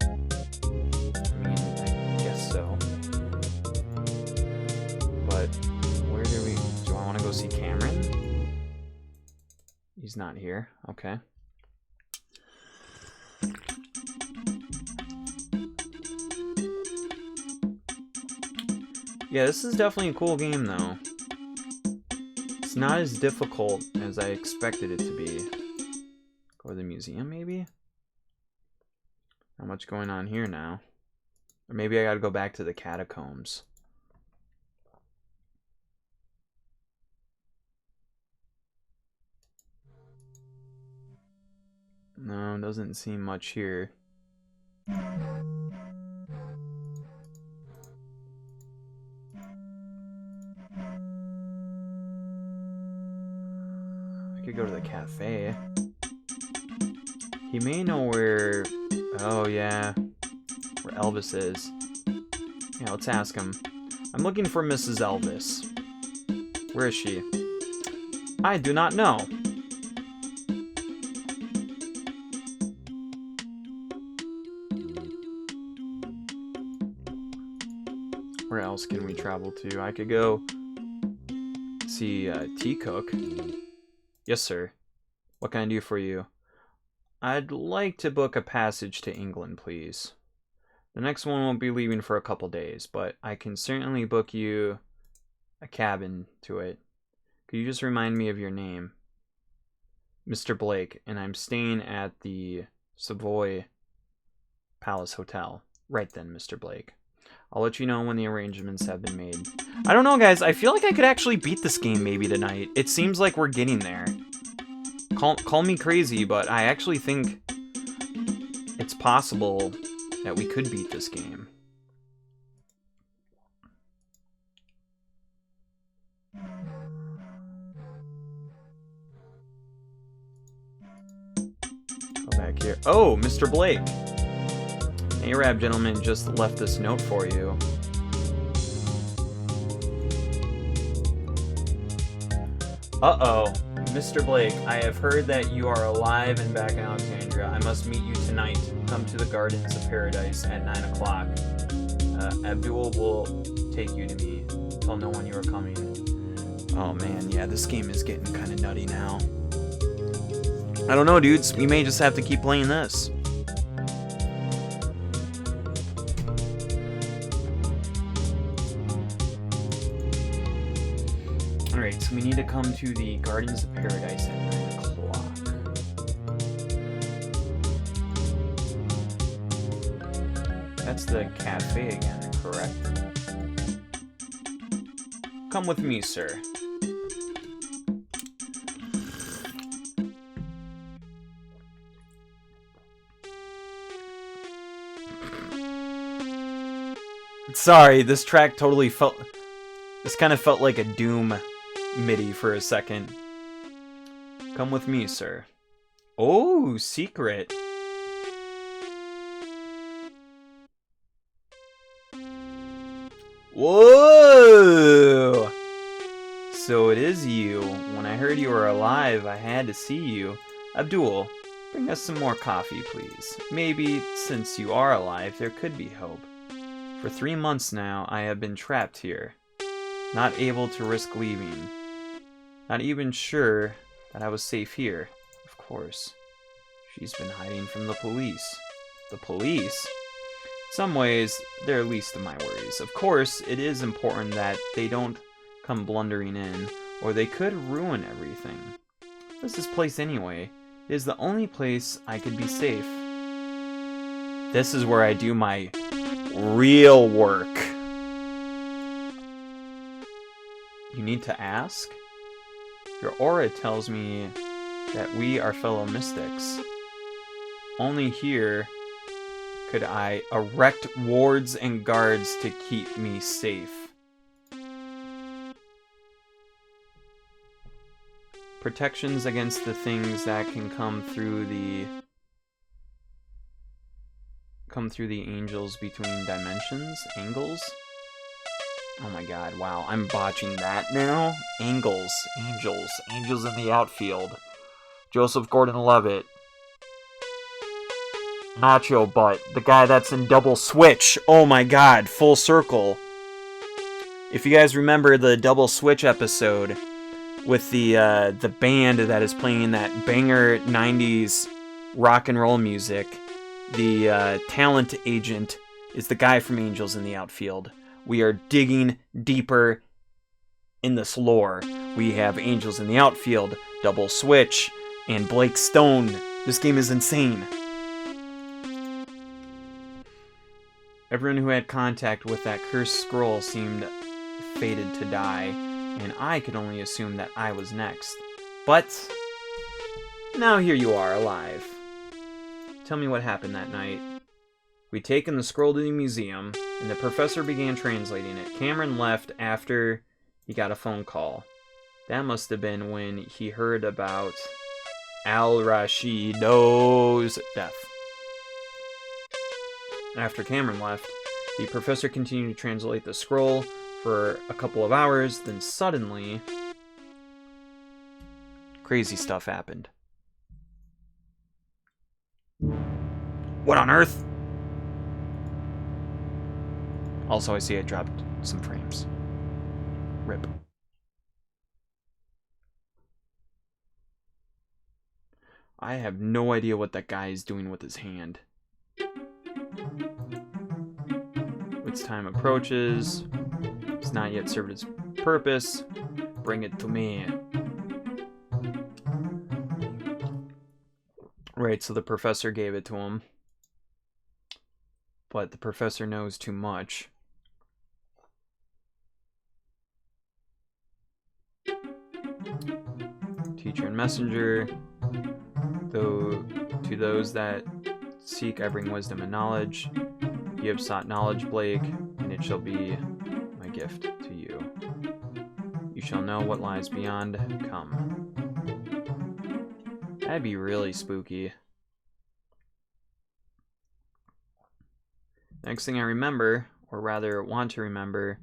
I mean, I guess so. But, where do we... Do I want to go see Cameron? He's not here. Okay. Yeah, this is definitely a cool game, though. It's not as difficult as I expected it to be. Go to the museum, maybe? Not much going on here now. Or maybe I gotta go back to the catacombs. No, doesn't seem much here. I could go to the cafe. He may know where... Oh, yeah. Where Elvis is. Yeah, let's ask him. I'm looking for Mrs. Elvis. Where is she? I do not know. Where else can we travel to? I could go see Tea Cook. Yes, sir. What can I do for you? I'd like to book a passage to England, please. The next one won't be leaving for a couple days, but I can certainly book you a cabin to it. Could you just remind me of your name? Mr. Blake, and I'm staying at the Savoy Palace Hotel. Right then, Mr. Blake. I'll let you know when the arrangements have been made. I don't know, guys. I feel like I could actually beat this game maybe tonight. It seems like we're getting there. Call me crazy, but I actually think it's possible that we could beat this game. Go back here. Oh, Mr. Blake. Arab gentleman just left this note for you. Uh-oh. Mr. Blake, I have heard that you are alive and back in Alexandria. I must meet you tonight. Come to the Gardens of Paradise at 9 o'clock. Abdul will take you to me. Tell no one you are coming. Oh man, yeah, this game is getting kind of nutty now. I don't know, dudes. We may just have to keep playing this. Alright, so we need to come to the Gardens of Paradise at 9 o'clock. That's the cafe again, correct? Come with me, sir. Sorry, this track totally felt... This kind of felt like a Doom MIDI for a second. Come with me, sir. Oh, secret. Whoa! So it is you. When I heard you were alive, I had to see you. Abdul, bring us some more coffee, please. Maybe, since you are alive, there could be hope. For 3 months now, I have been trapped here. Not able to risk leaving. Not even sure that I was safe here. Of course. She's been hiding from the police. The police? In some ways, they're least of my worries. Of course, it is important that they don't come blundering in, or they could ruin everything. What's this place anyway? It is the only place I could be safe. This is where I do my real work. You need to ask? Your aura tells me that we are fellow mystics. Only here could I erect wards and guards to keep me safe. Protections against the things that can come through the angels between dimensions, angles. Oh my god, wow, I'm botching that now. Angles, angels in the outfield. Joseph Gordon-Levitt. Nacho Butt, the guy that's in Double Switch. Oh my god, full circle. If you guys remember the Double Switch episode with the band that is playing that banger 90s rock and roll music, the talent agent is the guy from Angels in the Outfield. We are digging deeper in this lore. We have Angels in the Outfield, Double Switch, and Blake Stone. This game is insane. Everyone who had contact with that cursed scroll seemed fated to die, and I could only assume that I was next. But now here you are, alive. Tell me what happened that night. We'd taken the scroll to the museum, and the professor began translating it. Cameron left after he got a phone call. That must have been when he heard about Al-Rashido's death. After Cameron left, the professor continued to translate the scroll for a couple of hours, then suddenly, crazy stuff happened. What on earth? Also, I see I dropped some frames. RIP. I have no idea what that guy is doing with his hand. Its time approaches. It's not yet served its purpose. Bring it to me. Right, so the professor gave it to him. But the professor knows too much. Teacher and messenger. Though to those that seek I bring wisdom and knowledge. You have sought knowledge, Blake, and it shall be my gift to you. You shall know what lies beyond. Come. That'd be really spooky. Next thing I remember, or rather want to remember,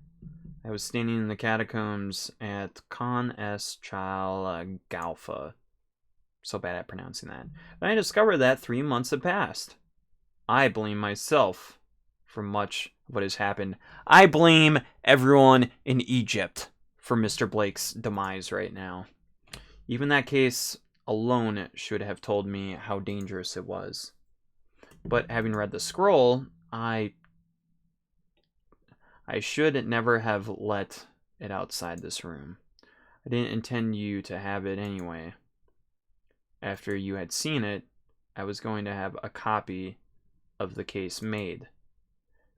I was standing in the catacombs at Con S. Galfa. So bad at pronouncing that. Then I discovered that 3 months had passed. I blame myself for much of what has happened. I blame everyone in Egypt for Mr. Blake's demise right now. Even that case alone should have told me how dangerous it was. But having read the scroll, I should never have let it outside this room. I didn't intend you to have it anyway. After you had seen it, I was going to have a copy of the case made.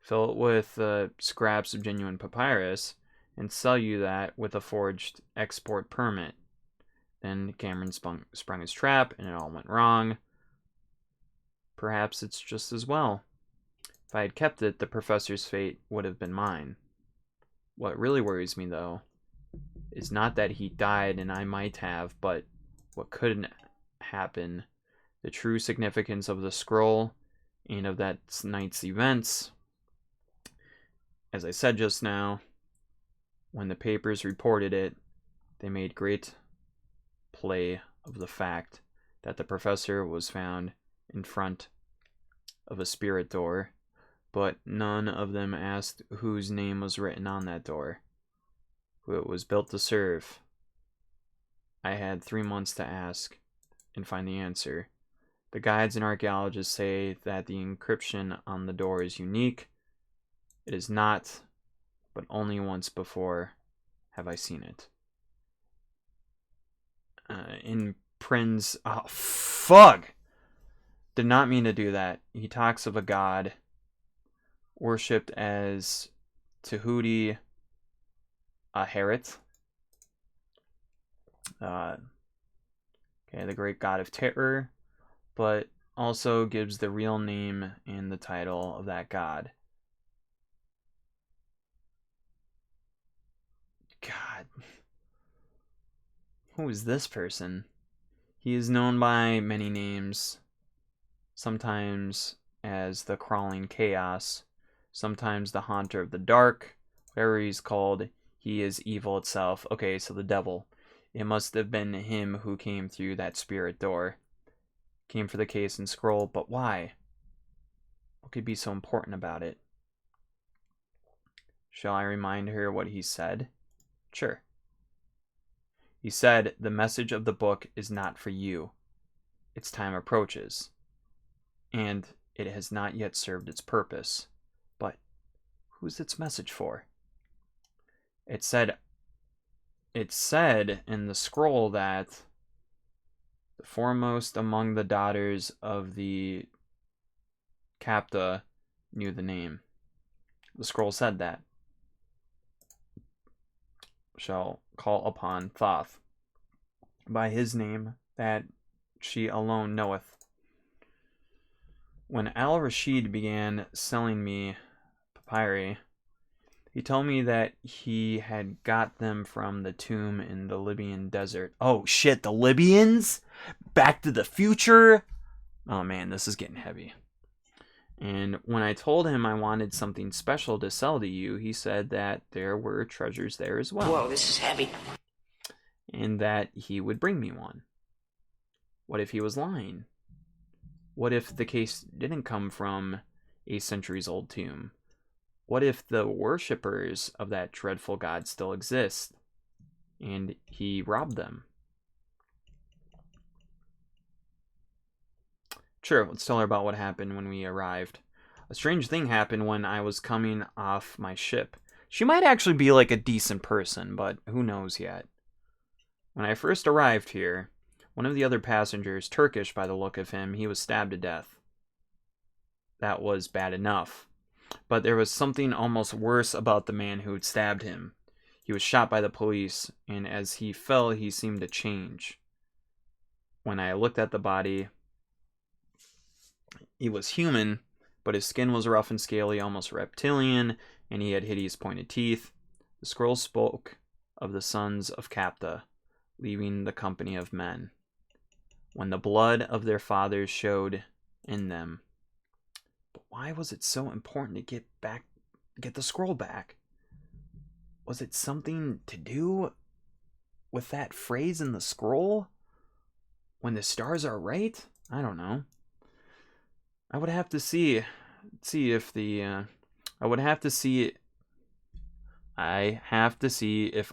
Fill it with scraps of genuine papyrus, and sell you that with a forged export permit. Then Cameron sprung his trap, and it all went wrong. Perhaps it's just as well. If I had kept it, the professor's fate would have been mine. What really worries me, though, is not that he died and I might have, but what could happen. The true significance of the scroll and of that night's events. As I said just now, when the papers reported it, they made great play of the fact that the professor was found in front of a spirit door, but none of them asked whose name was written on that door, who it was built to serve. I had 3 months to ask and find the answer. The guides and archaeologists say that the inscription on the door is unique. It is not, but only once before have I seen it. In Prin's... Oh, fuck! Did not mean to do that. He talks of a god worshipped as Tahuti Aharit. Okay, the great god of terror, but also gives the real name and the title of that god. God. Who is this person? He is known by many names, sometimes as the Crawling Chaos, sometimes the Haunter of the Dark, whatever he's called, he is evil itself. Okay, so the devil. It must have been him who came through that spirit door. Came for the case and scroll, but why? What could be so important about it? Shall I remind her what he said? Sure. He said, the message of the book is not for you. Its time approaches, and it has not yet served its purpose. But who's its message for? It said in the scroll that the foremost among the daughters of the Capta knew the name. The scroll said that. Shall call upon Thoth by his name that she alone knoweth. When Al-Rashid began selling me papyri, he told me that he had got them from the tomb in the Libyan desert. Oh shit, the Libyans? Back to the Future? Oh man, this is getting heavy. And when I told him I wanted something special to sell to you, he said that there were treasures there as well. Whoa, this is heavy. And that he would bring me one. What if he was lying? What if the case didn't come from a centuries-old tomb? What if the worshippers of that dreadful god still exist, and he robbed them? Sure, let's tell her about what happened when we arrived. A strange thing happened when I was coming off my ship. She might actually be like a decent person, but who knows yet. When I first arrived here, one of the other passengers, Turkish by the look of him, he was stabbed to death. That was bad enough. But there was something almost worse about the man who had stabbed him. He was shot by the police, and as he fell, he seemed to change. When I looked at the body, he was human, but his skin was rough and scaly, almost reptilian, and he had hideous pointed teeth. The scroll spoke of the sons of Capta, leaving the company of men, when the blood of their fathers showed in them. But why was it so important to get the scroll back? Was it something to do with that phrase in the scroll? When the stars are right? I don't know. I would have to see if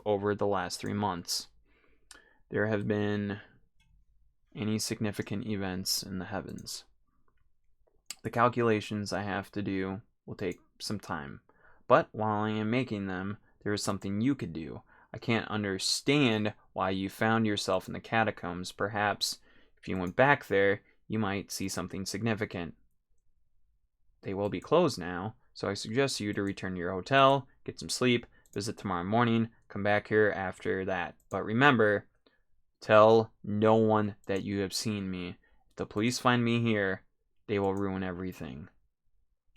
over the last 3 months there have been any significant events in the heavens. The calculations I have to do will take some time, but while I am making them, there is something you could do. I can't understand why you found yourself in the catacombs. Perhaps if you went back there, you might see something significant. They will be closed now, so I suggest you to return to your hotel, get some sleep, visit tomorrow morning, come back here after that. But remember, tell no one that you have seen me. If the police find me here, they will ruin everything.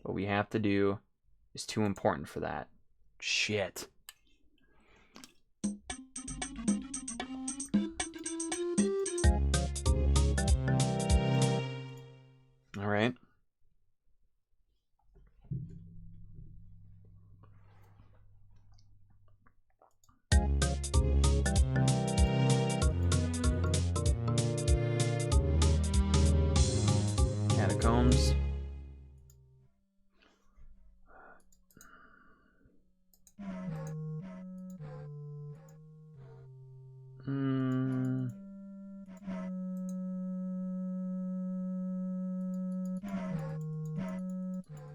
What we have to do is too important for that. Shit. catacombs.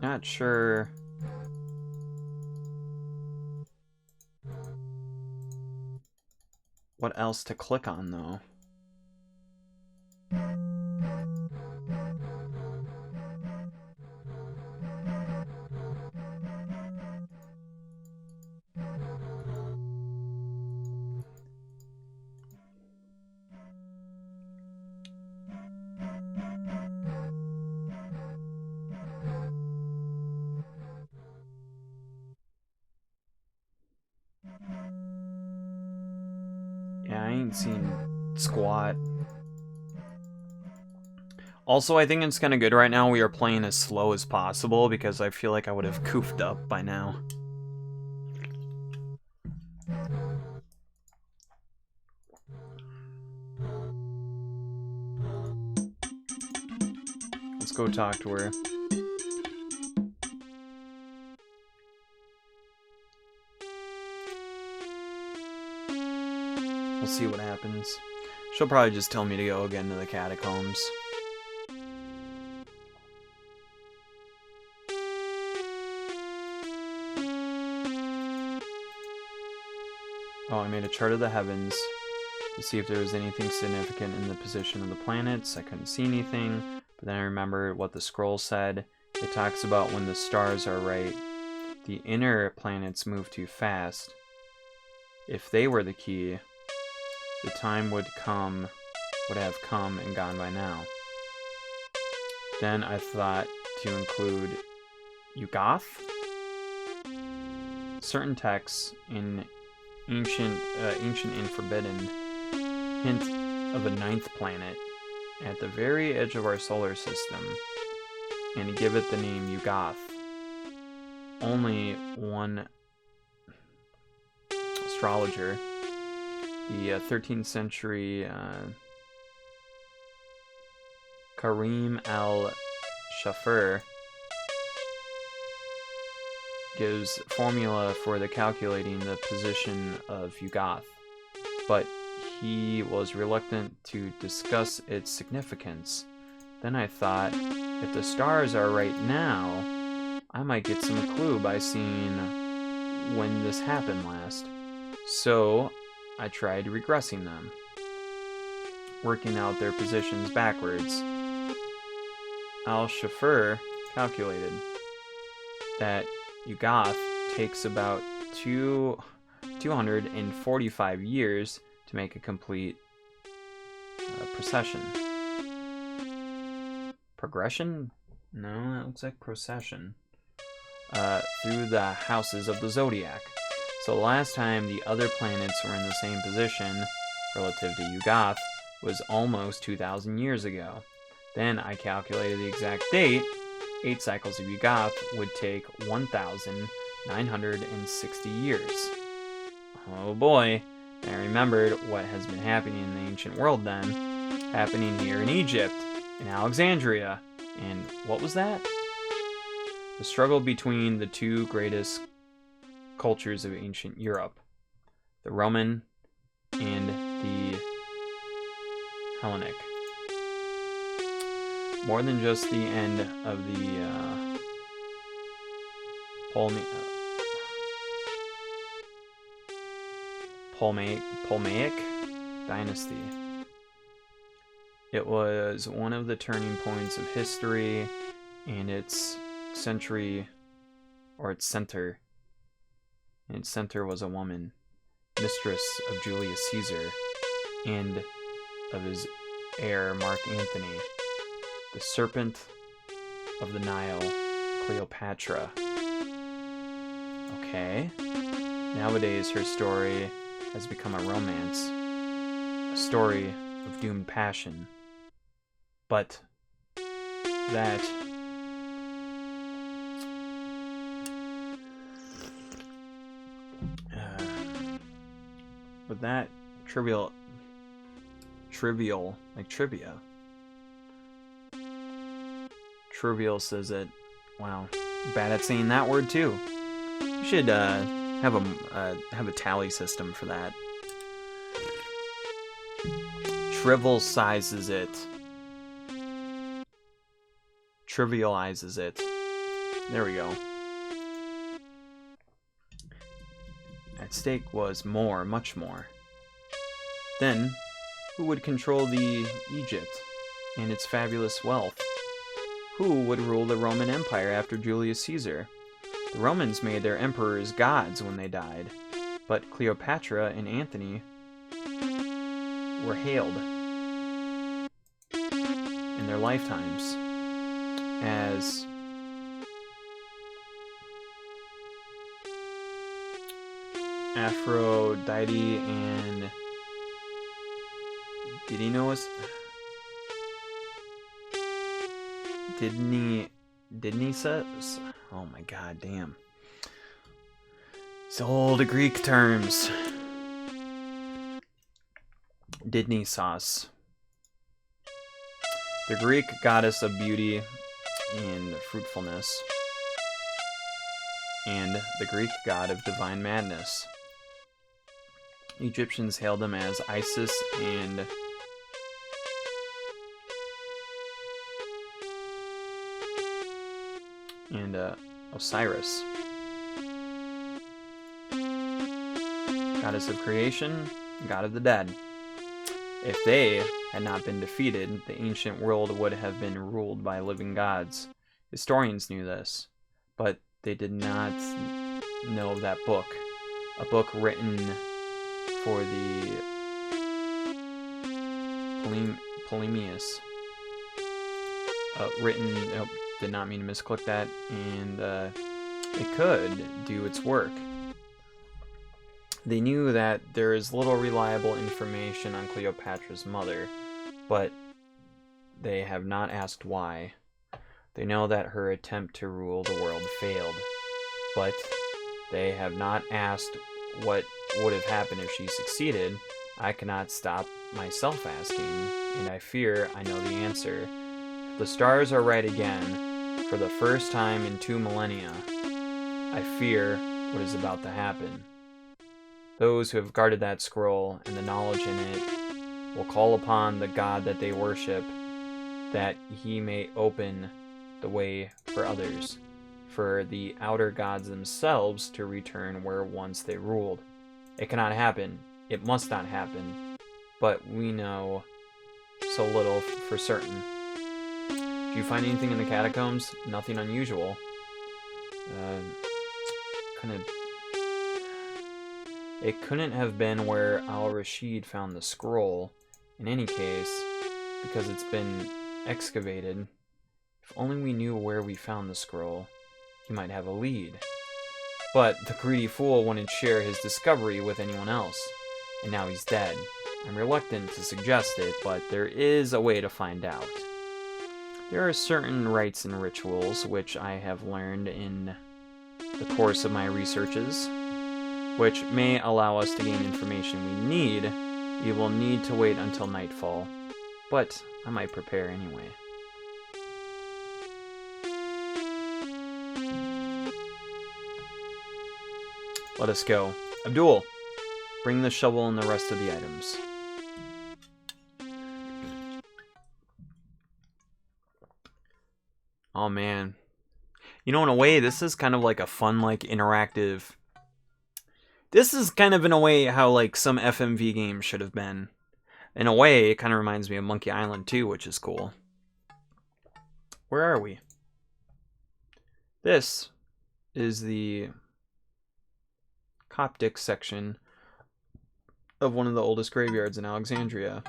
Not sure. What else to click on, though? Yeah, I ain't seen squat. Also, I think it's kind of good right now we are playing as slow as possible because I feel like I would have goofed up by now. Let's go talk to her. We'll see what happens. She'll probably just tell me to go again to the catacombs. Oh, I made a chart of the heavens to see if there was anything significant in the position of the planets. I couldn't see anything, but then I remembered what the scroll said. It talks about when the stars are right, the inner planets move too fast. If they were the key, the time would have come and gone by now. Then I thought to include Yugoth. Certain texts in ancient and forbidden hint of a ninth planet at the very edge of our solar system, and give it the name Yugoth. Only one astrologer, the 13th century Karim al-Shafir, gives formula for the calculating the position of Yugoth, but he was reluctant to discuss its significance. Then I thought, if the stars are right now, I might get some clue by seeing when this happened last. So I tried regressing them, working out their positions backwards. Al-Shafir calculated that Yugoth takes about 245 years to make a complete procession. Progression? No, that looks like procession. Through the houses of the zodiac. So the last time the other planets were in the same position relative to Yugoth was almost 2,000 years ago. Then I calculated the exact date. 8 cycles of Yugoth would take 1,960 years. Oh boy, I remembered what has been happening in the ancient world then. Happening here in Egypt, in Alexandria. And what was that? The struggle between the two greatest cultures of ancient Europe. The Roman and the Hellenic. More than just the end of the Ptolemaic dynasty. It was one of the turning points of history, and its center was a woman, mistress of Julius Caesar, and of his heir Mark Antony, the Serpent of the Nile, Cleopatra. Okay. Nowadays, her story has become a romance, a story of doomed passion. But that Trivial says it. Wow, bad at saying that word too. We should have a tally system for that. Trivializes it. Trivializes it. There we go. At stake was more, much more. Then, who would control the Egypt and its fabulous wealth? Who would rule the Roman Empire after Julius Caesar? The Romans made their emperors gods when they died, but Cleopatra and Antony were hailed in their lifetimes as Aphrodite and Dionysus? Oh my god, damn. It's old Greek terms. Dionysos. The Greek goddess of beauty and fruitfulness. And the Greek god of divine madness. Egyptians hailed them as Isis and Osiris. Goddess of creation, god of the dead. If they had not been defeated, the ancient world would have been ruled by living gods. Historians knew this, but they did not know of that book. A book written for the Polemius. Did not mean to misclick that, and it could do its work. They knew that there is little reliable information on Cleopatra's mother, but they have not asked why. They know that her attempt to rule the world failed, but they have not asked what would have happened if she succeeded. I cannot stop myself asking, and I fear I know the answer. If the stars are right again, for the first time in 2 millennia, I fear what is about to happen. Those who have guarded that scroll and the knowledge in it will call upon the God that they worship, that he may open the way for others, for the outer gods themselves to return where once they ruled. It cannot happen. It must not happen. But we know so little for certain. Did you find anything in the catacombs? Nothing unusual. It couldn't have been where Al-Rashid found the scroll. In any case, because it's been excavated. If only we knew where we found the scroll, he might have a lead. But the greedy fool wouldn't share his discovery with anyone else, and now he's dead. I'm reluctant to suggest it, but there is a way to find out. There are certain rites and rituals which I have learned in the course of my researches, which may allow us to gain information we need. We will need to wait until nightfall, but I might prepare anyway. Let us go. Abdul, bring the shovel and the rest of the items. Oh man. You know, in a way, this is kind of like a fun, like, interactive... This is kind of, in a way, how, like, some FMV games should have been. In a way, it kind of reminds me of Monkey Island 2, which is cool. Where are we? This is the Coptic section of one of the oldest graveyards in Alexandria.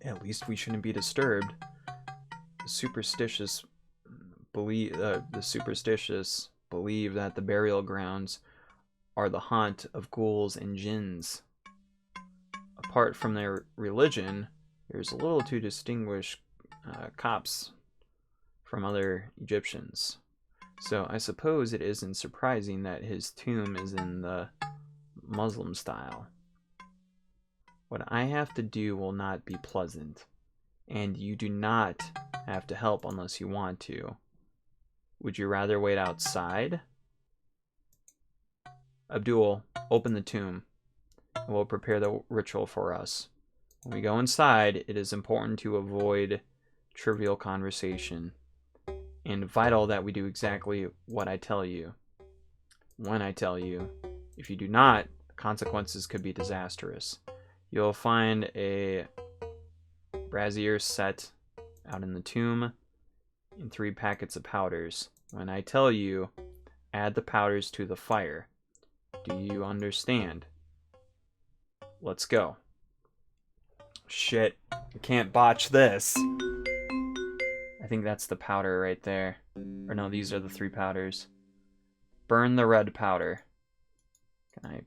At least we shouldn't be disturbed. The superstitious believe that the burial grounds are the haunt of ghouls and jinns. Apart from their religion, there's little to distinguish Copts from other Egyptians. So I suppose it isn't surprising that his tomb is in the Muslim style. What I have to do will not be pleasant. and you do not have to help unless you want to. Would you rather wait outside? Abdul, open the tomb, and we'll prepare the ritual for us. When we go inside, it is important to avoid trivial conversation, and vital that we do exactly what I tell you, when I tell you. If you do not, consequences could be disastrous. You'll find a brazier set out in the tomb and 3 packets of powders. When I tell you, add the powders to the fire. Do you understand? Let's go. Shit, I can't botch this. I think that's the powder right there. Or no, these are the 3 powders. Burn the red powder. Can I...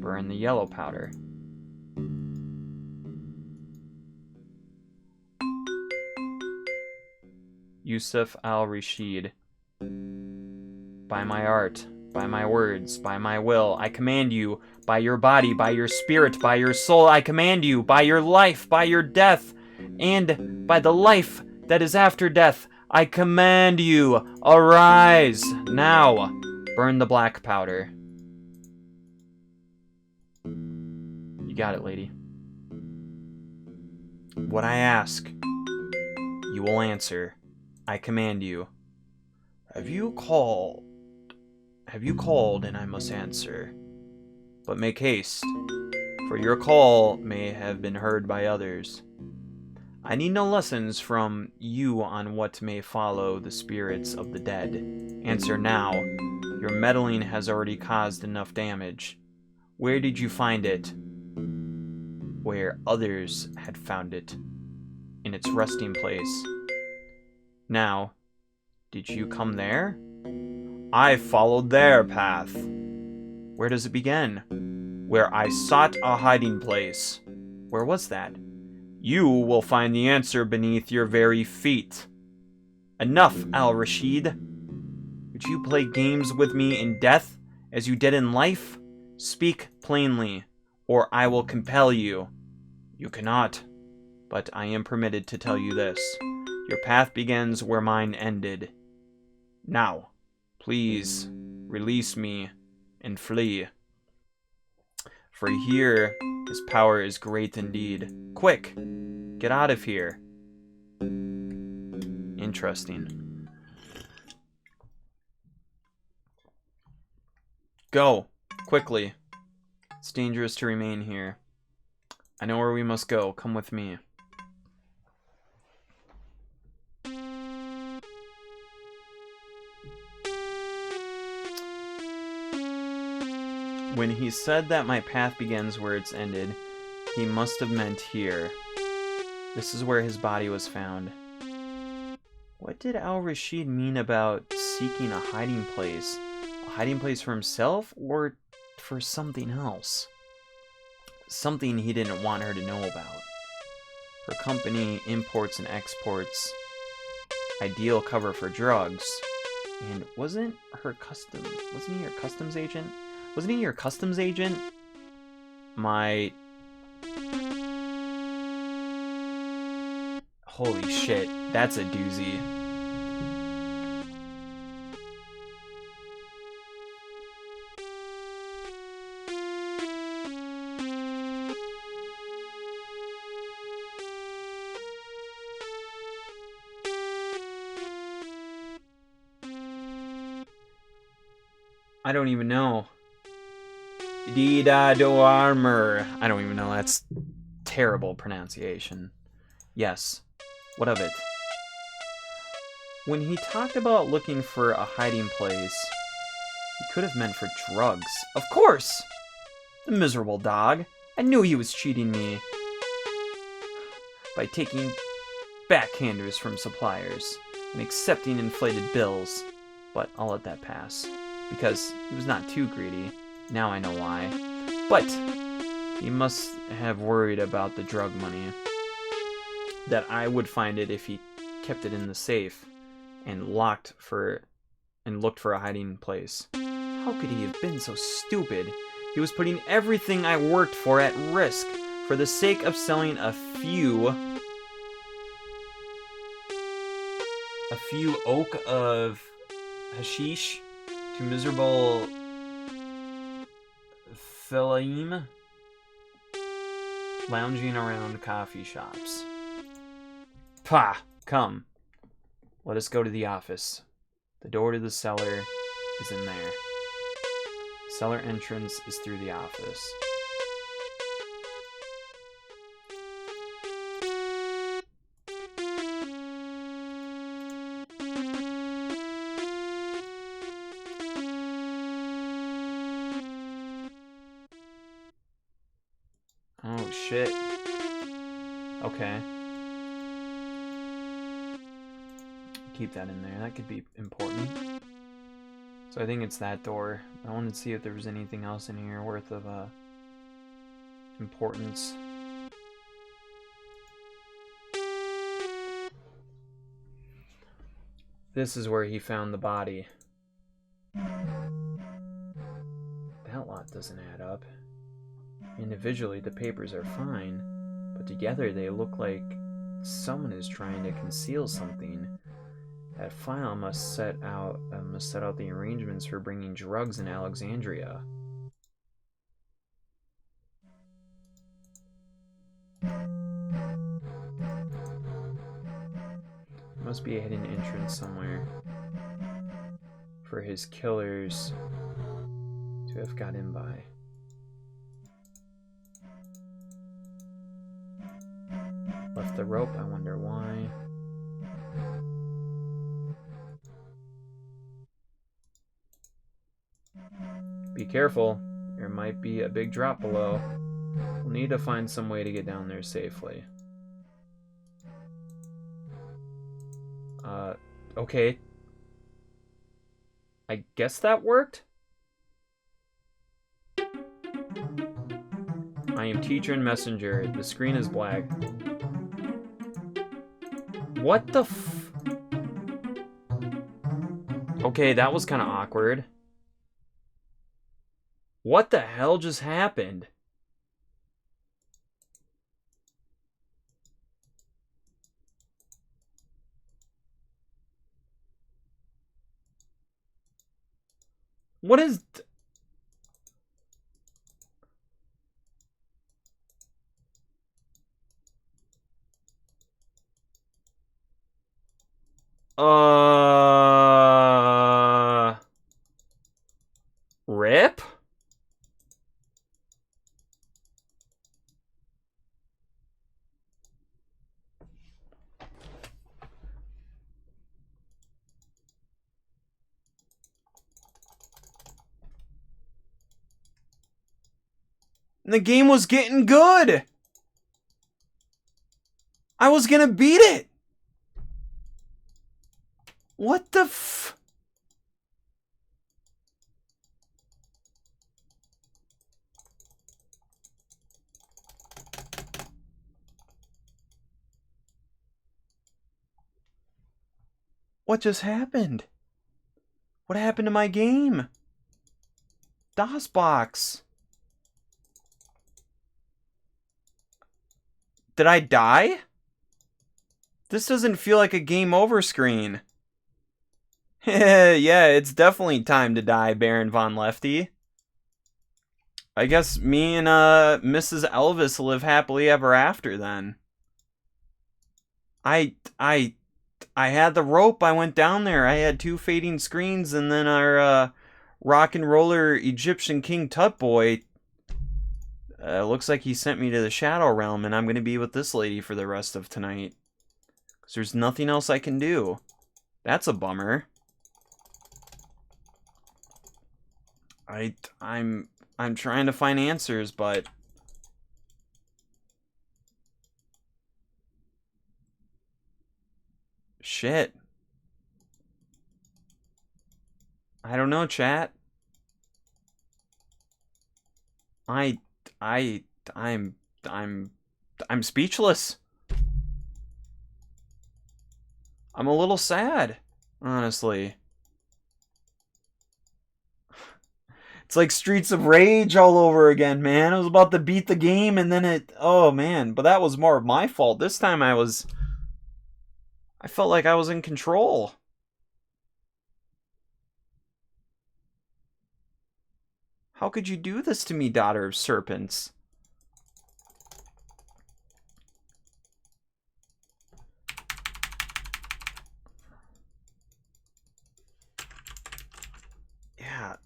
Burn the yellow powder. Yusuf al-Rashid. By my art, by my words, by my will, I command you, by your body, by your spirit, by your soul, I command you, by your life, by your death, and by the life that is after death, I command you, arise, now, burn the black powder. You got it, lady. What I ask, you will answer. I command you. Have you called, and I must answer. But make haste, for your call may have been heard by others. I need no lessons from you on what may follow the spirits of the dead. Answer now. Your meddling has already caused enough damage. Where did you find it? Where others had found it. In its resting place. Now, did you come there? I followed their path. Where does it begin? Where I sought a hiding place. Where was that? You will find the answer beneath your very feet. Enough, Al-Rashid. Would you play games with me in death as you did in life? Speak plainly, or I will compel you. You cannot, but I am permitted to tell you this. Your path begins where mine ended. Now, please, release me and flee. For here, his power is great indeed. Quick, get out of here. Interesting. Go, quickly. It's dangerous to remain here. I know where we must go. Come with me. When he said that my path begins where it's ended, he must have meant here. This is where his body was found. What did Al-Rashid mean about seeking a hiding place? A hiding place for himself or for something else? Something he didn't want her to know about. Her company imports and exports. Ideal cover for drugs. And wasn't he your customs agent? Wasn't he your customs agent? Holy shit, that's a doozy. I don't even know. Dida armor. I don't even know. That's terrible pronunciation. Yes. What of it? When he talked about looking for a hiding place, he could have meant for drugs. Of course! The miserable dog. I knew he was cheating me by taking backhanders from suppliers and accepting inflated bills. But I'll let that pass, because he was not too greedy. Now I know why. But he must have worried about the drug money. That I would find it if he kept it in the safe and looked for a hiding place. How could he have been so stupid? He was putting everything I worked for at risk for the sake of selling a few oak of hashish to miserable Philim lounging around coffee shops. Pah! Come. Let us go to the office. The door to the cellar is in there. Cellar entrance is through the office. Oh, shit. Okay. Keep that in there. That could be important. So I think it's that door. I wanted to see if there was anything else in here worth of importance. This is where he found the body. That lot doesn't add up. Individually, the papers are fine, but together they look like someone is trying to conceal something. That file must set out the arrangements for bringing drugs in Alexandria. There must be a hidden entrance somewhere for his killers to have got in by. Left the rope, I wonder why. Be careful, there might be a big drop below. We'll need to find some way to get down there safely. Okay. I guess that worked? I am teacher and messenger. The screen is black. What the f... Okay, that was kind of awkward. What the hell just happened? What is... Rip? The game was getting good. I was gonna beat it. What the f... What just happened? What happened to my game? DOSBox. Did I die? This doesn't feel like a game over screen. Yeah, it's definitely time to die, Baron Von Lefty. I guess me and Mrs. Elvis live happily ever after then. I had the rope. I went down there. I had 2 fading screens, and then our rock and roller Egyptian King Tut Boy. Looks like he sent me to the Shadow Realm, and I'm going to be with this lady for the rest of tonight. Because there's nothing else I can do. That's a bummer. I'm trying to find answers, but... Shit. I don't know, chat. I'm speechless. I'm a little sad, honestly. It's like Streets of Rage all over again, man. I was about to beat the game and then it... Oh, man. But that was more of my fault. This time I felt like I was in control. How could you do this to me, daughter of serpents? Yeah,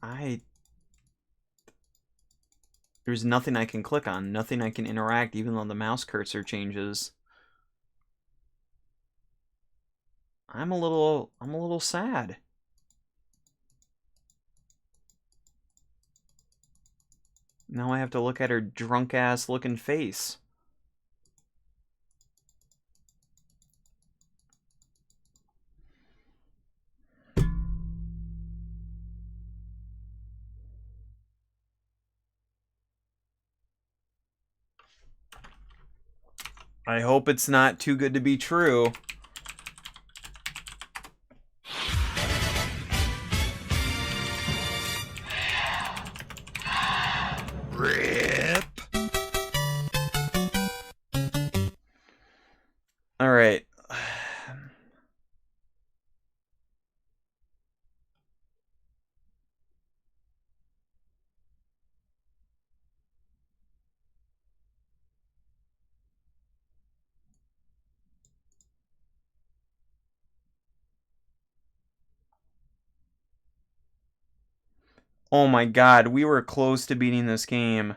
there's nothing I can click on, nothing I can interact, even though the mouse cursor changes. I'm a little sad. Now I have to look at her drunk-ass looking face. I hope it's not too good to be true. Rip. All right. Oh my god, we were close to beating this game.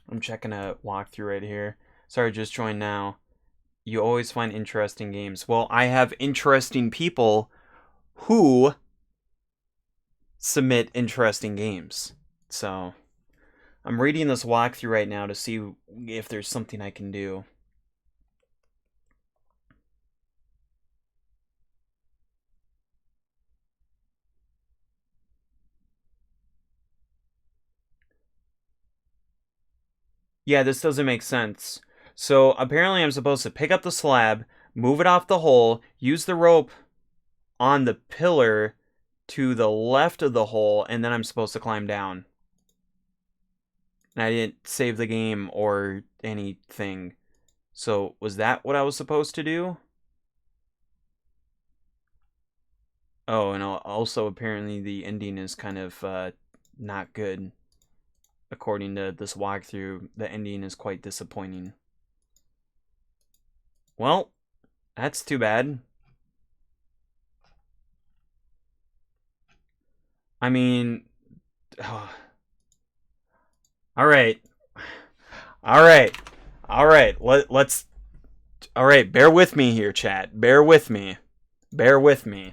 I'm checking a walkthrough right here. Sorry, just joined now. You always find interesting games. Well, I have interesting people who submit interesting games. So, I'm reading this walkthrough right now to see if there's something I can do. Yeah, this doesn't make sense. So apparently I'm supposed to pick up the slab, move it off the hole, use the rope on the pillar to the left of the hole, and then I'm supposed to climb down. And I didn't save the game or anything. So was that what I was supposed to do? Oh, and also apparently the ending is kind of not good. According to this walkthrough, the ending is quite disappointing. Well, that's too bad. I mean... Oh. Alright. Alright. Alright, let's... Alright, bear with me here, chat. Bear with me. Bear with me.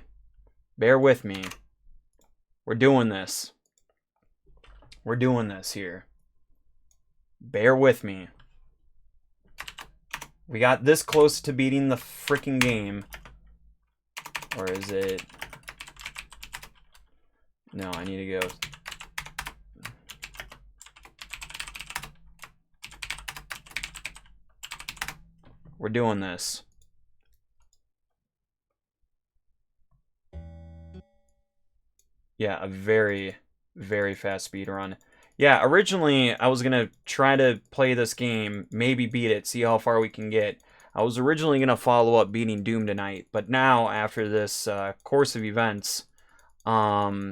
Bear with me. We're doing this. We're doing this here. Bear with me. We got this close to beating the freaking game. Or is it... No, I need to go... We're doing this. Yeah, a very, very fast speed run. Yeah, originally I was going to try to play this game, maybe beat it, see how far we can get. I was originally going to follow up beating Doom tonight, but now after this course of events, we're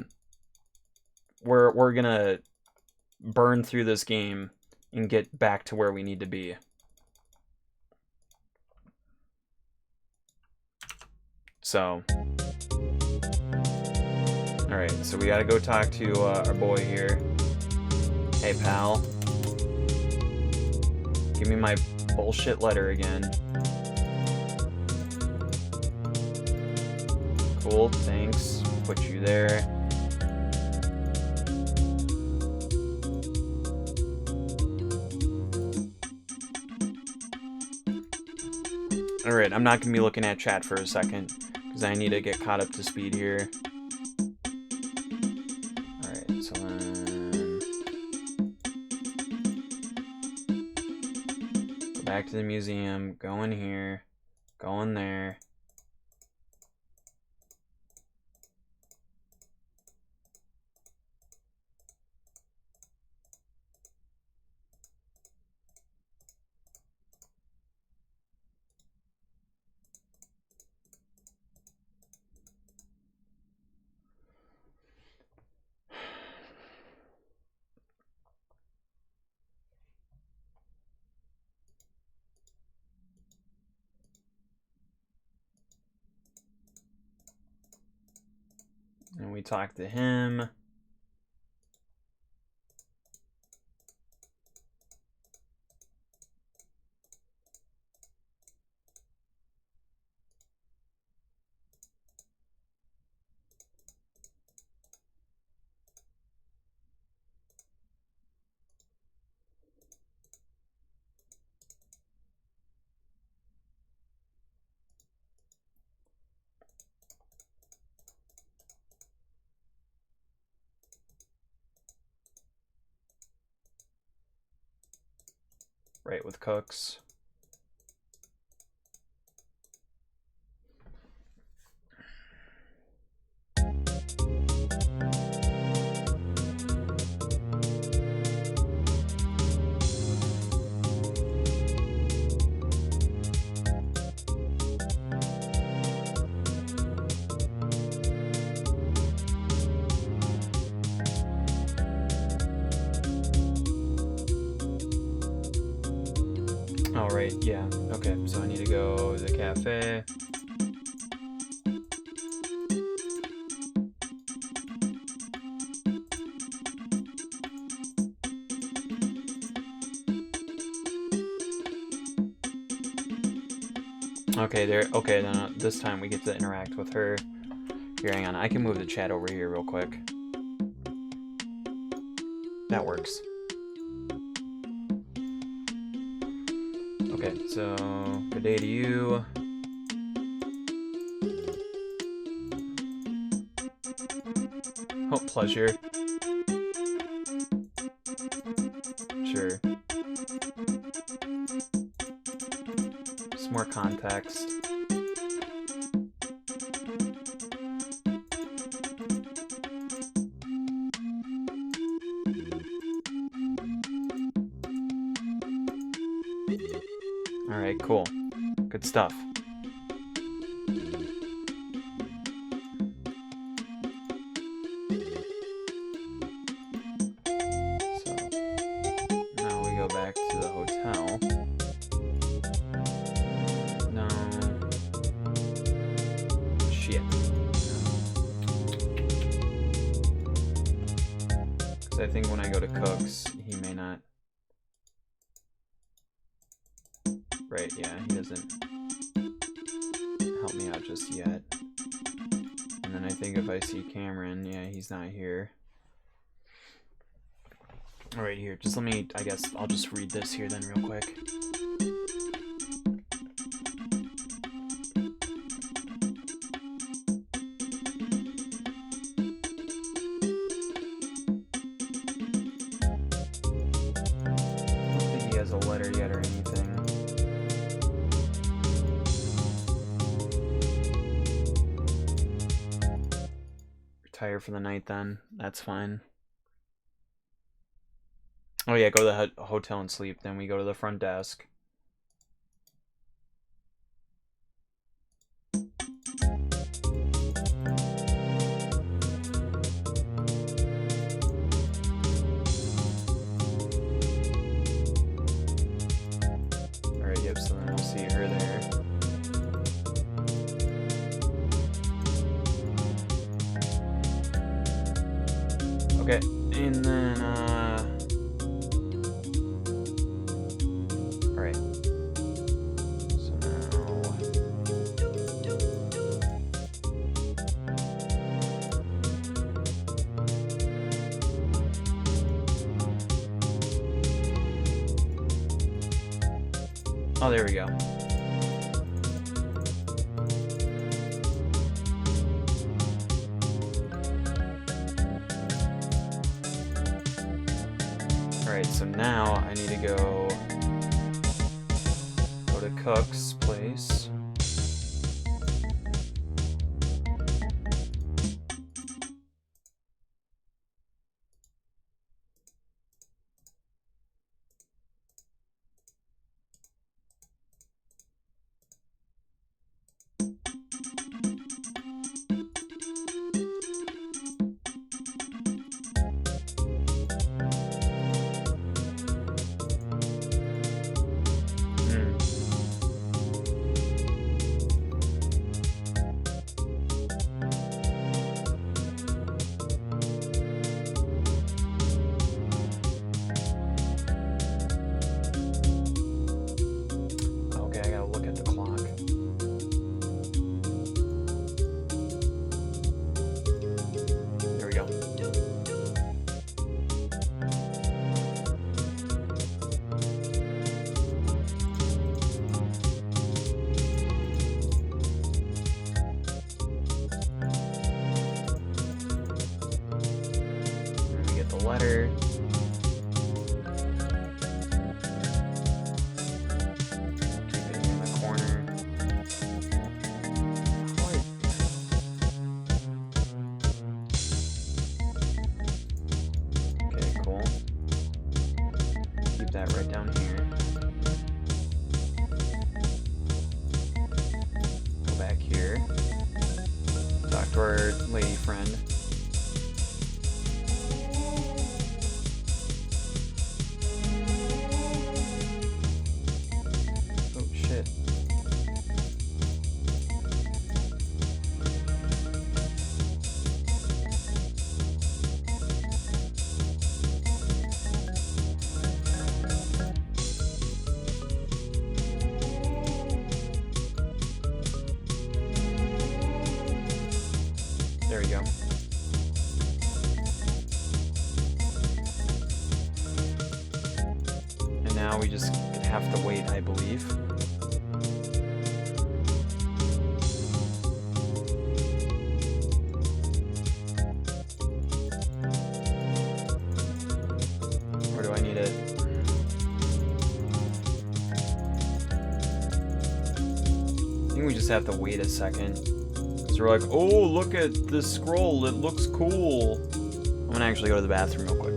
going to burn through this game and get back to where we need to be. So, alright, so we gotta go talk to our boy here. Hey, pal. Give me my bullshit letter again. Cool, thanks. Put you there. Alright, I'm not going to be looking at chat for a second, because I need to get caught up to speed here. Alright, so then... go back to the museum, go in here, go in there. And we talk to him. Right, with Cooks. All right, yeah, okay, so I need to go to the cafe. Okay, there. Okay, then this time we get to interact with her. Here, hang on. I can move the chat over here real quick. That works. Okay, so good day to you. Oh, pleasure. Sure. Some more context. Alright, cool. Good stuff. So, now we go back to the hotel. No. Shit. Because I think when I go to Cook's, he may not. Right, yeah, he doesn't help me out just yet. And then I think if I see Cameron, yeah, he's not here. Alright, here, just let me, I guess, I'll just read this here then real quick. I don't think he has a letter yet or anything. Retire for the night then. That's fine. Oh yeah, go to the hotel and sleep. Then we go to the front desk. Alright, yep, so then we'll see her there. Okay, and then, alright. So now... oh, there we go. Alright, so now I need to go to Cook's place. Letter. Keep it in the corner. Okay, cool. Keep that right down here. Go back here. Talk to our lady friend. There we go. And now we just have to wait, I believe. Or do I need it? I think we just have to wait a second. So we're like, oh, look at this scroll, it looks cool. I'm gonna actually go to the bathroom real quick.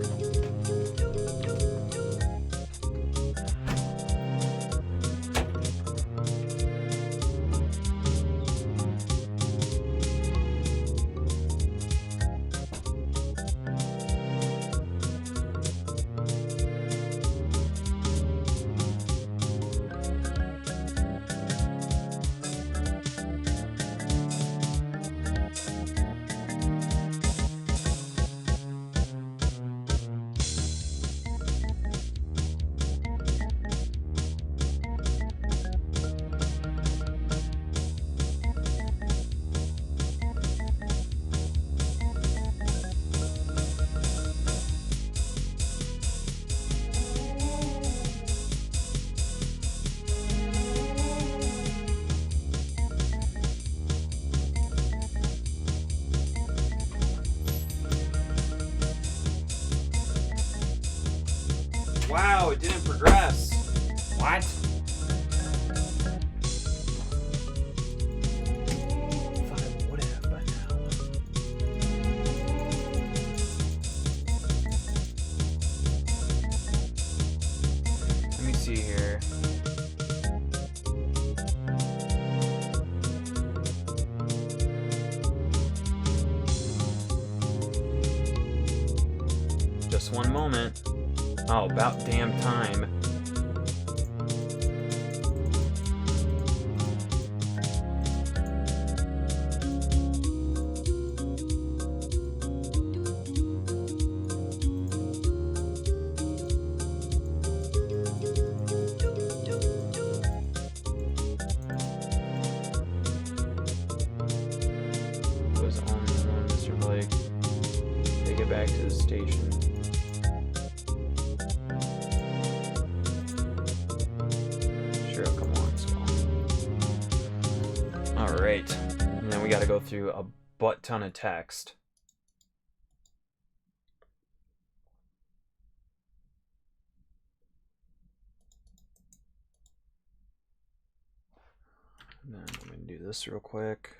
Wow, it didn't progress. What? Thought it would have by now. Let me see here. Just one moment. Oh, about damn time. Was on Mr. Blake. Take it back to the station. Sure, come on as well. Alright. And then we gotta go through a butt ton of text. And then I'm going to do this real quick.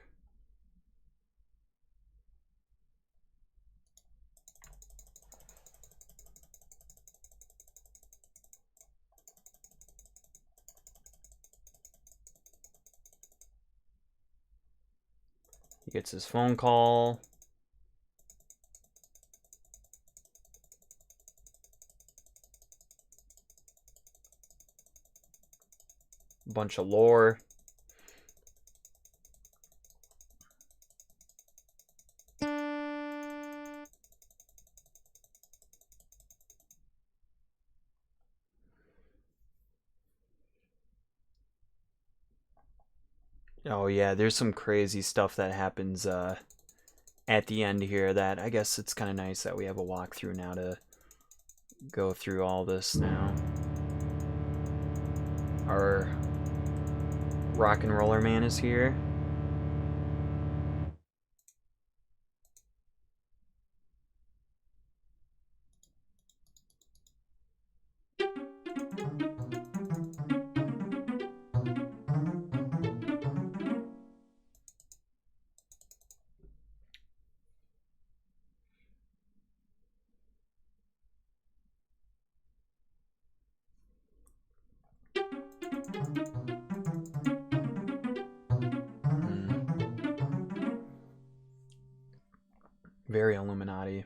He gets his phone call. Bunch of lore. Oh yeah, there's some crazy stuff that happens at the end here that I guess it's kind of nice that we have a walkthrough now to go through all this now. Our rock and roller man is here. Very Illuminati.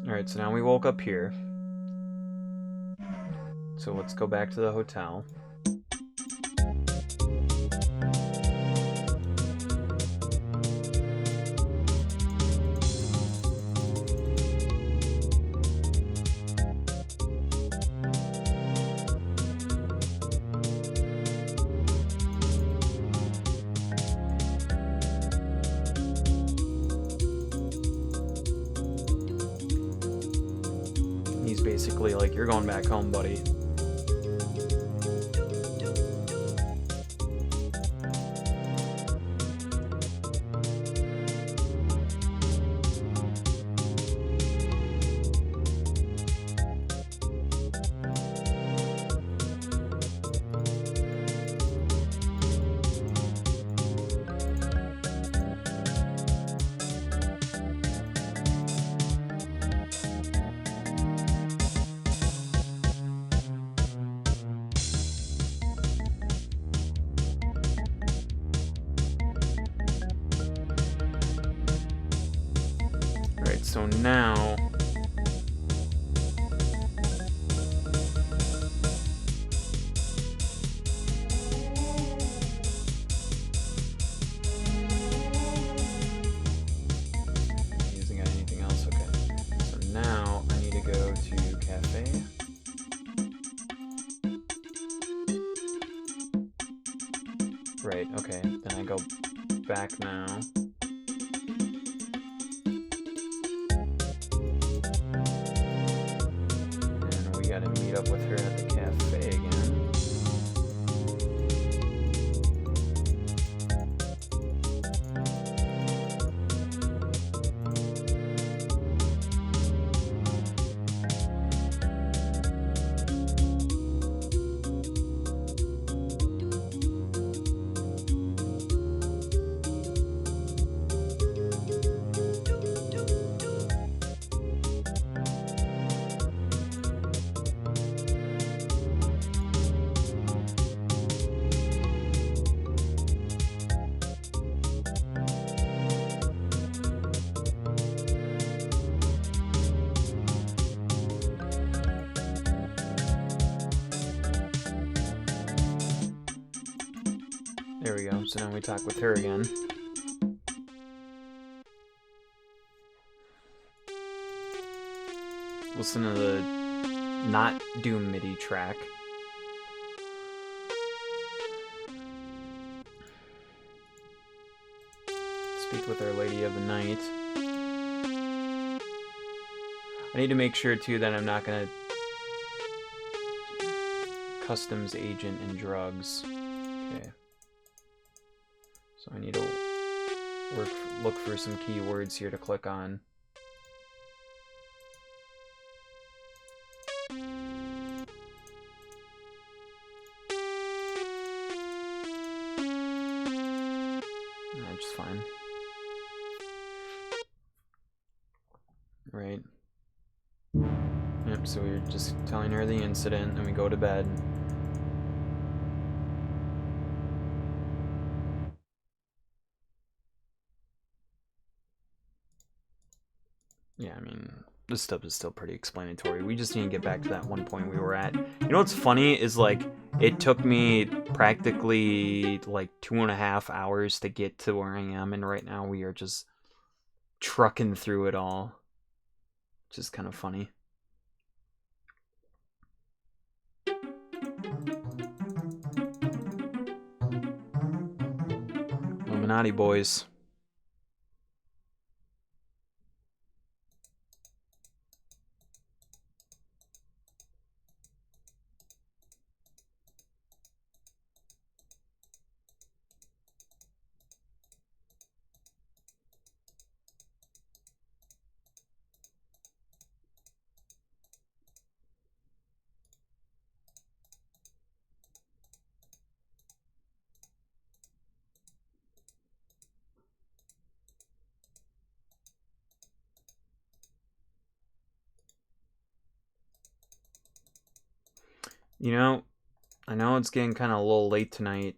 Alright, so now we woke up here. So let's go back to the hotel. He's basically like, you're going back home, buddy. Right, so now using anything else? Okay. So now I need to go to cafe. Right, okay. Then I go back now. Gotta meet up with her at the cafe again. There we go. So now we talk with her again. Listen to the Not Doom MIDI track. Speak with Our Lady of the Night. I need to make sure too that I'm not gonna customs agent and drugs. Okay. So I need to look for some keywords here to click on. right? Yep, so we're just telling her the incident, and we go to bed. Yeah, I mean, this stuff is still pretty explanatory. We just need to get back to that one point we were at. You know what's funny is, like, it took me practically, like, 2.5 hours to get to where I am, and right now we are just trucking through it all. Which is kind of funny. Illuminati boys. You know, I know it's getting kind of a little late tonight.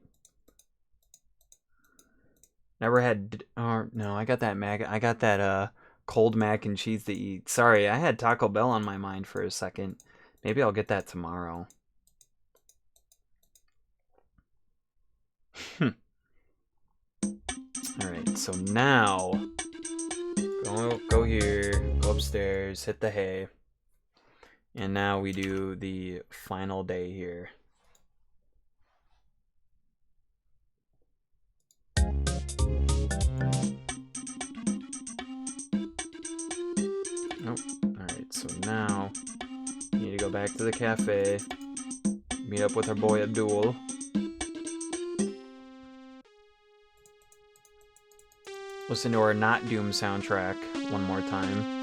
Never had, oh no, I got that cold mac and cheese to eat. Sorry, I had Taco Bell on my mind for a second. Maybe I'll get that tomorrow. Alright, so now, go here, go upstairs, hit the hay. And now we do the final day here. Nope. Alright, so now we need to go back to the cafe, meet up with our boy Abdul. Listen to our Not Doom soundtrack one more time.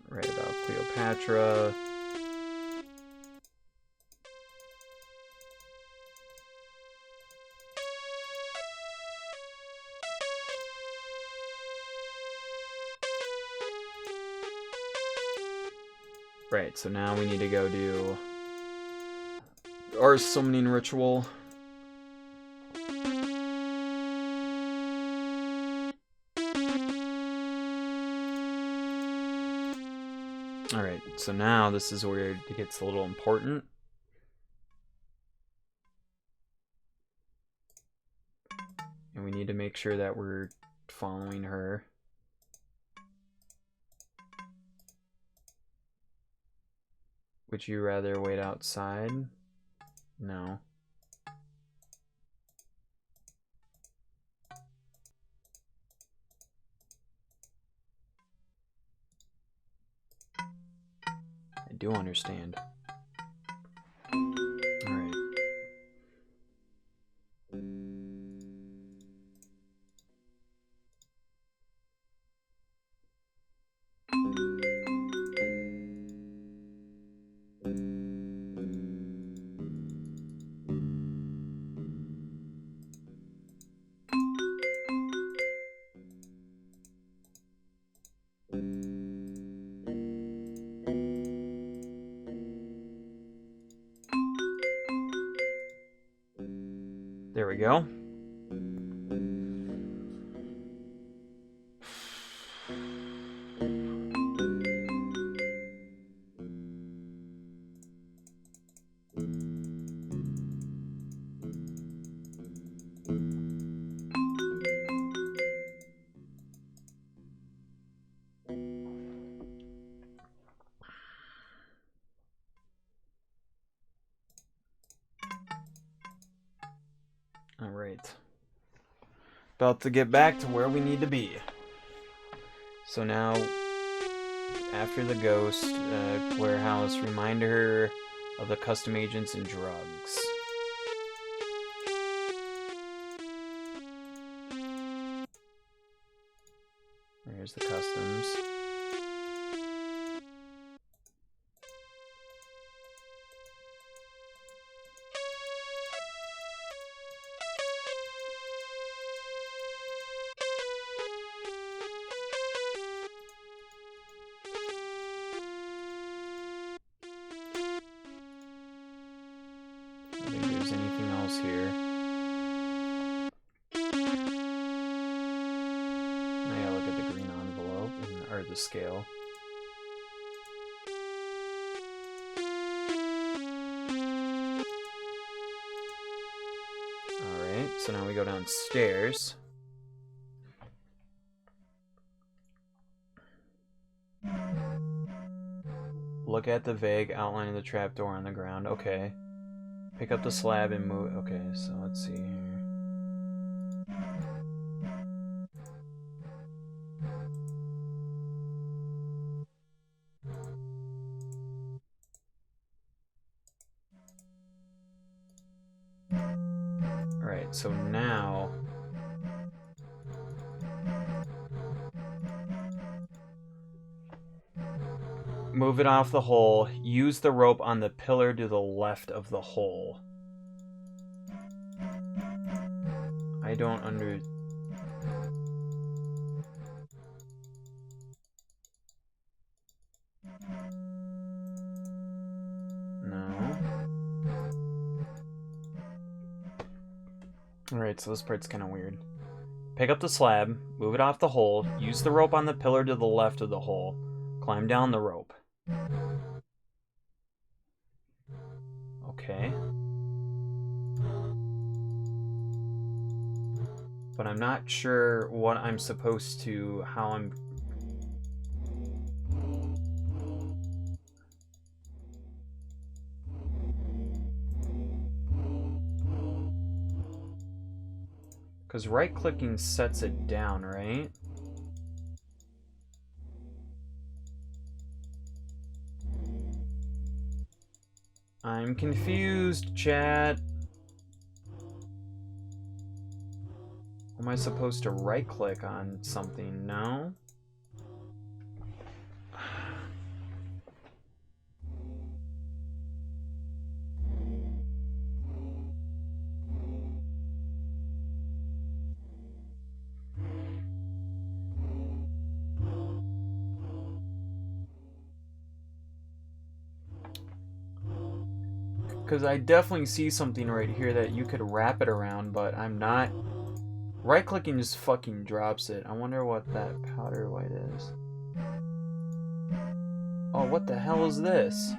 Right about Cleopatra. Right, so now we need to go do our summoning ritual. Alright, so now this is where it gets a little important. And we need to make sure that we're following her. Would you rather wait outside? No. I do understand. Alright. There we go. Alright. About to get back to where we need to be. So now, After the ghost warehouse, remind her of the custom agents and drugs. There's the customs. The scale. Alright, so now we go downstairs. Look at the vague outline of the trapdoor on the ground. Okay. Pick up the slab and move. Okay, so let's see here. So now move it off the hole. Use the rope on the pillar to the left of the hole. I don't under... Alright, so this part's kind of weird. Pick up the slab, move it off the hole, use the rope on the pillar to the left of the hole, climb down the rope. Okay. But I'm not sure what I'm supposed to, how I'm... Because right-clicking sets it down, right? I'm confused, chat. Am I supposed to right-click on something? No? Because I definitely see something right here that you could wrap it around, but I'm not... Right-clicking just fucking drops it. I wonder what that powder white is. Oh, what the hell is this?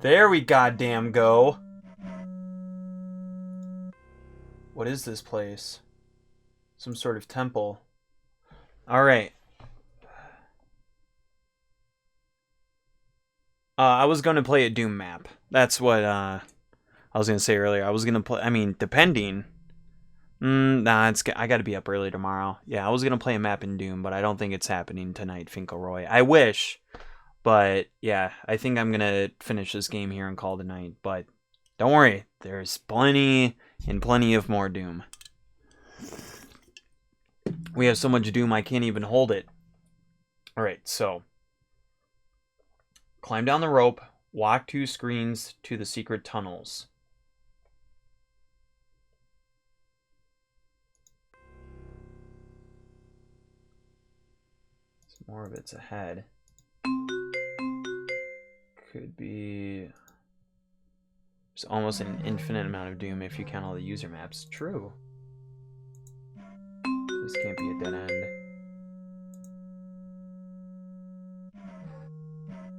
There we goddamn go. What is this place? Some sort of temple. Alright. I was going to play a Doom map. That's what I was going to say earlier. I was going to play, I mean, depending. Nah, I got to be up early tomorrow. Yeah, I was going to play a map in Doom, but I don't think it's happening tonight, Finkelroy. I wish. But, yeah, I think I'm going to finish this game here and call it a night. But, don't worry. There's plenty and plenty of more Doom. We have so much Doom, I can't even hold it. Alright, so. Climb down the rope. Walk 2 screens to the secret tunnels. More of it's ahead. Could be... There's almost an infinite amount of Doom if you count all the user maps. True. This can't be a dead end.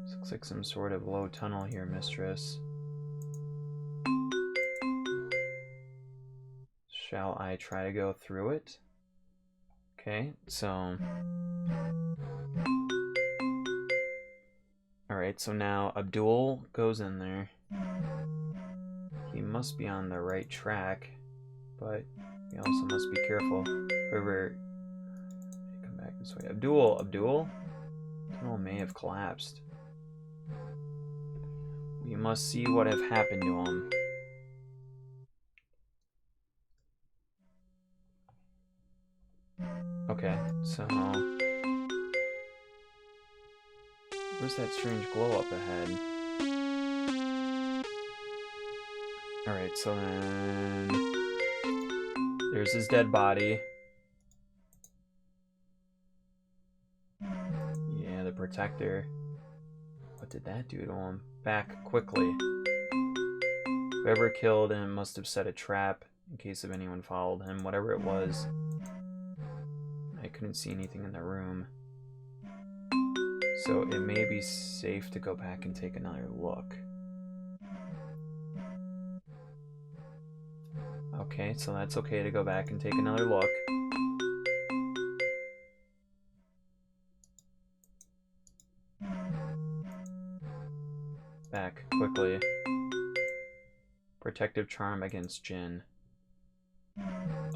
This looks like some sort of low tunnel here, mistress. Shall I try to go through it? Okay, so... Alright, so now Abdul goes in there. He must be on the right track, but he also must be careful. Whoever... Come back this way. Abdul! Tunnel may have collapsed. We must see what have happened to him. Okay, so... Where's that strange glow up ahead? Alright, so then... There's his dead body. Yeah, the protector. What did that do to him? Back quickly. Whoever killed him must have set a trap in case of anyone followed him, whatever it was. I couldn't see anything in the room. So it may be safe to go back and take another look. Okay, so that's okay to go back and take another look. Back, quickly. Protective charm against Jinn.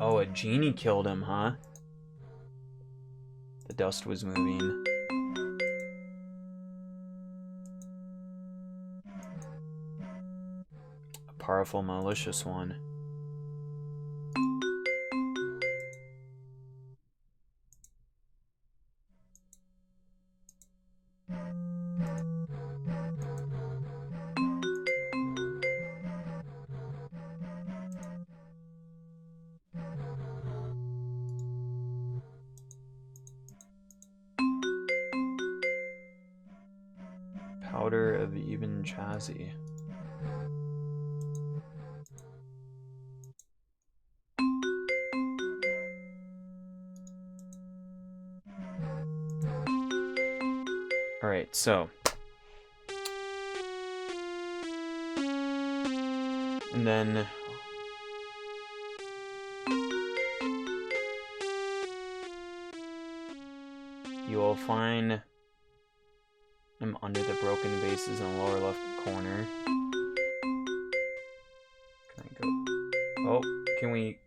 Oh, a genie killed him, huh? The dust was moving. A powerful, malicious one. Powder of Ibn Chazi. Alright, so. And then. You will find him under the broken vases in the lower left corner. Can I go? Oh, can we?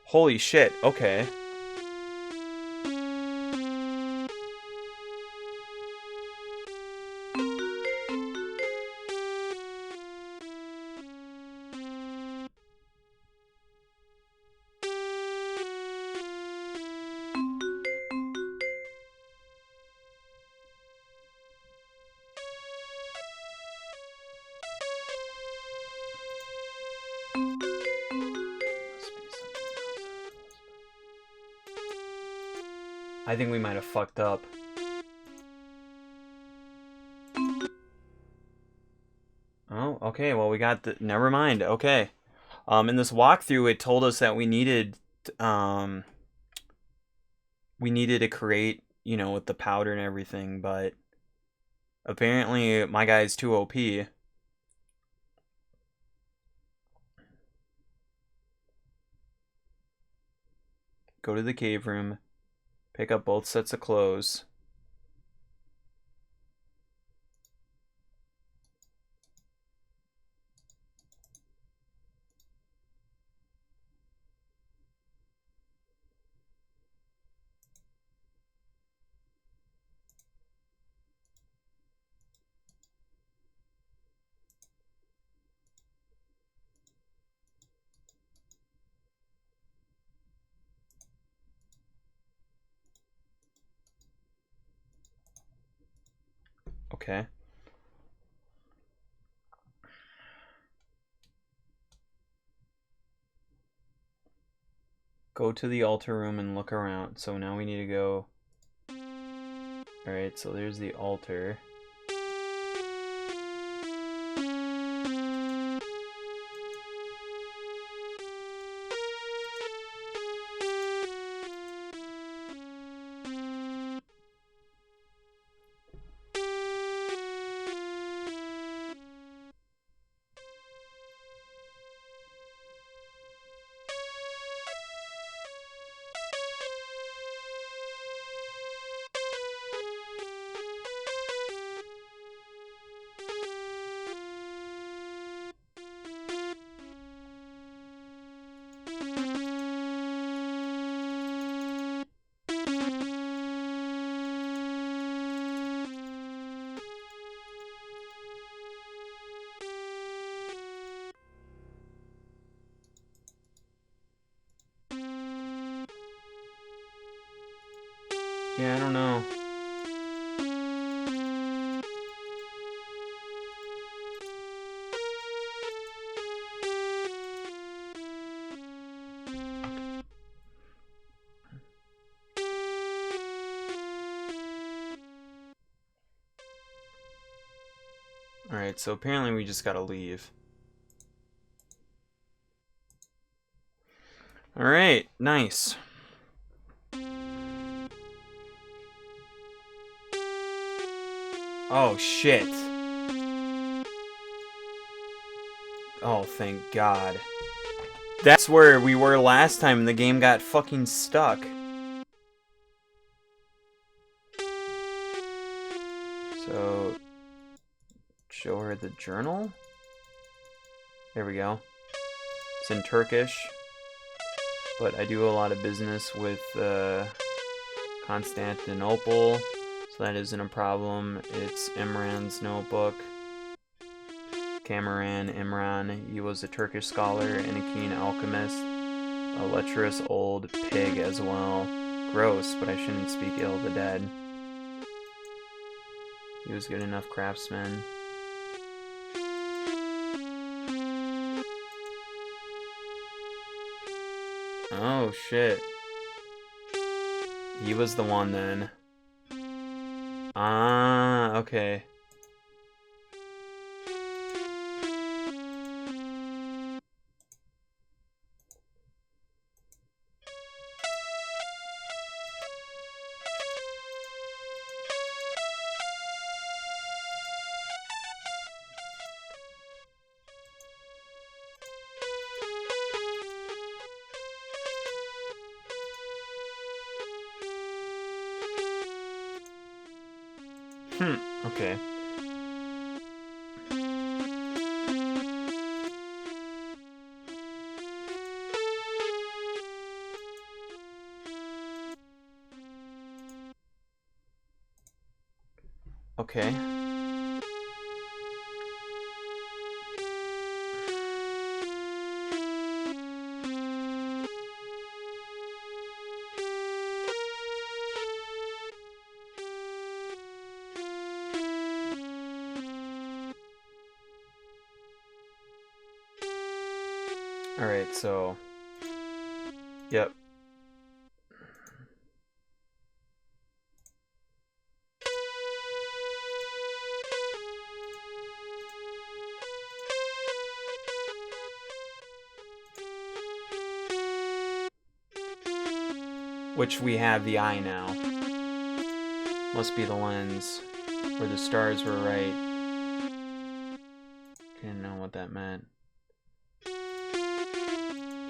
Holy shit, okay. I think we might have fucked up. Oh, okay, well we got the... Never mind, okay. In this walkthrough, it told us that we needed to create, you know, with the powder and everything, but apparently my guy's too OP. Go to the cave room. Pick up both sets of clothes. Okay. Go to the altar room and look around. So now we need to go Alright, so there's the altar. Yeah, I don't know. Alright, so apparently we just gotta leave. Alright, nice. Oh, shit. Oh, thank God. That's where we were last time and the game got fucking stuck. So, show her the journal? There we go. It's in Turkish. But I do a lot of business with Constantinople, so that isn't a problem. It's Imran's notebook. Imran, he was a Turkish scholar and a keen alchemist, a lecherous old pig as well. Gross, but I shouldn't speak ill of the dead. He was good enough craftsman. Oh shit. He was the one then. Ah, okay. Okay. Okay. Alright, so... Yep. Which we have the eye now. Must be the lens. Where the stars were right. Didn't know what that meant.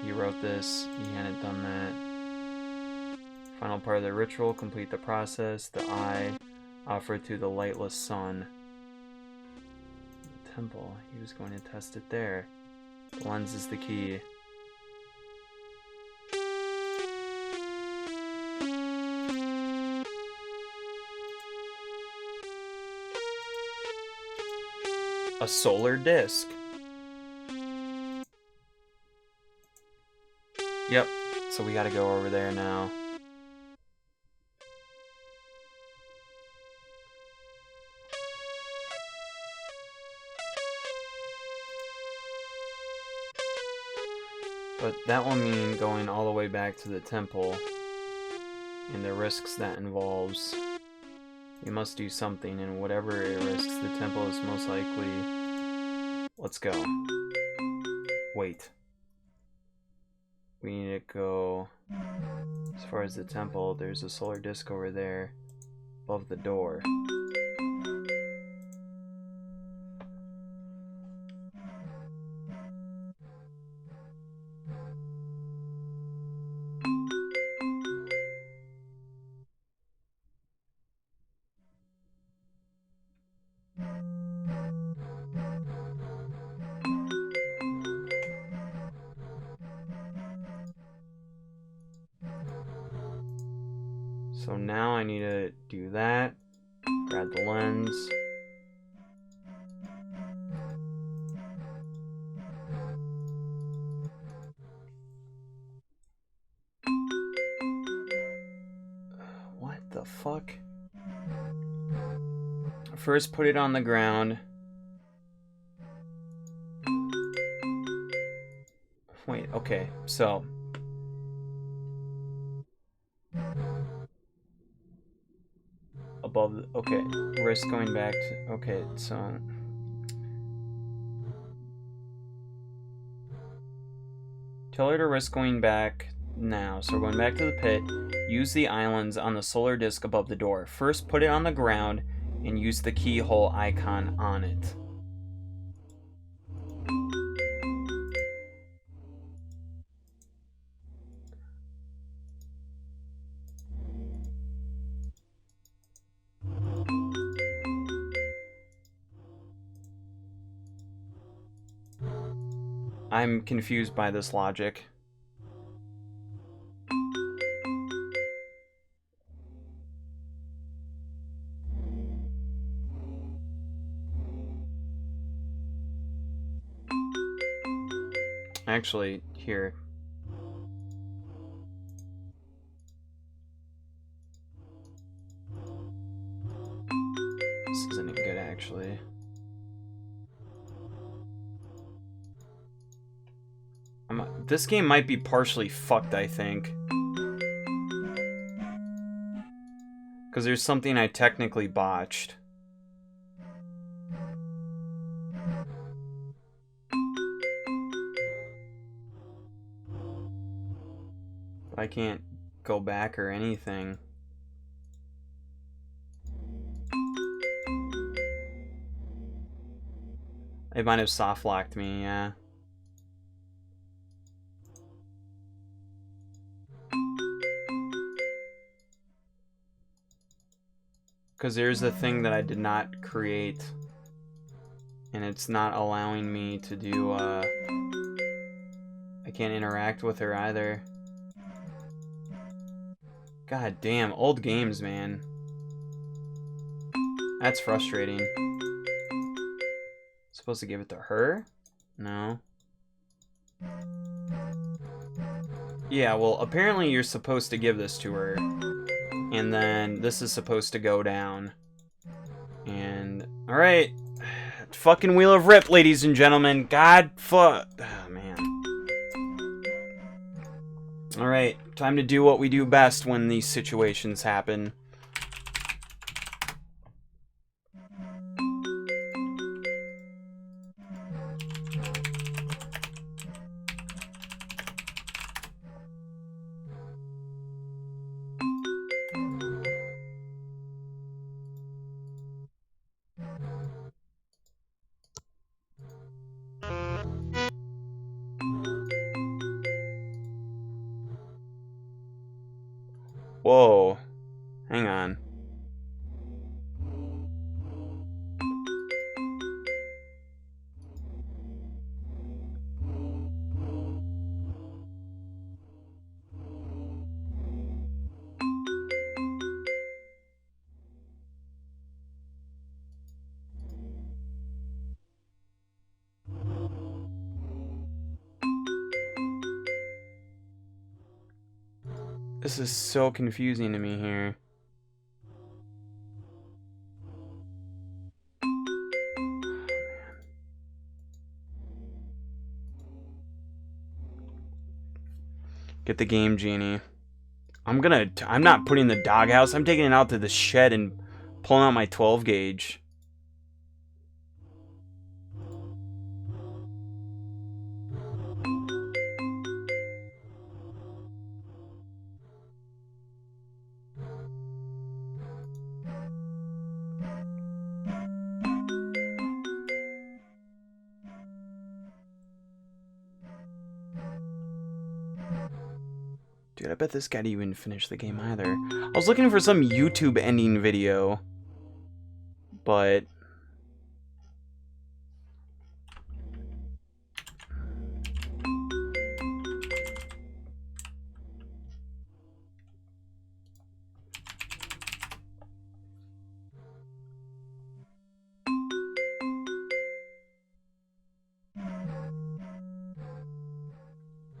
He wrote this, he hadn't done that. Final part of the ritual, complete the process. The eye offered to the lightless sun. The temple, he was going to test it there. The lens is the key. A solar disk. Yep, so we gotta go over there now. But that will mean going all the way back to the temple and the risks that involves. We must do something, and whatever it risks, the temple is most likely... Let's go. Wait. We need to go... As far as the temple, there's a solar disk over there above the door. So now I need to do that, grab the lens. What the fuck? First put it on the ground. Wait, okay, so... Above, okay, wrist going back to, okay, so... Tell her to wrist going back now, so we're going back to the pit. Use the islands on the solar disk above the door. First put it on the ground and use the keyhole icon on it. I'm confused by this logic. Actually, here. This isn't good, actually. This game might be partially fucked, I think. Because there's something I technically botched. I can't go back or anything. It might have soft locked me, yeah. Because there's a thing that I did not create. And it's not allowing me to do, I can't interact with her either. God damn, old games, man. That's frustrating. Supposed to give it to her? No. Yeah, well, apparently you're supposed to give this to her. And then this is supposed to go down. And, alright. Fucking Wheel of Rip, ladies and gentlemen. God fuck. Oh, man. Alright, time to do what we do best when these situations happen. Whoa. Hang on. This is so confusing to me here. Get the game, Genie. I'm not putting the doghouse. I'm taking it out to the shed and Pulling out my 12 gauge. Dude, I bet this guy didn't even finish the game either. I was looking for some YouTube ending video, but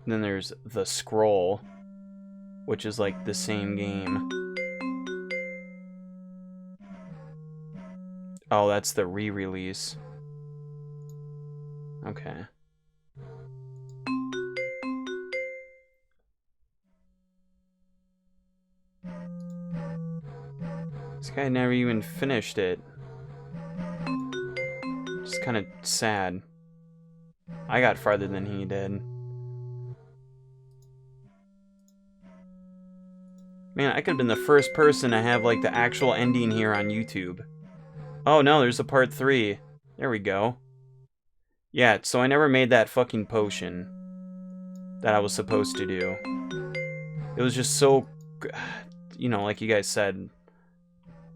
then there's The Scroll, which is like the same game. Oh, that's the re-release. Okay. This guy never even finished it. Just kind of sad. I got farther than he did. Man, I could have been the first person to have, like, the actual ending here on YouTube. Oh, no, there's a part 3. There we go. Yeah, so I never made that fucking potion that I was supposed to do. It was just so, you know, like you guys said,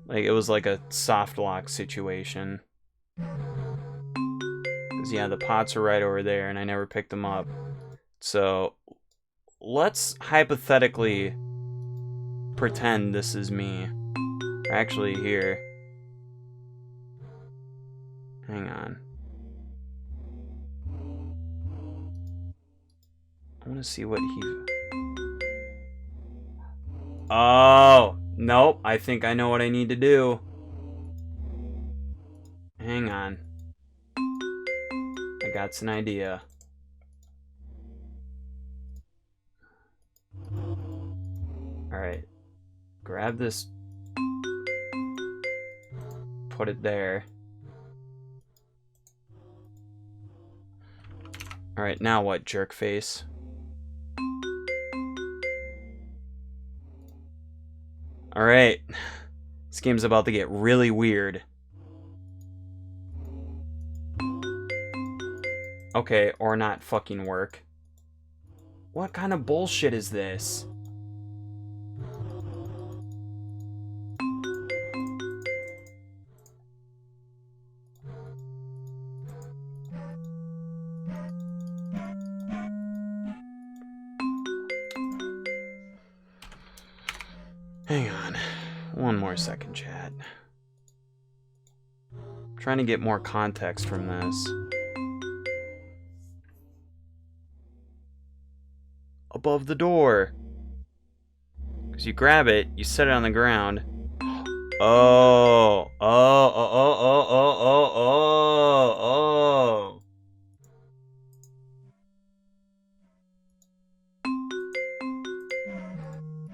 like, it was like a soft lock situation. Because, yeah, the pots are right over there, and I never picked them up. So, let's hypothetically pretend this is me. Or actually, here. Hang on. I want to see what he... Oh! Nope, I think I know what I need to do. Hang on. I got an idea. Alright. Grab this. Put it there. Alright, now what, jerk face? Alright. This game's about to get really weird. Okay, or not fucking work. What kind of bullshit is this? Hang on. One more second, chat. I'm trying to get more context from this. Above the door. Because you grab it, you set it on the ground. Oh. Oh.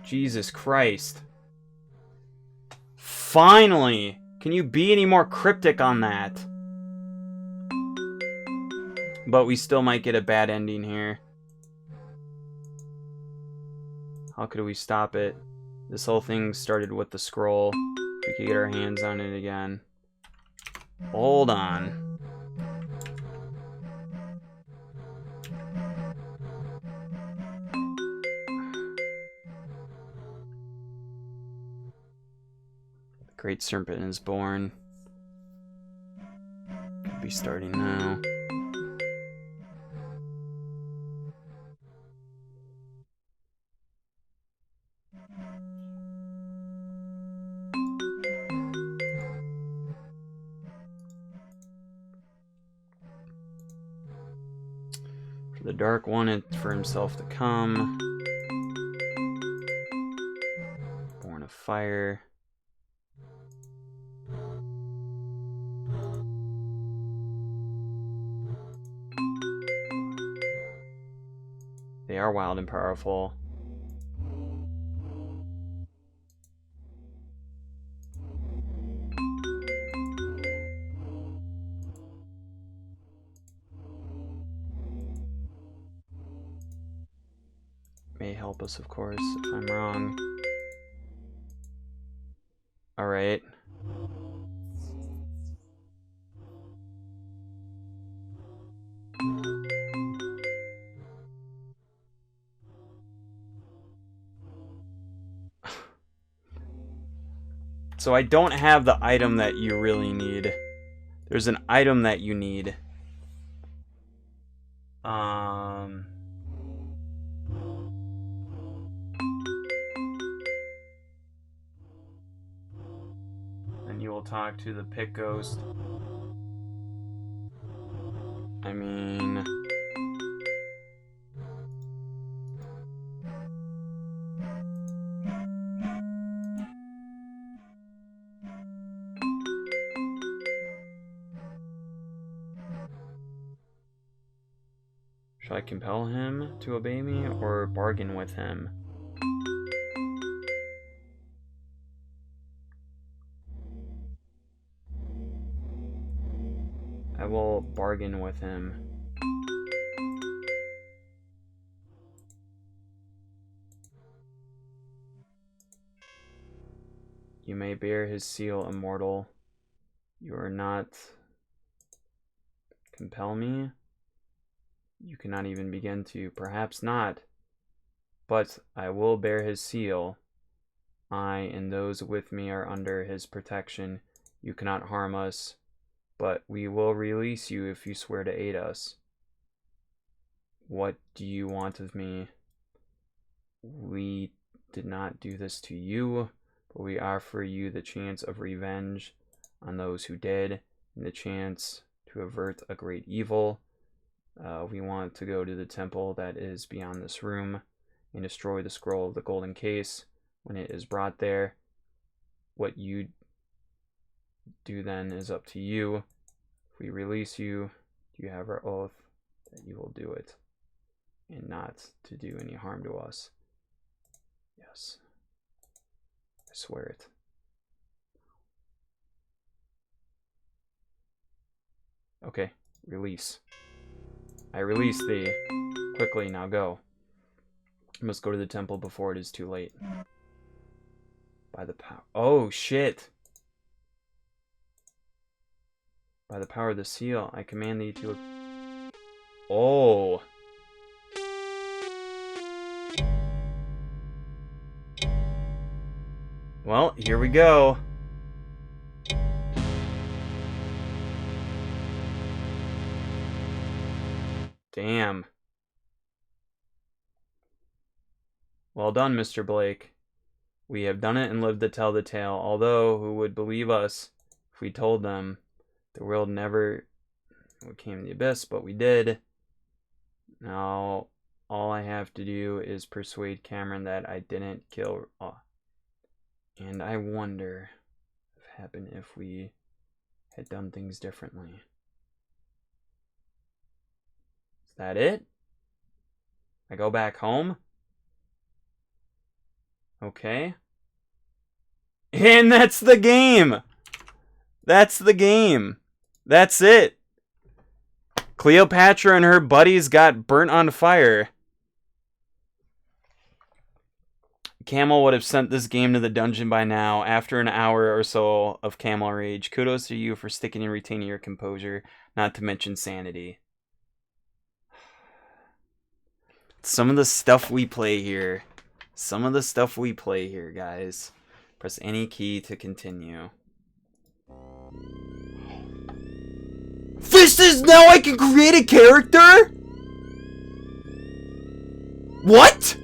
Jesus Christ. Finally! Can you be any more cryptic on that? But we still might get a bad ending here. How could we stop it? This whole thing started with the scroll. We could get our hands on it again. Hold on. The Great Serpent is born. Could be starting now. The dark wanted for himself to come. Born of fire. They are wild and powerful. help us, of course, if I'm wrong. Alright. So I don't have the item that you really need. There's an item that you need. And you will talk to the pit ghost. I mean... Should I compel him to obey me or bargain with him? I will bargain with him. You may bear his seal, immortal. You are not... Compel me? You cannot even begin to. Perhaps not. But I will bear his seal. I and those with me are under his protection. You cannot harm us. But we will release you if you swear to aid us. What do you want of me? We did not do this to you, but we offer you the chance of revenge on those who did, and the chance to avert a great evil. We want to go to the temple that is beyond this room and destroy the scroll of the golden case when it is brought there. What you do then is up to you. If we release you, you have our oath that you will do it and not to do any harm to us. Yes, I swear it. Okay, release. I release thee. Quickly, now go. You must go to the temple before it is too late. By the power... Oh, shit! By the power of the seal, I command thee to... Oh! Well, here we go. Damn. Well done, Mr. Blake. We have done it and lived to tell the tale. Although, who would believe us if we told them? The world never came to the abyss, but we did. Now, all I have to do is persuade Cameron that I didn't kill... And I wonder what would happen if we had done things differently. Is that it? I go back home? Okay. And that's the game! That's the game. That's it. Cleopatra and her buddies got burnt on fire. Camel would have sent this game to the dungeon by now, after an hour or so of camel rage. Kudos to you for sticking and retaining your composure, not to mention sanity. Some of the stuff we play here. Some of the stuff we play here, guys. Press any key to continue. This is now I can create a character? What?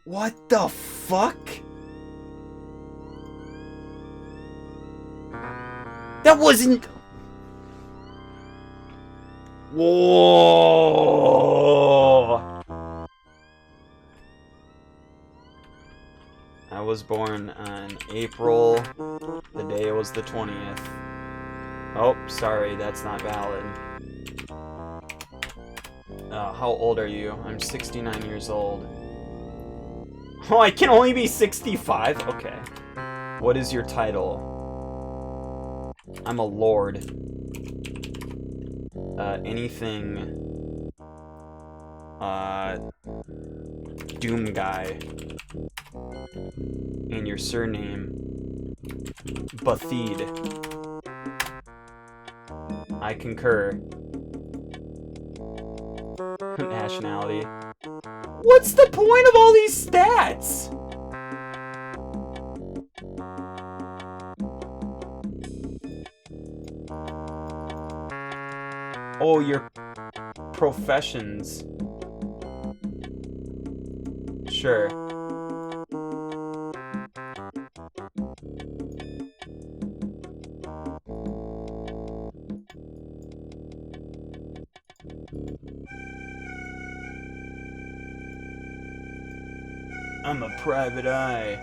What the fuck? That wasn't... Whoa! I was born on April, the day was the 20th. Oh, sorry, that's not valid. How old are you? I'm 69 years old. Oh, I can only be 65? Okay. What is your title? I'm a lord. Anything... Doom guy. And your surname... Bathed. I concur. Nationality. What's the point of all these stats? Oh, your professions. Sure. I'm a private eye.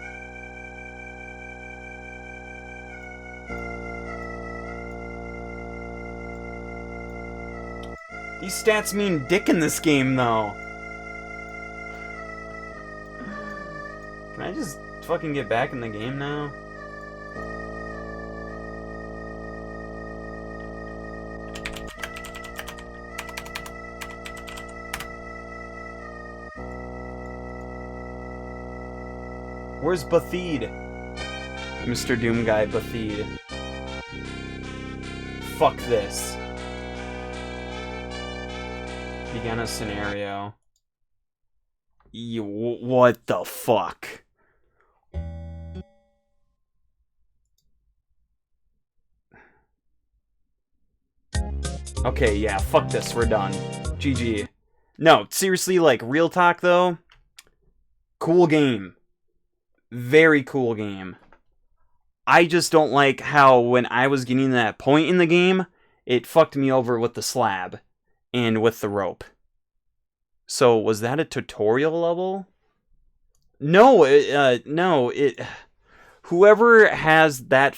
These stats mean dick in this game, though. Can I just fucking get back in the game now? Where's Bathed? Mr. Doom Guy Bathed. Fuck this. Begin a scenario. What the fuck? Okay, yeah, fuck this, we're done. GG. No, seriously, like, real talk though. Cool game. Very cool game. I just don't like how when I was getting to that point in the game, it fucked me over with the slab and with the rope. So, was that a tutorial level? No, no, whoever has that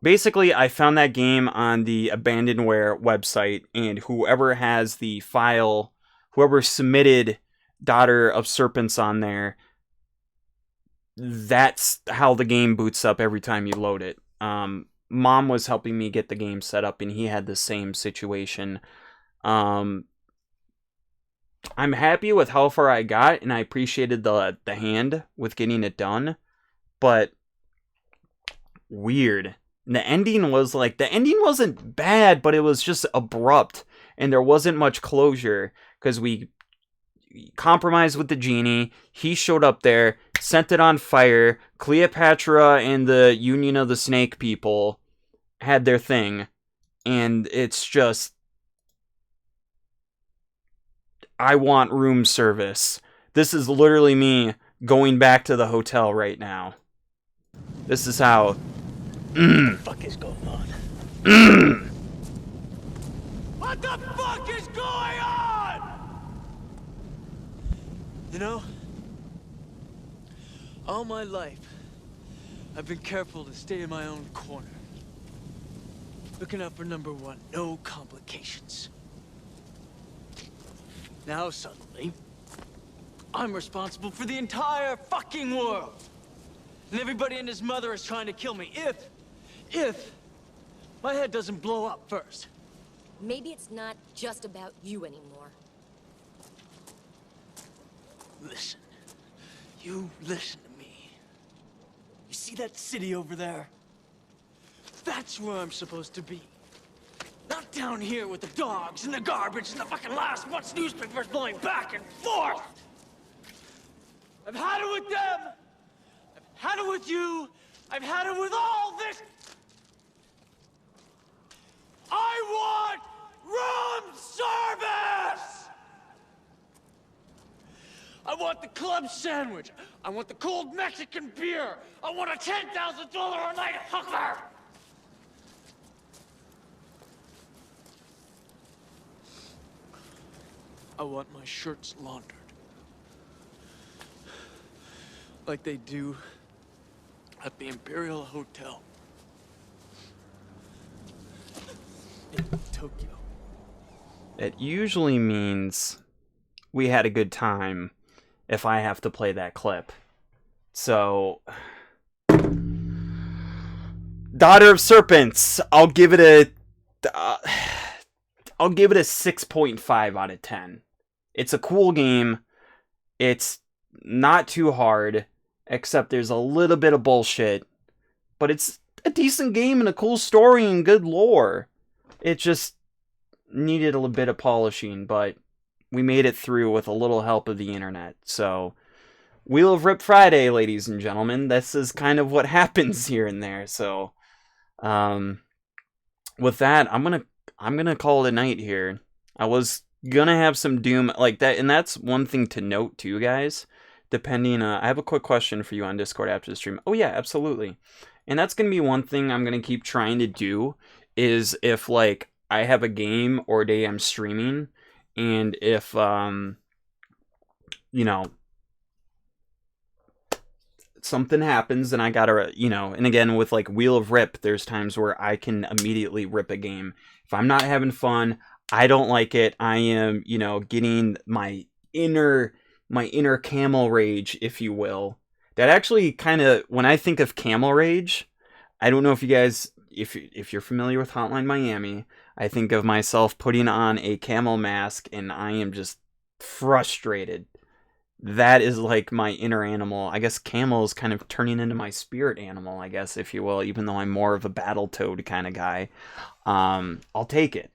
basically, I found that game on the Abandonware website, and whoever has the file, whoever submitted Daughter of Serpents on there, that's how the game boots up every time you load it. Mom was helping me get the game set up, and he had the same situation. I'm happy with how far I got, and I appreciated the hand with getting it done, but weird. The ending wasn't bad, but it was just abrupt, and there wasn't much closure, because we compromised with the genie. He showed up there, set it on fire. Cleopatra and the Union of the Snake people had their thing, and it's just, I want room service. This is literally me going back to the hotel right now. This is how. What the fuck is going on? What the fuck is going on? You know, all my life, I've been careful to stay in my own corner. Looking out for number one, no complications. Now suddenly, I'm responsible for the entire fucking world. And everybody and his mother is trying to kill me if my head doesn't blow up first. Maybe it's not just about you anymore. Listen. You listen to me. You see that city over there? That's where I'm supposed to be. Not down here with the dogs and the garbage and the fucking last month's newspapers blowing back and forth. I've had it with them. I've had it with you. I've had it with all this. I want room service! I want the club sandwich. I want the cold Mexican beer. I want a $10,000 a night hooker! I want my shirts laundered. Like they do at the Imperial Hotel in Tokyo. It usually means we had a good time if I have to play that clip. So, Daughter of Serpents, I'll give it a 6.5 out of 10. It's a cool game. It's not too hard, except there's a little bit of bullshit. But it's a decent game and a cool story and good lore. It just needed a little bit of polishing, but we made it through with a little help of the internet. So, Wheel of Rip Friday, ladies and gentlemen. This is kind of what happens here and there. So, with that, I'm gonna call it a night here. I was gonna have some Doom like that, and that's one thing to note too, guys. Depending, I have a quick question for you on Discord after the stream. Oh yeah, absolutely. And that's gonna be one thing I'm gonna keep trying to do. Is if like I have a game or a day I'm streaming, and if you know, something happens and I gotta, you know, and again with like Wheel of Rip, there's times where I can immediately rip a game. If I'm not having fun, I don't like it, I am, you know, getting my inner camel rage, if you will. That actually kind of, when I think of camel rage, I don't know if you guys, if you're familiar with Hotline Miami, I think of myself putting on a camel mask and I am just frustrated. That is like my inner animal. I guess camel is kind of turning into my spirit animal, I guess, if you will, even though I'm more of a battle toad kind of guy. I'll take it.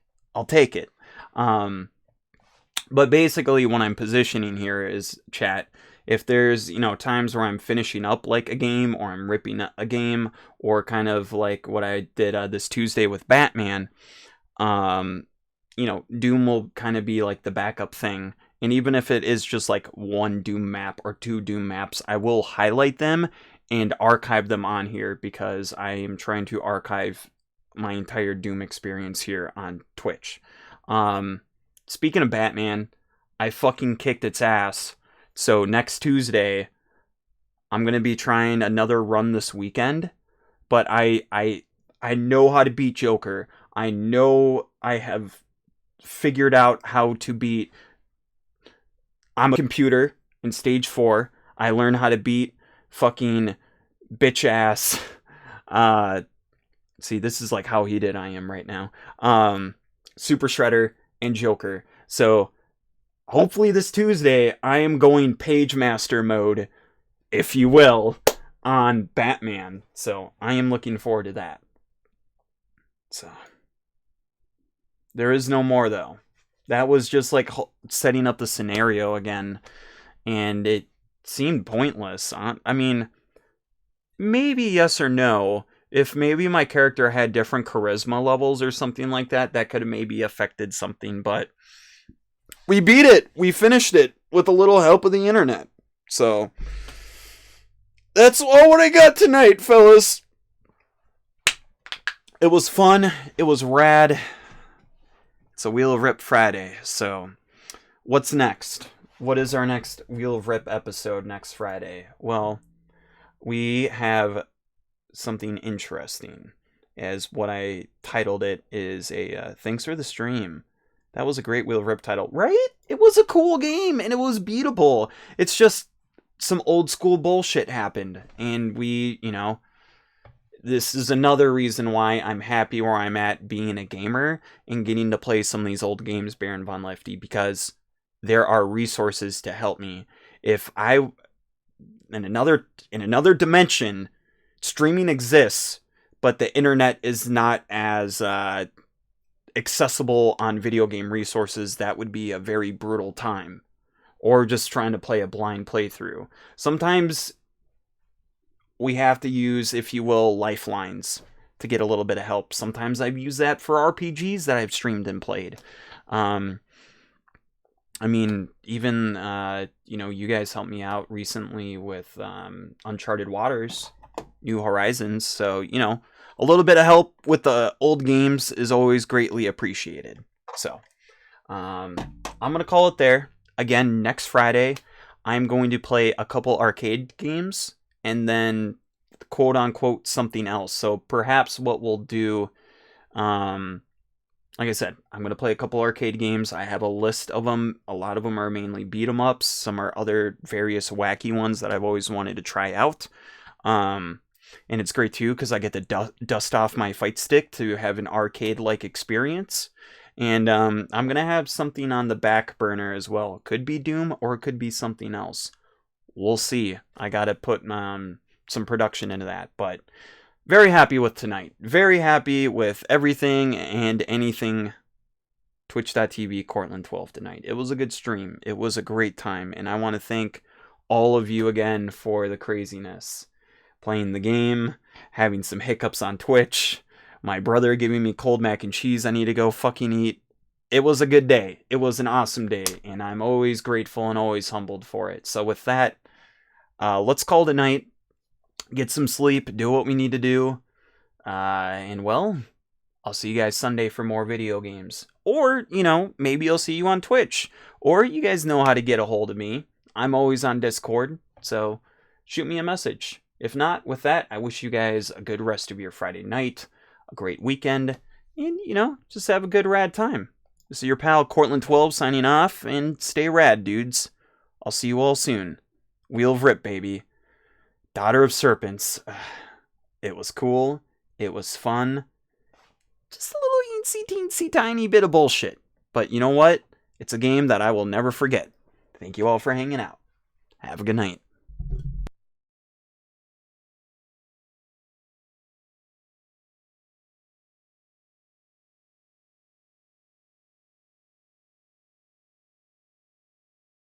But basically what I'm positioning here is, chat, if there's, you know, times where I'm finishing up like a game or I'm ripping a game, or kind of like what I did this Tuesday with Batman, you know, Doom will kind of be like the backup thing. And even if it is just like one Doom map or two Doom maps, I will highlight them and archive them on here because I am trying to archive my entire Doom experience here on Twitch. Speaking of Batman, I fucking kicked its ass. So next Tuesday, I'm going to be trying another run this weekend. But I know how to beat Joker. I know I have figured out how to beat... I'm a computer in stage 4. I learned how to beat fucking bitch ass. See, this is like how heated I am right now. Super Shredder and Joker. So hopefully this Tuesday I am going Page Master mode, if you will, on Batman. So I am looking forward to that. So there is no more though. That was just like setting up the scenario again, and it seemed pointless. I mean, maybe yes or no. If maybe my character had different charisma levels or something like that, that could have maybe affected something, but we beat it! We finished it with a little help of the internet. So, that's all what I got tonight, fellas. It was fun. It was rad. It's a Wheel of Rip Friday, so what's next? What is our next Wheel of Rip episode next Friday? Well, we have something interesting, as what I titled it is a thanks for the stream. That was a great Wheel of Rip title, right? It was a cool game, and it was beatable. It's just some old school bullshit happened, and we, you know... This is another reason why I'm happy where I'm at being a gamer and getting to play some of these old games, Baron Von Lefty, because there are resources to help me. If I, in another dimension, streaming exists, but the internet is not as accessible on video game resources, that would be a very brutal time. Or just trying to play a blind playthrough. Sometimes we have to use, if you will, lifelines to get a little bit of help. Sometimes I've used that for RPGs that I've streamed and played. I mean, even, you know, you guys helped me out recently with Uncharted Waters, New Horizons. So, you know, a little bit of help with the old games is always greatly appreciated. So, I'm going to call it there. Again, next Friday, I'm going to play a couple arcade games. And then, quote-unquote, something else. So perhaps what we'll do like I said, I'm going to play a couple arcade games. I have a list of them. A lot of them are mainly beat 'em ups. Some are other various wacky ones that I've always wanted to try out. And it's great too because I get to dust off my fight stick to have an arcade-like experience. And I'm going to have something on the back burner as well. Could be Doom or it could be something else. We'll see. I got to put some production into that. But very happy with tonight. Very happy with everything and anything Twitch.tv Cortland 12 tonight. It was a good stream. It was a great time. And I want to thank all of you again for the craziness. Playing the game, having some hiccups on Twitch, my brother giving me cold mac and cheese I need to go fucking eat. It was a good day. It was an awesome day. And I'm always grateful and always humbled for it. So with that, let's call it a night. Get some sleep. Do what we need to do. And well, I'll see you guys Sunday for more video games. Or, you know, maybe I'll see you on Twitch. Or you guys know how to get a hold of me. I'm always on Discord. So shoot me a message. If not, with that, I wish you guys a good rest of your Friday night, a great weekend, and, you know, just have a good rad time. This is your pal, Cortland 12, signing off, and stay rad, dudes. I'll see you all soon. Wheel of Rip, baby. Daughter of Serpents. It was cool. It was fun. Just a little teensy tiny bit of bullshit. But you know what? It's a game that I will never forget. Thank you all for hanging out. Have a good night.